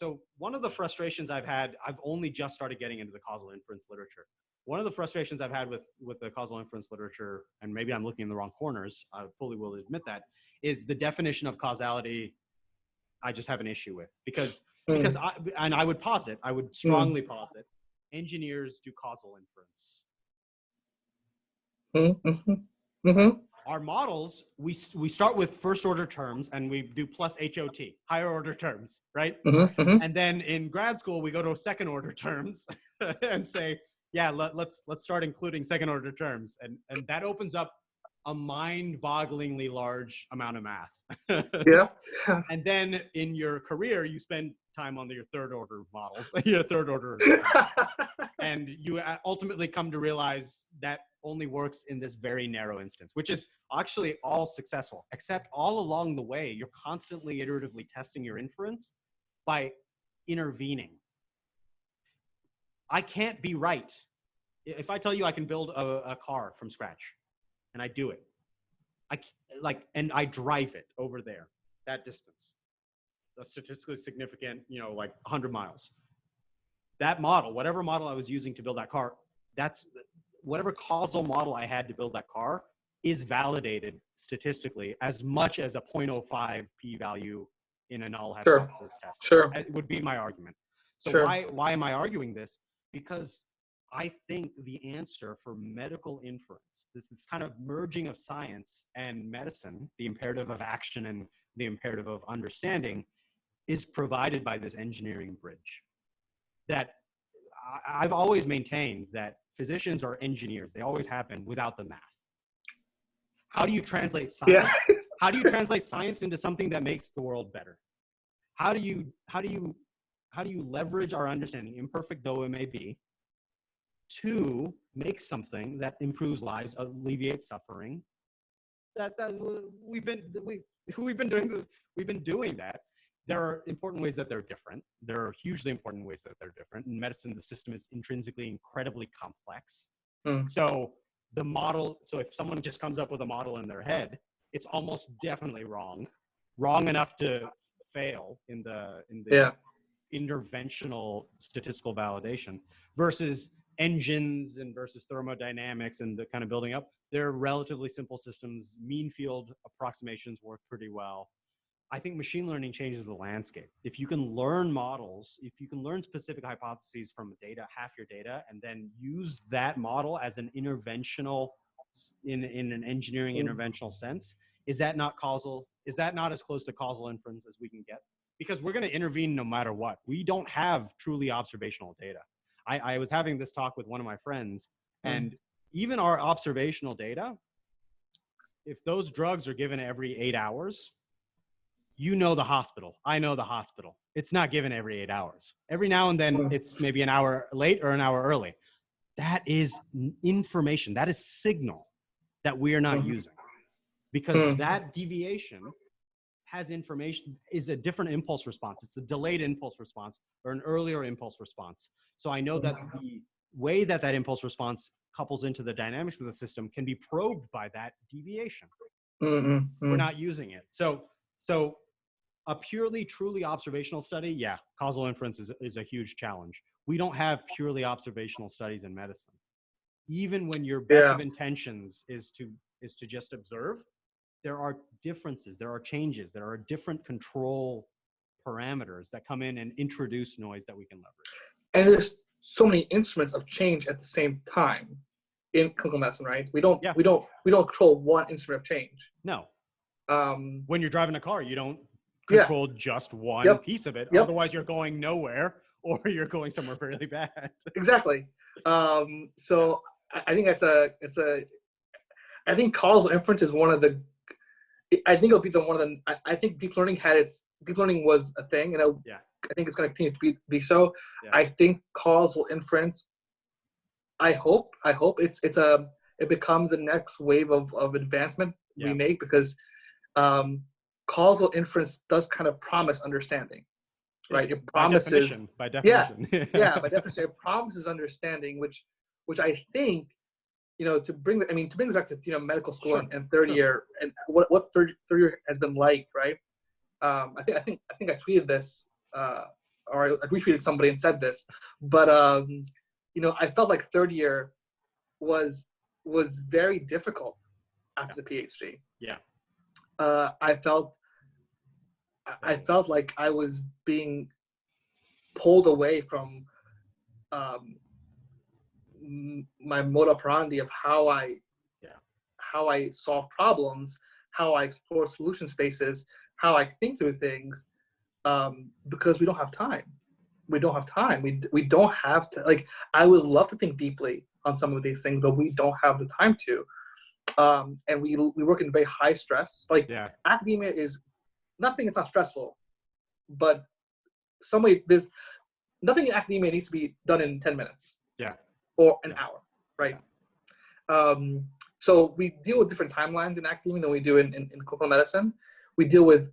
So one of the frustrations I've had, I've only just started getting into the causal inference literature. One of the frustrations I've had with the causal inference literature, and maybe I'm looking in the wrong corners, I fully will admit that, is the definition of causality I just have an issue with. Because I would posit, I would strongly posit, engineers do causal inference. Our models, we start with first order terms and we do plus HOT, higher order terms, right? And then in grad school, we go to second order terms and say, yeah, let's start including second order terms. And that opens up a mind-bogglingly large amount of math. Yeah. And then in your career, you spend time on your third order models, your third order. And you ultimately come to realize that only works in this very narrow instance, which is actually all successful, except all along the way, you're constantly iteratively testing your inference by intervening. I can't be right. If I tell you I can build a car from scratch and I do it, and I drive it over there, that distance, a statistically significant, like 100 miles. That model, whatever model I was using to build that car, that's whatever causal model I had to build that car is validated statistically as much as a 0.05 p-value in a null hypothesis test. Sure. It would be my argument. So sure. why am I arguing this? Because I think the answer for medical inference, this kind of merging of science and medicine, the imperative of action and the imperative of understanding, is provided by this engineering bridge. That I've always maintained that physicians are engineers. They always have been without the math. How do you translate science? Yeah. How do you translate science into something that makes the world better? How do you leverage our understanding, imperfect though it may be, to make something that improves lives, alleviates suffering? We've been doing that. There are important ways that they're different. There are hugely important ways that they're different. In medicine, the system is intrinsically incredibly complex. So if someone just comes up with a model in their head, it's almost definitely wrong enough to fail in the interventional statistical validation, versus engines and versus thermodynamics and the kind of building up. They're relatively simple systems. Mean field approximations work pretty well. I think machine learning changes the landscape. If you can learn models, if you can learn specific hypotheses from data, half your data, and then use that model as an interventional, in an engineering interventional sense, is that not causal? Is that not as close to causal inference as we can get? Because we're going to intervene no matter what. We don't have truly observational data. I was having this talk with one of my friends, and even our observational data, if those drugs are given every 8 hours, the hospital. I know the hospital. It's not given every 8 hours. Every now and then it's maybe an hour late or an hour early. That is information. That is signal that we are not using, because that deviation has information, is a different impulse response. It's a delayed impulse response or an earlier impulse response. So I know that the way that impulse response couples into the dynamics of the system can be probed by that deviation. We're not using it. So a purely, truly observational study, causal inference is a huge challenge. We don't have purely observational studies in medicine. Even when your best of intentions is to just observe, there are differences, there are changes, there are different control parameters that come in and introduce noise that we can leverage. And there's so many instruments of change at the same time in clinical medicine, right? We don't control one instrument of change. No. When you're driving a car, you don't control just one piece of it. Otherwise, you're going nowhere, or you're going somewhere really bad. Exactly. So I think I think causal inference is one of the. I think it'll be one of the. I think deep learning was a thing, and I think it's going to continue to be so. Yeah. I think causal inference. I hope it becomes the next wave of advancement we make, because causal inference does kind of promise understanding, right? It promises by definition. By definition, it promises understanding, which I think, to bring this back to medical school and third year, and what third year has been like, right? I think I tweeted this, or I retweeted somebody and said this, but I felt like third year was very difficult after the PhD. Yeah. I felt like I was being pulled away from my modus operandi of how I solve problems, how I explore solution spaces, how I think through things, because we don't have time. We don't have time. We don't have to, I would love to think deeply on some of these things, but we don't have the time to. and we work in very high stress. Like academia is nothing. It's not stressful, but some way there's nothing in academia needs to be done in 10 minutes. Or an hour, right? So we deal with different timelines in academia than we do in clinical medicine. We deal with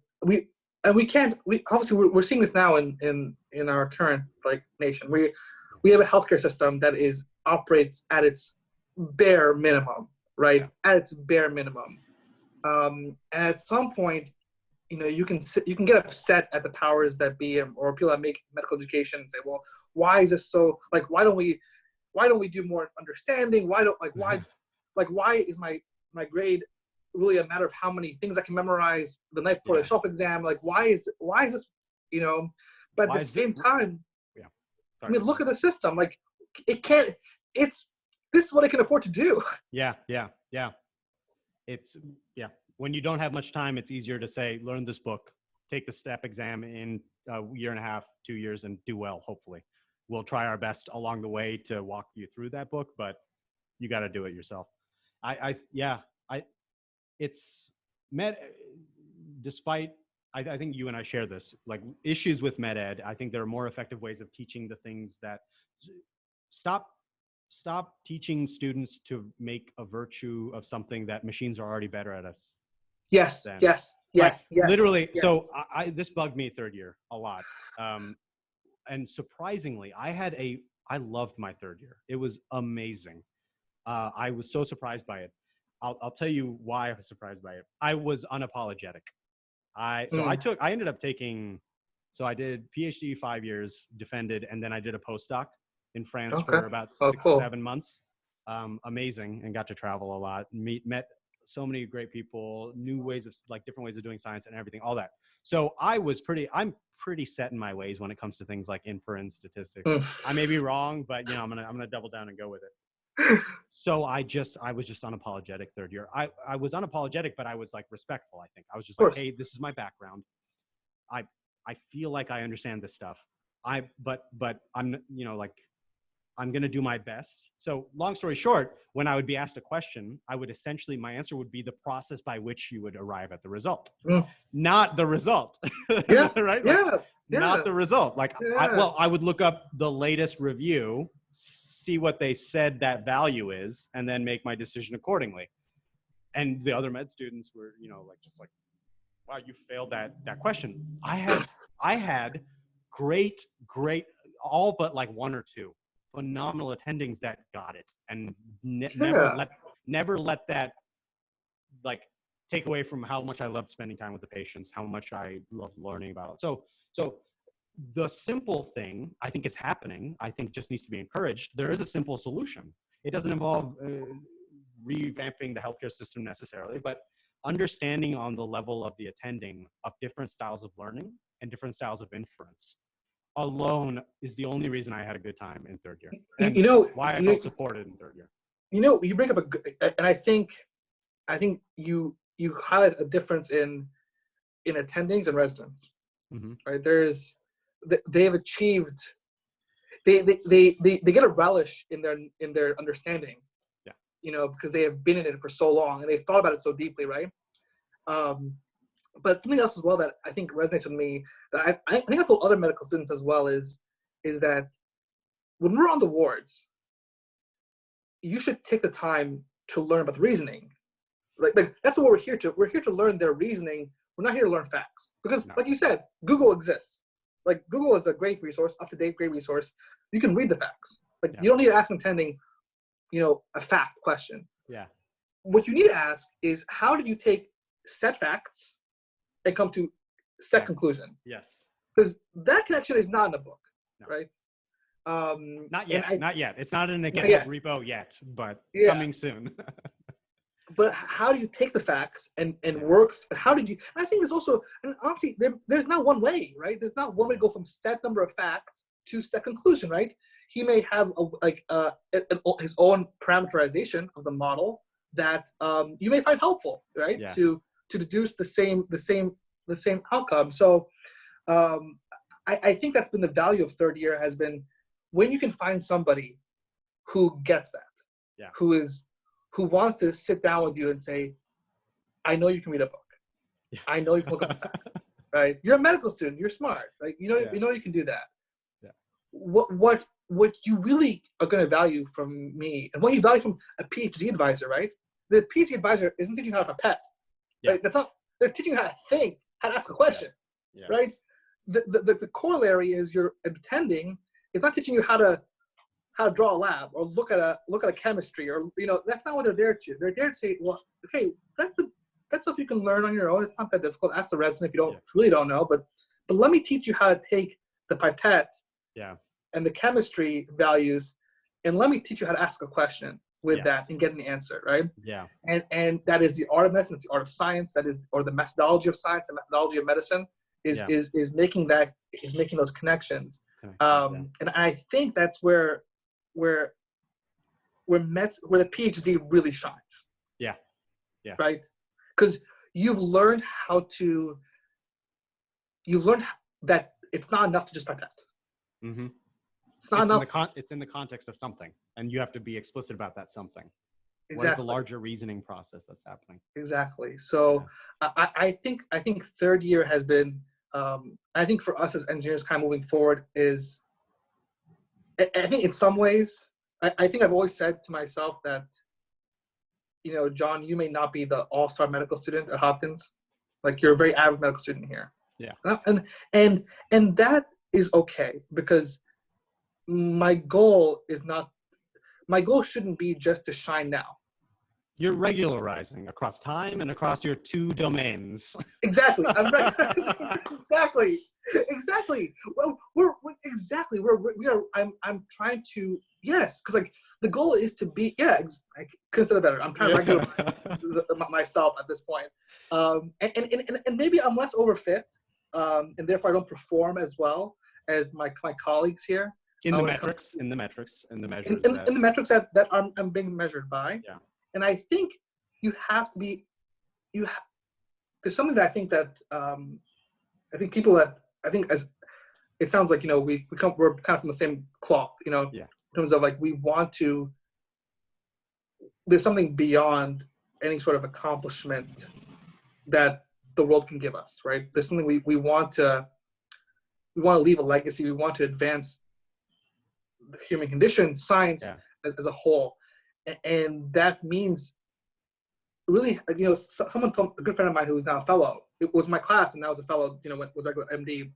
obviously we're seeing this now in our current like nation. We have a healthcare system that operates at its bare minimum, right? At its bare minimum. And at some point, you can get upset at the powers that be or people that make medical education and say, well, why is this so, like, why don't we do more understanding? Why is my grade really a matter of how many things I can memorize the night before the self-exam? Like, why is this, but at the same time, I mean, look at the system. Like, this is what I can afford to do. Yeah. When you don't have much time, it's easier to say, learn this book, take the step exam in a year and a half, 2 years, and do well, hopefully. We'll try our best along the way to walk you through that book, but you got to do it yourself. Despite, I think you and I share this, like issues with med ed, I think there are more effective ways of teaching the things that stop teaching students to make a virtue of something that machines are already better at us. Yes. Literally. Yes. So this bugged me third year a lot. And surprisingly, I loved my third year. It was amazing. I was so surprised by it. I'll tell you why I was surprised by it. I was unapologetic. I did PhD 5 years, defended, and then I did a postdoc in France for about 7 months. Amazing, and got to travel a lot, met so many great people, new ways of different ways of doing science and everything, all that. So I'm pretty set in my ways when it comes to things like inference, statistics. I may be wrong, but I'm gonna double down and go with it. So I was just unapologetic third year. I was unapologetic, but I was like respectful. I think I was just like, hey, this is my background. I feel like I understand this stuff. But I'm I'm going to do my best. So long story short, when I would be asked a question, my answer would be the process by which you would arrive at the result, not the result. Right? Not the result. I would look up the latest review, see what they said that value is, and then make my decision accordingly. And the other med students were, wow, you failed that question. I had great, all but like one or two phenomenal attendings that got it, and never let that take away from how much I loved spending time with the patients, how much I loved learning about it. So the simple thing I think is happening, I think just needs to be encouraged. There is a simple solution. It doesn't involve revamping the healthcare system necessarily, but understanding on the level of the attending of different styles of learning and different styles of inference alone is the only reason I had a good time in third year. And why I felt supported in third year. You bring up and I think you highlight a difference in attendings and residents. Mm-hmm. Right? They've achieved, they get a relish in their understanding. Yeah. Because they have been in it for so long and they've thought about it so deeply, right? But something else as well that I think resonates with me, that I think I told other medical students as well, is that when we're on the wards, you should take the time to learn about the reasoning. Like that's what we're here to. We're here to learn their reasoning. We're not here to learn facts. Because like you said, Google exists. Like Google is a great resource, up-to-date, great resource. You can read the facts. You don't need to ask an attending, a fact question. Yeah. What you need to ask is, how did you take set facts and come to set conclusion? Yes. Because that connection is not in the book, right? Not yet. It's not in the GitHub repo yet, but coming soon. But how do you take the facts and work? How did you? I think there's also, and honestly, there's not one way, right? There's not one way to go from set number of facts to set conclusion, right? He may have his own parameterization of the model that you may find helpful, right? Yeah. To deduce the same outcome. So I think that's been the value of third year, has been when you can find somebody who gets that, who is who wants to sit down with you and say, I know you can read a book. Yeah. I know you can look up the facts, right? You're a medical student. You're smart. Like, you know you can do that. Yeah. What you really are going to value from me, and what you value from a PhD advisor, right? The PhD advisor isn't teaching you how to pipette. Yeah. Right? That's not. They're teaching you how to think, how to ask a question, yes. right? The corollary is your attending is not teaching you how to draw a lab or look at a chemistry, or that's not what they're there to. They're there to say, well, okay, that's stuff you can learn on your own. It's not that difficult. Ask the resident if you really don't know, but let me teach you how to take the pipette and the chemistry values, and let me teach you how to ask a question with that and get an answer, right? Yeah. And that is the art of medicine, it's the art of science, or the methodology of science and methodology of medicine is making those connections. And I think that's where the PhD really shines. Yeah. Yeah. Right? Because you've learned that it's not enough to just pipette. Mm-hmm. It's not enough. It's in the context of something, and you have to be explicit about that something. Exactly. What is the larger reasoning process that's happening? Exactly. So I think third year has been, I think for us as engineers kind of moving forward is, I think in some ways, I think I've always said to myself that, John, you may not be the all-star medical student at Hopkins. Like, you're a very average medical student here. Yeah. And that is okay, because my goal shouldn't be just to shine now. You're regularizing across time and across your two domains. Exactly. I'm regularizing. Exactly. Well, I'm trying to, yes, because like the goal is to be, I couldn't say it better. I'm trying to regularize myself at this point. And maybe I'm less overfit, and therefore I don't perform as well as my colleagues here. In the metrics that I'm being measured by. Yeah. And I think you have to be, there's something that I think that, as it sounds like, we're kind of from the same cloth, in terms of like, there's something beyond any sort of accomplishment that the world can give us, right? There's something we want to leave a legacy. We want to advance the human condition, science as a whole. And that means really, someone told, a good friend of mine who is now a fellow, it was my class and now was a fellow, was like an MD,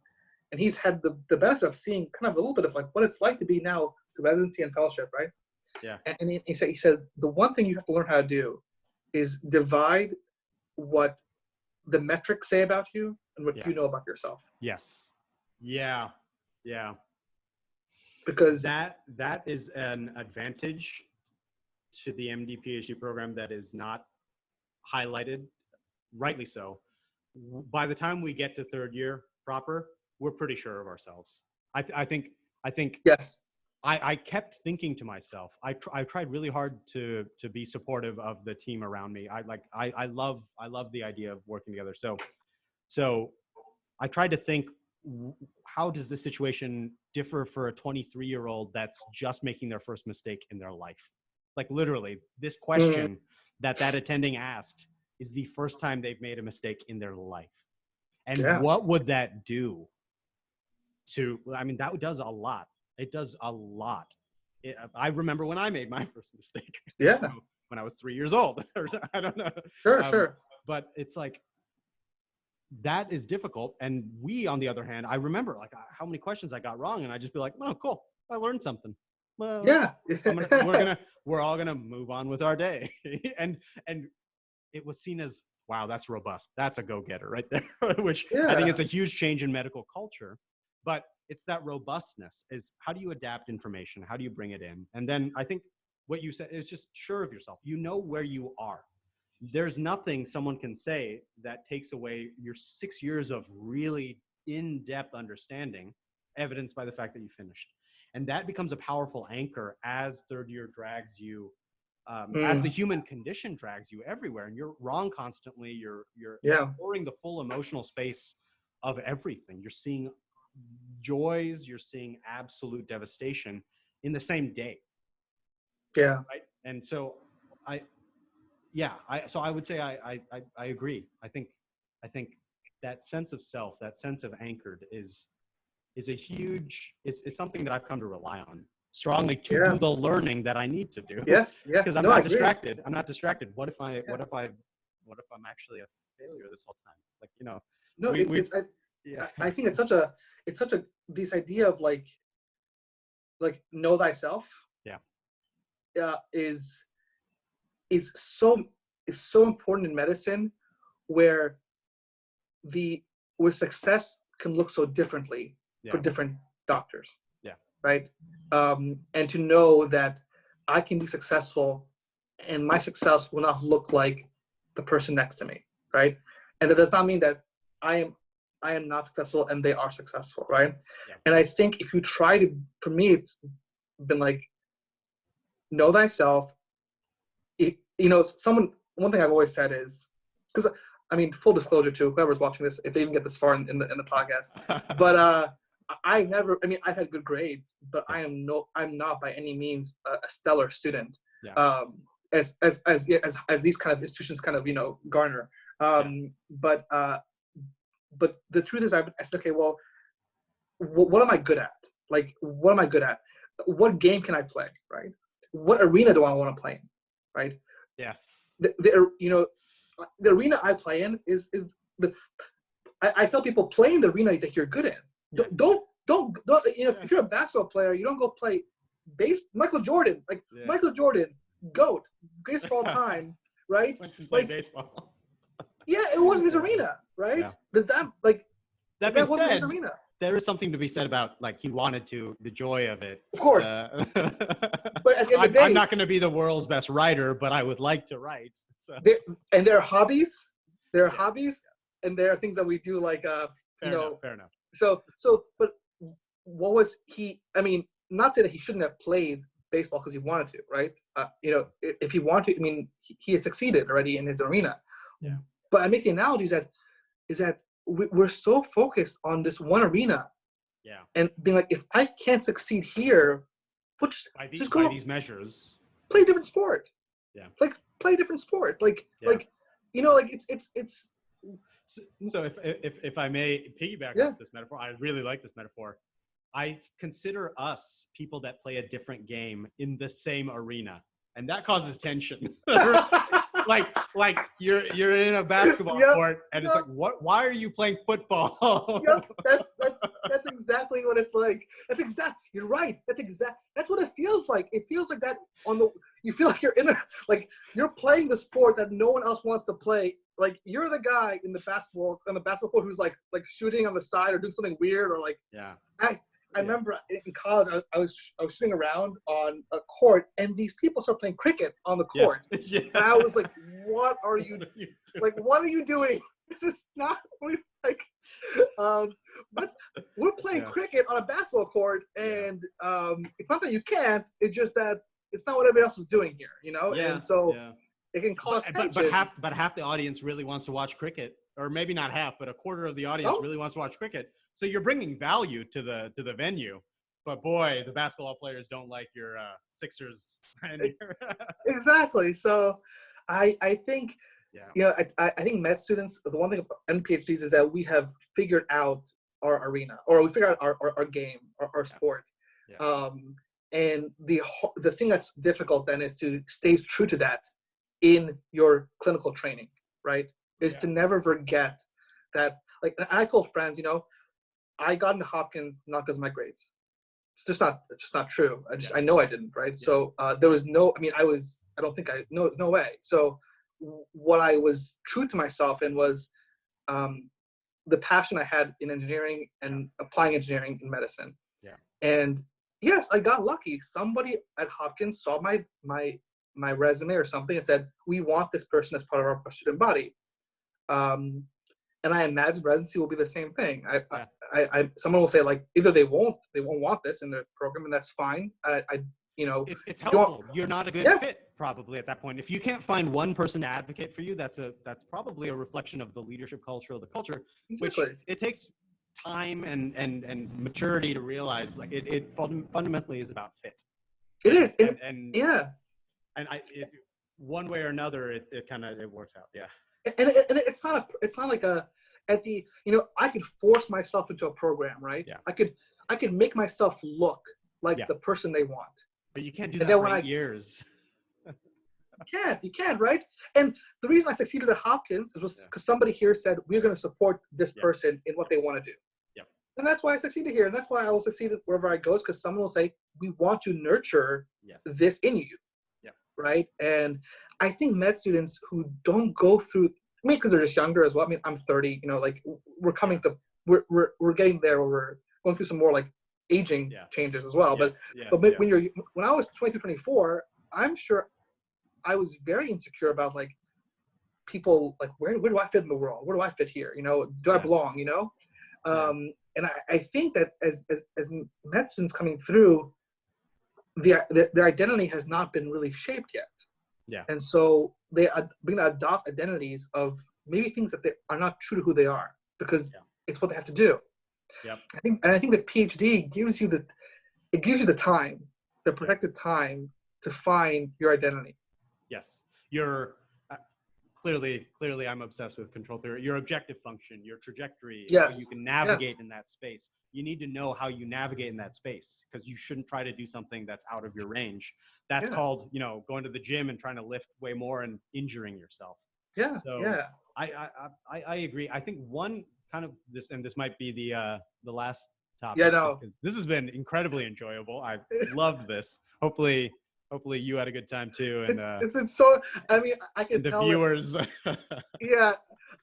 and he's had the benefit of seeing kind of a little bit of like what it's like to be now the residency and fellowship, right? Yeah. And he said, the one thing you have to learn how to do is divide what the metrics say about you and what you know about yourself. Yes. Yeah. Yeah. Because that is an advantage to the MD PhD program that is not highlighted, rightly so. By the time we get to third year proper, we're pretty sure of ourselves. I think yes. I kept thinking to myself, I tried really hard to be supportive of the team around me. I love the idea of working together. So I tried to think, how does this situation differ for a 23-year-old that's just making their first mistake in their life? Like literally, this question that attending asked is the first time they've made a mistake in their life. And what would that do that does a lot. It does a lot. I remember when I made my first mistake. Yeah. When I was 3 years old. I don't know. Sure. But it's like, that is difficult. And we, on the other hand, I remember like how many questions I got wrong, and I'd just be like, oh, cool, I learned something. Well, we're all gonna move on with our day. and it was seen as, wow, that's robust. That's a go-getter right there, which I think is a huge change in medical culture. But it's that robustness is, how do you adapt information? How do you bring it in? And then I think what you said is just sure of yourself. You know where you are. There's nothing someone can say that takes away your 6 years of really in-depth understanding, evidenced by the fact that you finished. And that becomes a powerful anchor as third year drags you, as the human condition drags you everywhere, and you're wrong constantly. You're exploring the full emotional space of everything. You're seeing joys, you're seeing absolute devastation in the same day. Yeah. Right. And so Yeah. So I would say I agree. I think that sense of self, that sense of anchored is something that I've come to rely on strongly to do the learning that I need to do. Yes. Yeah. Because I'm not distracted. I'm not distracted. What if I'm actually a failure this whole time? Like, you know, no, I think it's such a this idea of like know thyself. Yeah. Is so important in medicine, where success can look so differently for different doctors. Yeah. Right. And to know that I can be successful and my success will not look like the person next to me. Right. And that does not mean that I am not successful and they are successful. Right. Yeah. And I think if you try to, for me, it's been like, know thyself. One thing I've always said is, because I mean, full disclosure to whoever's watching this, if they even get this far in the podcast, but I've had good grades, but I'm not by any means a stellar student. Yeah. As these kind of institutions kind of, garner. But the truth is, I said, okay, well, what am I good at? Like, what am I good at? What game can I play? Right? What arena do I want to play in? Right? Yes. The arena I play in is I tell people, play in the arena that you're good in. Yeah. Don't if you're a basketball player, you don't go play Michael Jordan, GOAT, greatest of all time, right? Like baseball. Yeah, it wasn't his arena, right? Yeah. Does that that wasn't his arena? There is something to be said about, like, he wanted the joy of it. Of course. But at the end of the day, I'm not going to be the world's best writer, but I would like to write. So. There are hobbies. There are hobbies, and there are things that we do, like, Fair enough. So, but what was he? I mean, not to say that he shouldn't have played baseball because he wanted to, right? If he wanted to, I mean, he had succeeded already in his arena. Yeah. But I make the analogy is that we're so focused on this one arena, and being like, if I can't succeed here, we'll by these measures, play a different sport. Yeah, like play a different sport. It's. So if I may piggyback off this metaphor, I really like this metaphor. I consider us people that play a different game in the same arena, and that causes tension. like you're in a basketball court, and it's like, why are you playing football? That's exactly what it's like. You're right. That's what it feels like. It feels like that you feel like you're playing the sport that no one else wants to play. Like, you're the guy on the basketball court who's like shooting on the side or doing something weird, or like, I remember in college, I was shooting around on a court, and these people started playing cricket on the court. Yeah. And I was like, what are you doing? This is not like, we're playing cricket on a basketball court, and it's not that you can't, it's just that it's not what everybody else is doing here, Yeah. And so it can cause tension. But half the audience really wants to watch cricket, or maybe not half, but a quarter of the audience really wants to watch cricket. So you're bringing value to the venue, but boy, the basketball players don't like your Sixers. Exactly. So I think, I think med students, the one thing about PhDs is that we have figured out our arena, or we figured out our game, our sport. Yeah. And the thing that's difficult then is to stay true to that in your clinical training, right? Is to never forget that, like, and I told friends, I got into Hopkins not because of my grades. It's just not true. I know I didn't, right? Yeah. So there was no way. So what I was true to myself in was the passion I had in engineering and applying engineering in medicine. Yeah. And yes, I got lucky. Somebody at Hopkins saw my resume or something and said, we want this person as part of our student body. And I imagine residency will be the same thing. Someone will say, like, either they won't want this in their program, and that's fine. It's helpful. You're not a good fit probably at that point. If you can't find one person to advocate for you, that's probably a reflection of the leadership culture of the culture, exactly. Which it takes time and maturity to realize, like, it fundamentally is about fit. It is. And one way or another, it kind of, it works out. Yeah. And it's not like I could force myself into a program, right? Yeah. I could make myself look like the person they want. But you can't do that for 8 years. You can't, right? And the reason I succeeded at Hopkins was because somebody here said, we're going to support this person in what they want to do. Yep. And that's why I succeeded here. And that's why I will succeed wherever I go, because someone will say, we want to nurture this in you. Yeah. Right? And I think med students who don't go through, I mean, because they're just younger as well. I mean, I'm 30, like we're coming to, we're getting there where we're going through some more like aging changes as well. But when I was 23, 24, I'm sure I was very insecure about like people, like where do I fit in the world? Where do I fit here? Do I belong? And I think that as med students coming through, their identity has not been really shaped yet. Yeah. And so they are going to adopt identities of maybe things that they are not true to who they are, because it's what they have to do. Yep. I think that PhD gives you the time, the protected time to find your identity. Yes. You're clearly I'm obsessed with control theory. Your objective function, your trajectory, how you can navigate in that space. You need to know how you navigate in that space, because you shouldn't try to do something that's out of your range. That's called, going to the gym and trying to lift way more and injuring yourself. Yeah. So I agree. I think one kind of this, and this might be the last topic. Yeah, no. Because this has been incredibly enjoyable. I loved this. Hopefully you had a good time too. And it's been so, I mean, I can the tell viewers. Yeah,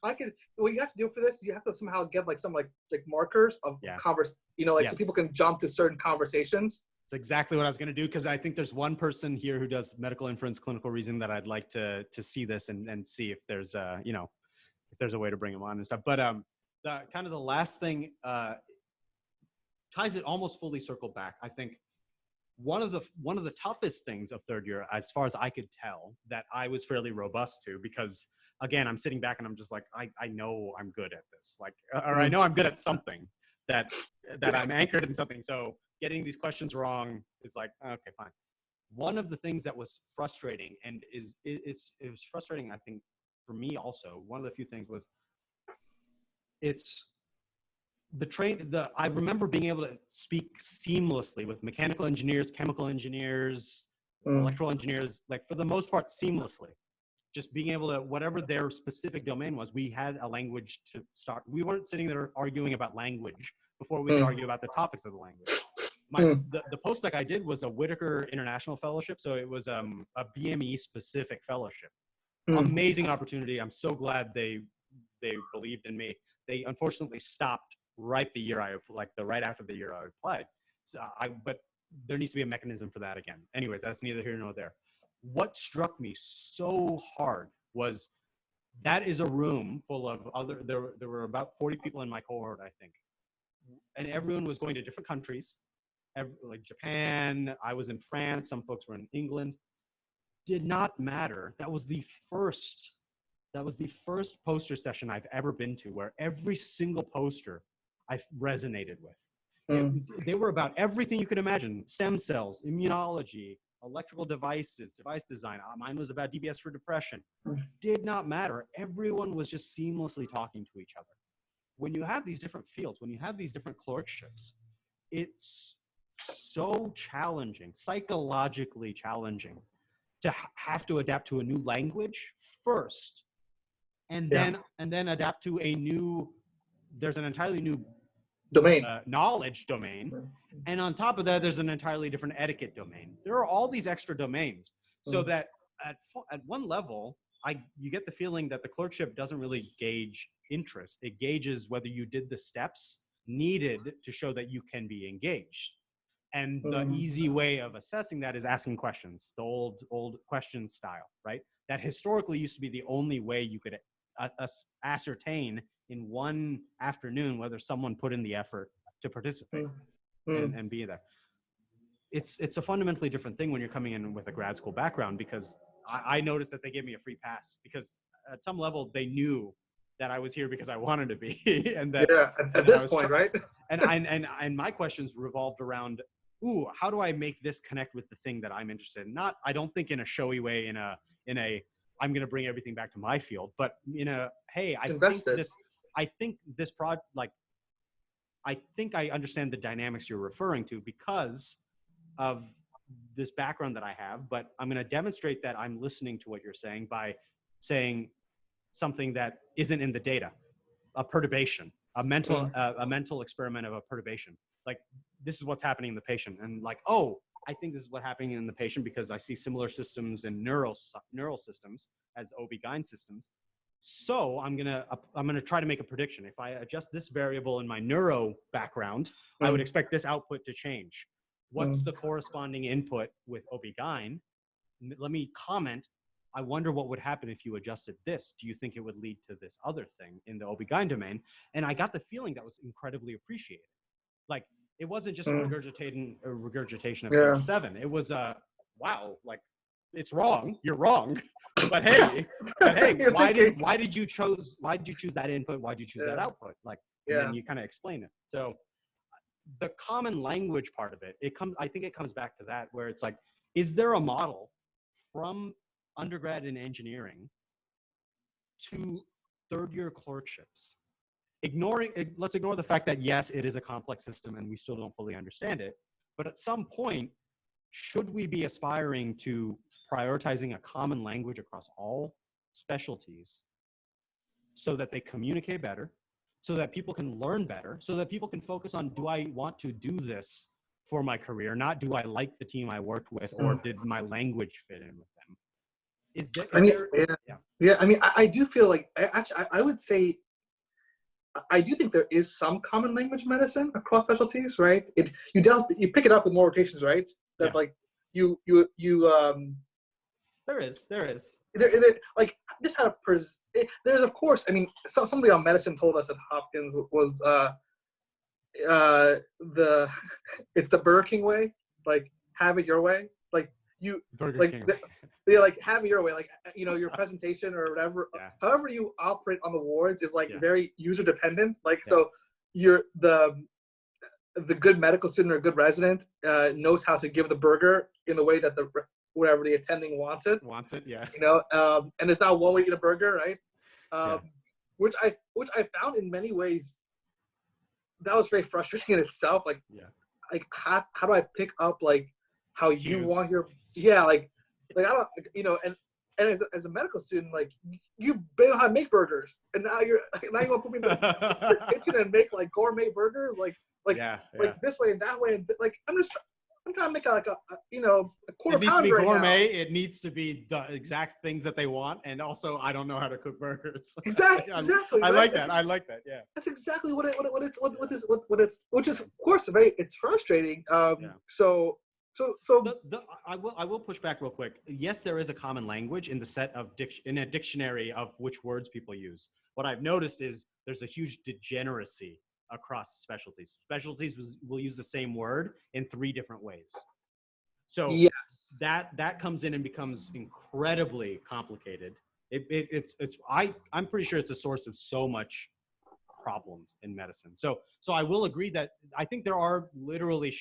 I can. What you have to do for this, you have to somehow get like some like markers of converse, so people can jump to certain conversations. It's exactly what I was going to do, because I think there's one person here who does medical inference, clinical reasoning, that I'd like to see this and see if there's if there's a way to bring him on and stuff. But the kind of the last thing ties it almost fully circled back. I think one of the toughest things of third year, as far as I could tell, that I was fairly robust to, because again, I'm sitting back and I'm just like, I know I'm good at this, like, or I know I'm good at something, that I'm anchored in something. So getting these questions wrong is like, okay, fine. One of the things that was frustrating, and it was frustrating, I think, for me also, one of the few things was, I remember being able to speak seamlessly with mechanical engineers, chemical engineers, electrical engineers, like for the most part, seamlessly. Just being able to, whatever their specific domain was, we had a language to start. We weren't sitting there arguing about language before we could argue about the topics of the language. The postdoc I did was a Whitaker International Fellowship, so it was a BME specific fellowship. Amazing opportunity. I'm so glad they believed in me. They unfortunately stopped right after the year I applied. So but there needs to be a mechanism for that again. Anyways, that's neither here nor there. What struck me so hard was that is a room full of there were about 40 people in my cohort, I think. And everyone was going to different countries, like Japan. I was in France. Some folks were in England. Did not matter. That was the first poster session I've ever been to where every single poster I resonated with. They were about everything you could imagine: stem cells, immunology, electrical devices, device design. Mine was about DBS for depression. Did not matter. Everyone was just seamlessly talking to each other. When you have these different fields, when you have these different clerkships, it's so challenging, psychologically challenging, to have to adapt to a new language first, and then adapt to there's an entirely new domain, knowledge domain. And on top of that, there's an entirely different etiquette domain. There are all these extra domains, so that at one level, you get the feeling that the clerkship doesn't really gauge interest. It gauges whether you did the steps needed to show that you can be engaged. And the easy way of assessing that is asking questions, the old question style, right? That historically used to be the only way you could ascertain in one afternoon whether someone put in the effort to participate and be there. It's a fundamentally different thing when you're coming in with a grad school background, because I noticed that they gave me a free pass, because at some level they knew that I was here because I wanted to be, and that at this point, right? And my questions revolved around, how do I make this connect with the thing that I'm interested in? Not, I don't think in a showy way, in a in a, I'm going to bring everything back to my field, but in a, hey, I think I understand the dynamics you're referring to because of this background that I have, but I'm going to demonstrate that I'm listening to what you're saying by saying something that isn't in the data, a perturbation, a mental experiment of a perturbation. Like, this is what's happening in the patient. And like, oh, I think this is what's happening in the patient because I see similar systems in neural systems as OB-GYN systems. So I'm gonna try to make a prediction. If I adjust this variable in my neuro background, I would expect this output to change. What's the corresponding input with OB-GYN? Let me comment. I wonder what would happen if you adjusted this. Do you think it would lead to this other thing in the OB-GYN domain? And I got the feeling that was incredibly appreciated. Like, it wasn't just a regurgitation of page 7. It was wow, like, it's wrong. You're wrong. But hey, why did you choose that input? Why did you choose that output? Like, and then you kind of explain it. So the common language part of it, I think it comes back to that, where it's like, is there a model from undergrad in engineering to third-year clerkships? Let's ignore the fact that yes, it is a complex system and we still don't fully understand it. But at some point, should we be aspiring to prioritizing a common language across all specialties so that they communicate better, so that people can learn better, so that people can focus on, do I want to do this for my career, not do I like the team I worked with, or did my language fit in with them? I mean, I do feel like, I would say, I do think there is some common language medicine across specialties, right? You pick it up with more rotations, right? That like there is like, just how to there's, of course, I mean, somebody on medicine told us at Hopkins was it's the Burger King way, like, have it your way, like like have it your way, like, you know, your presentation or whatever, however you operate on the wards is like very user dependent, like so you're the good medical student or good resident knows how to give the burger in the way that wherever the attending wants it, you know, and it's not one way to eat a burger, right? Which I found in many ways that was very frustrating in itself, like how do I pick up like how you want your like I don't, you know, and as a medical student, like, you know how to make burgers, and now you want to put me in the kitchen and make like gourmet burgers, like this way and that way, and like I'm trying to make a you know, a quarter pounder. It needs to be gourmet. It needs to be the exact things that they want, and also I don't know how to cook burgers. Exactly. I like that. Yeah. That's exactly what it's, which is of course it's frustrating. So I will push back real quick. Yes, there is a common language in the set of in a dictionary of which words people use. What I've noticed is there's a huge degeneracy across specialties. Specialties will use the same word in 3 different ways. So that comes in and becomes incredibly complicated. I'm pretty sure it's a source of so much problems in medicine. So I will agree that I think there are literally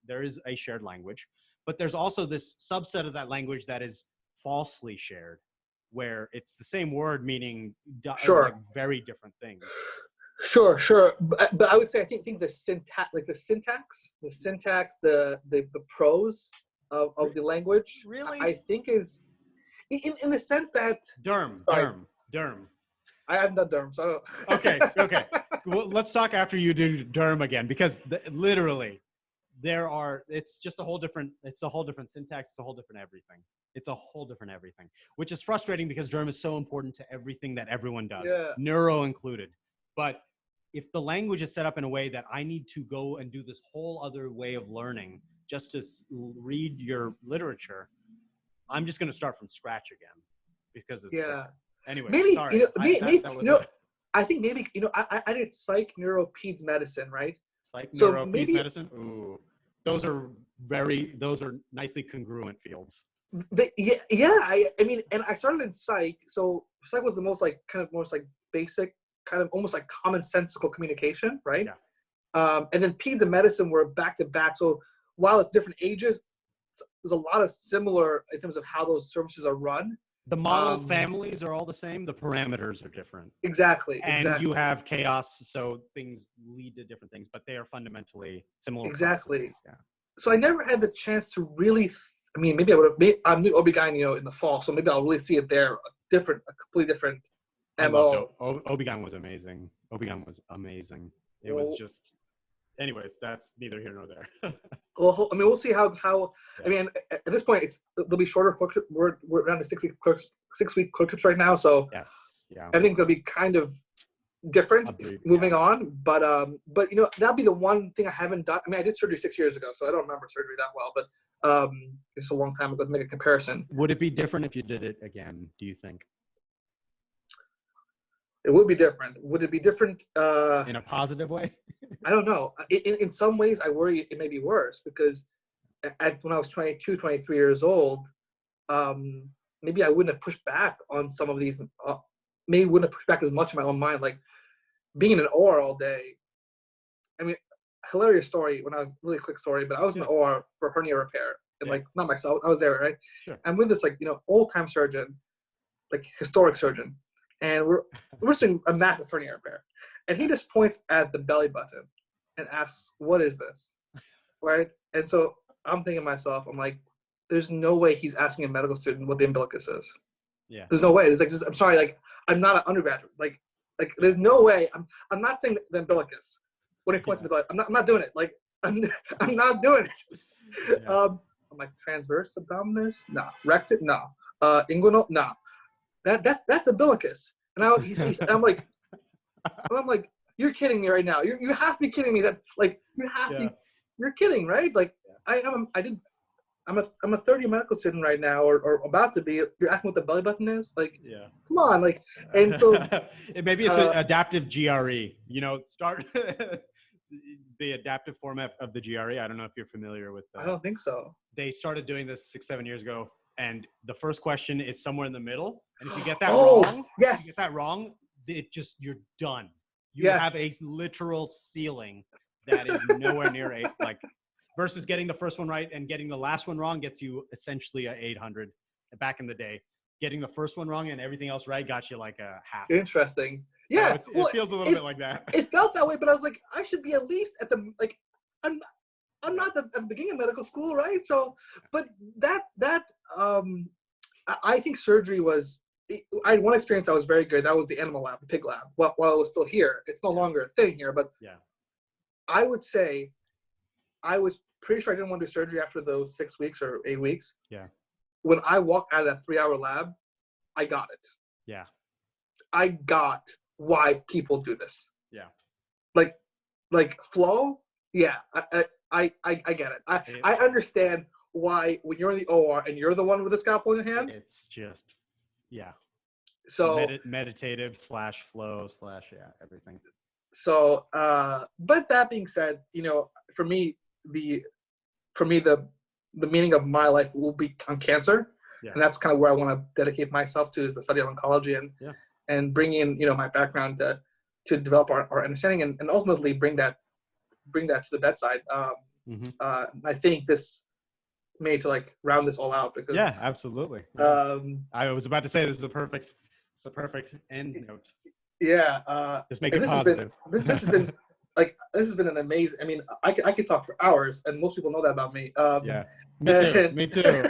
there is a shared language, but there's also this subset of that language that is falsely shared, where it's the same word meaning like very different things. Sure. But I would say I think the syntax, the prose of the language, really, I think is in the sense that derm. I haven't done derm, so I don't. Okay. Well, let's talk after you do derm again, because literally it's a whole different syntax. It's a whole different everything. Which is frustrating because derm is so important to everything that everyone does, neuro included. But if the language is set up in a way that I need to go and do this whole other way of learning just to read your literature, I'm just going to start from scratch again because it's different. Anyway, maybe, sorry. You know, I think maybe, you know, I did psych, neuro, peds medicine, right? Psych, neuro, peds medicine? Ooh, those are nicely congruent fields. I mean, and I started in psych, so psych was the most like basic, kind of almost like commonsensical communication, right? And then peds and medicine were back to back. So while it's different ages, there's a lot of similar in terms of how those services are run. The model families are all the same. The parameters are different. Exactly. And you have chaos, so things lead to different things, but they are fundamentally similar processes. Yeah. So I never had the chance to really, I mean, maybe I would have, I'm new OB-GYN, in the fall, so maybe I'll really see it there, a completely different MO. OB-GYN was amazing. OB-GYN was amazing. It was just, anyways, that's neither here nor there. Well, I mean, we'll see how I mean, at this point, they'll be shorter. We're around the 6-week clerkships right now, so yes, yeah, everything's gonna be kind of different moving on. But that'll be the one thing I haven't done. I mean, I did surgery 6 years ago, so I don't remember surgery that well, but it's a long time ago to make a comparison. Would it be different if you did it again, do you think? It would be different. Would it be different in a positive way? I don't know. In some ways, I worry it may be worse because when I was 22, 23 years old, maybe I wouldn't have pushed back on some of these. Maybe wouldn't have pushed back as much in my own mind. Like being in an OR all day. I mean, hilarious story. Really quick story, but I was in the OR for hernia repair, and like not myself, I was there, right? Sure. I'm with this old time surgeon, like historic surgeon, and we're doing a massive hernia repair. And he just points at the belly button and asks, "What is this?" Right? And so I'm thinking to myself, I'm like, "There's no way he's asking a medical student what the umbilicus is." Yeah. There's no way. It's like, I'm sorry, like I'm not an undergraduate. Like there's no way. I'm not saying the umbilicus when he points at the belly. I'm not doing it. Like I'm not doing it. Yeah. I'm like transverse abdominis? No. Rectus? No. Inguinal? No. That's umbilicus. And I'm like, you're kidding me right now. You have to be kidding me. That like you have to. You're kidding, right? Like I'm a third year medical student right now, or about to be. You're asking what the belly button is? Like, come on, like, and so maybe it's an adaptive GRE. Start the adaptive format of the GRE. I don't know if you're familiar with that. I don't think so. They started doing this 6-7 years ago, and the first question is somewhere in the middle, and if you get that wrong, you're done. You have a literal ceiling that is nowhere near versus getting the first one right and getting the last one wrong gets you essentially a 800 back in the day. Getting the first one wrong and everything else right got you like a half. Interesting. Yeah. So it feels a little bit like that. It felt that way, but I was like, I should be at least at the, like, I'm not at the beginning of medical school, right? So, but I think surgery was, I had one experience that was very good. That was the animal lab, the pig lab. While it was still here, it's no longer a thing here, but I would say I was pretty sure I didn't want to do surgery after those 6 weeks or 8 weeks. Yeah. When I walked out of that 3-hour lab, I got it. Yeah. I got why people do this. Yeah. Like flow. Yeah. I get it. I understand why when you're in the OR and you're the one with the scalpel in your hand. It's just, So meditative / flow / everything. So, but that being said, for me, the meaning of my life will be on cancer, and that's kind of where I want to dedicate myself to, is the study of oncology and bring in my background to develop our understanding and ultimately bring that to the bedside. I think this made to like round this all out because absolutely. I was about to say this is a perfect end note. Just make it positive. This has been an amazing. I mean, I could talk for hours, and most people know that about me. Me too.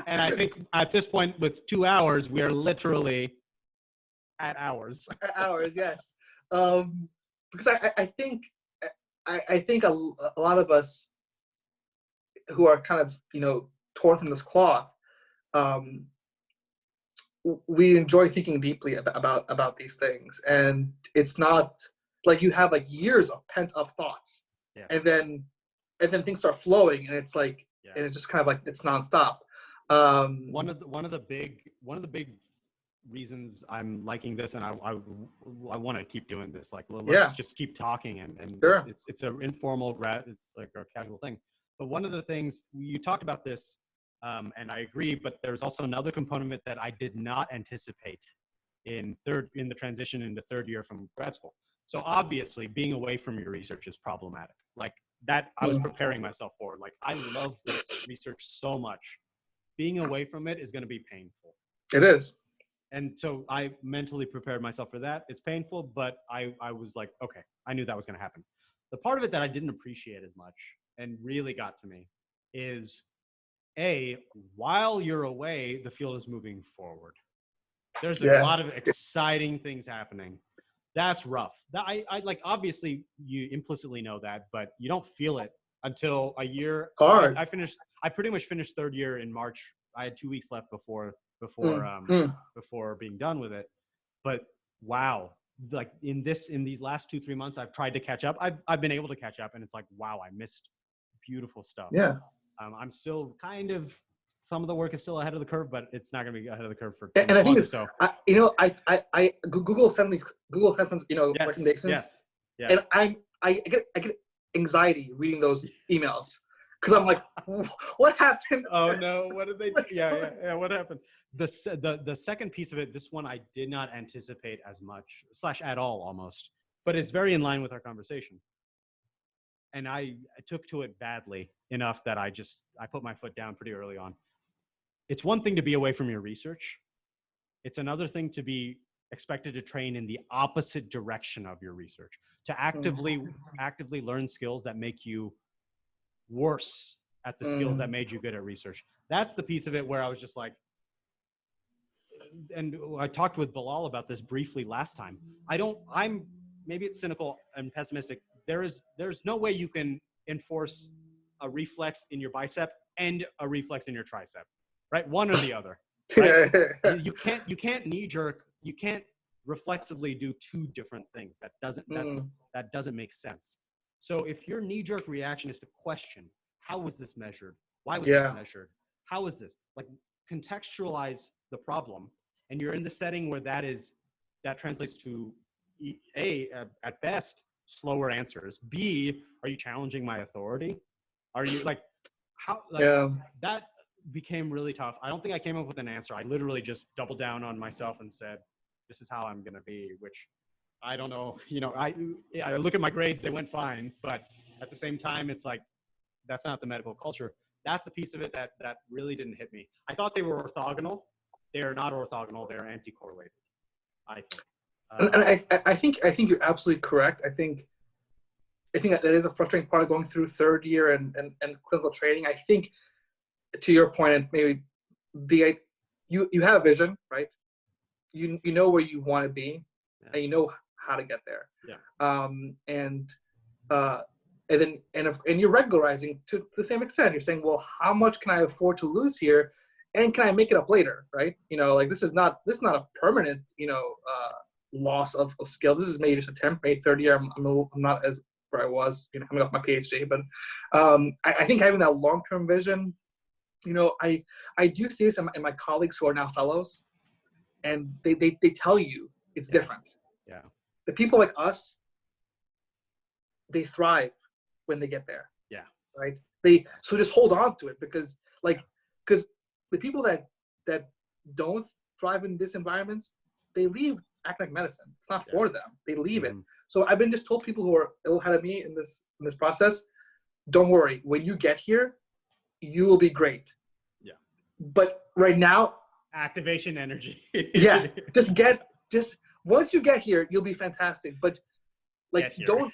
And I think at this point, with 2 hours, we are literally at hours. At hours, yes. Because I think a lot of us who are kind of torn from this cloth, we enjoy thinking deeply about these things, and it's not like you have like years of pent up thoughts, and then things start flowing, and it's like, and it's just kind of like it's nonstop. One of the big reasons I'm liking this, and I want to keep doing this. Like, let's just keep talking, and sure. It's an informal it's like a casual thing. But one of the things you talked about this. And I agree, but there's also another component that I did not anticipate in the transition into third year from grad school. So obviously being away from your research is problematic. Like that, I was preparing myself for. Like I love this research so much. Being away from it is going to be painful. It is. And so I mentally prepared myself for that. It's painful, but I was like, okay, I knew that was going to happen. The part of it that I didn't appreciate as much and really got to me is, while you're away, the field is moving forward. There's a lot of exciting things happening. That's rough. I like, obviously you implicitly know that, but you don't feel it until a year. Hard. I pretty much finished third year in March. I had 2 weeks left before being done with it. But wow, like in these last 2-3 months, I've tried to catch up. I've been able to catch up, and it's like, wow, I missed beautiful stuff. Yeah. I'm still kind of, some of the work is still ahead of the curve, but it's not going to be ahead of the curve for and I think it's, so. Google sends recommendations. Yes. And I get anxiety reading those emails because I'm like, what happened? Oh no, what did they do? Yeah. What happened? The second piece of it, this one I did not anticipate as much / at all almost, but it's very in line with our conversation. And I took to it badly enough that I put my foot down pretty early on. It's one thing to be away from your research. It's another thing to be expected to train in the opposite direction of your research, to actively learn skills that make you worse at the skills that made you good at research. That's the piece of it where I was just like, and I talked with Bilal about this briefly last time. Maybe it's cynical and pessimistic. There's no way you can enforce a reflex in your bicep and a reflex in your tricep, right? One or the other, right? You can't knee jerk. You can't reflexively do two different things. That doesn't make sense. So if your knee jerk reaction is to question, how was this measured? Why was this measured? How is this? Like, contextualize the problem. And you're in the setting where that translates to at best, slower answers. B, are you challenging my authority? Are you that became really tough. I don't think I came up with an answer. I literally just doubled down on myself and said, this is how I'm going to be, which I don't know. I look at my grades, they went fine, but at the same time, it's like, that's not the medical culture. That's the piece of it that really didn't hit me. I thought they were orthogonal. They are not orthogonal. They're anti-correlated, I think. I think you're absolutely correct. I think that is a frustrating part of going through third year and clinical training. I think, to your point, and maybe you have a vision, right? You know where you want to be, and you know how to get there. Yeah. And you're regularizing to the same extent. You're saying, well, how much can I afford to lose here, and can I make it up later, right? Like this is not a permanent, loss of skill. This is maybe just a temporary. Third year, I'm not as where I was, coming off my PhD, but I think having that long-term vision, I do see this in my colleagues who are now fellows, and they tell you it's different. Yeah. The people like us, they thrive when they get there. Yeah. Right. So just hold on to it because the people that don't thrive in these environments, they leave academic medicine. It's not for them. They leave it. So I've been just told people who are ill ahead of me in this process, don't worry. When you get here, you will be great. Yeah. But right now, activation energy. just once you get here, you'll be fantastic. But don't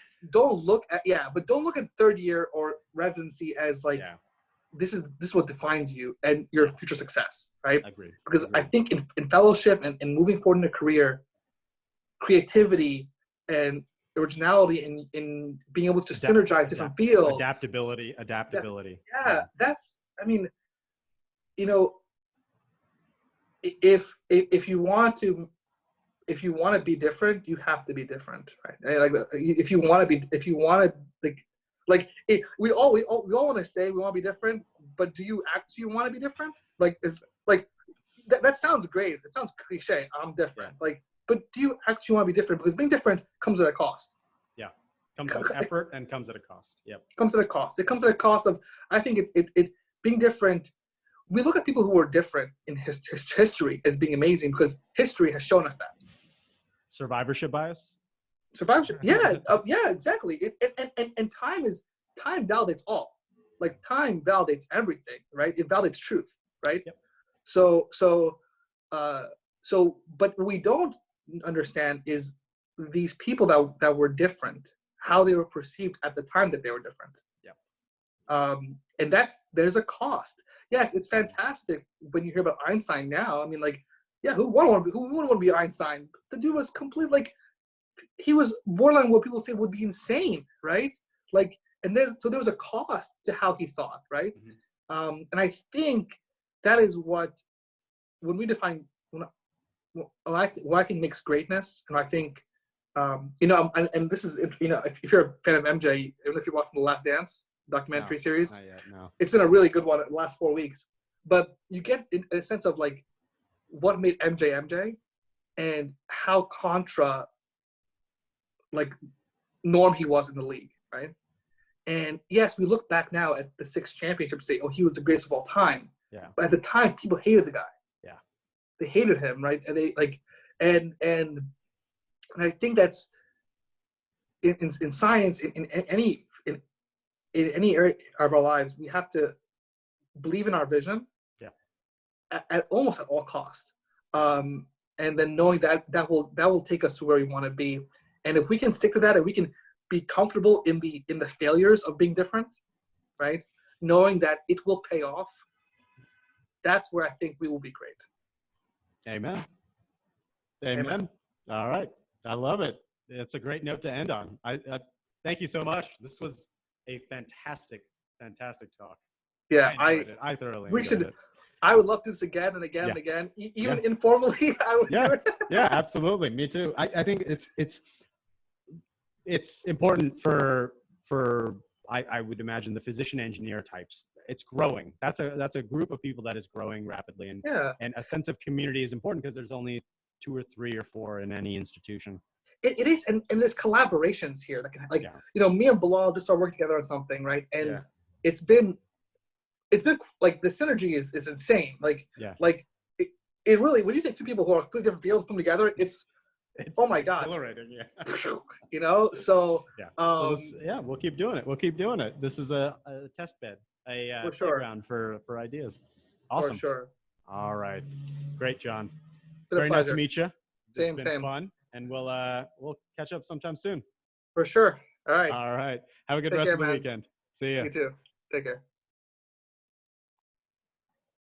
look at third year or residency as like this is what defines you and your future success, right? Agreed. Because I think in fellowship and moving forward in a career, creativity and originality in being able to synergize different fields, adaptability. That's, if you want to be different, you have to be different, right? Like if you want to we all want to say we want to be different, but do you actually want to be different? Like it's like that sounds great. It sounds cliche. I'm different. Yeah. But do you actually want to be different? Because being different comes at a cost. Yeah, comes with effort and comes at a cost. Yeah, comes at a cost. It comes at a cost of, I think it being different. We look at people who are different in history as being amazing because history has shown us that. Survivorship bias. Yeah, exactly. And time validates all. Like time validates everything, right? It validates truth, right? Yep. So But what we don't understand is these people that were different, how they were perceived at the time that they were different. And there's a cost. Yes, it's fantastic when you hear about Einstein now. I mean, like, yeah, who wouldn't want to be Einstein? The dude was complete, he was borderline what people say would be insane, right? Like, and there was a cost to how he thought, right? And I think that is what, when we define what I think makes greatness, and I think, and this is, if you're a fan of MJ, even if you're watching The Last Dance documentary series, not yet, no. It's been a really good one the last 4 weeks. But you get a sense of like what made MJ, and how contra norm he was in the league, right? And yes, we look back now at the 6 championships and say, oh, he was the greatest of all time. Yeah. But at the time, people hated the guy. Yeah. They hated him, right? And they and I think that's in science, in any area of our lives, we have to believe in our vision. Yeah. At almost at all cost. And then knowing that will take us to where we want to be. And if we can stick to that, and we can be comfortable in the failures of being different, right? Knowing that it will pay off, that's where I think we will be great. Amen. Amen. All right. I love it. It's a great note to end on. I thank you so much. This was a fantastic talk. Yeah, I thoroughly enjoyed it. I would love to do this again and again and again, even informally. I would do it. Yeah, absolutely. Me too. I think it's important for I would imagine the physician engineer types. It's growing. That's a group of people that is growing rapidly, and a sense of community is important because there's only 2 or 3 or 4 in any institution. It is, and there's collaborations here that can, me and Bilal just started working together on something, right? And it's been like the synergy is insane. It really, when you take 2 people who are completely different fields come together, it's oh my god, exhilarating. So we'll keep doing it. We'll keep doing it. This is a test bed, a playground for ideas. Awesome. For sure. All right, great, John. It's very nice to meet you. Same. Fun, and we'll catch up sometime soon. For sure. All right. Have a good rest of the weekend. See ya. You too. Take care.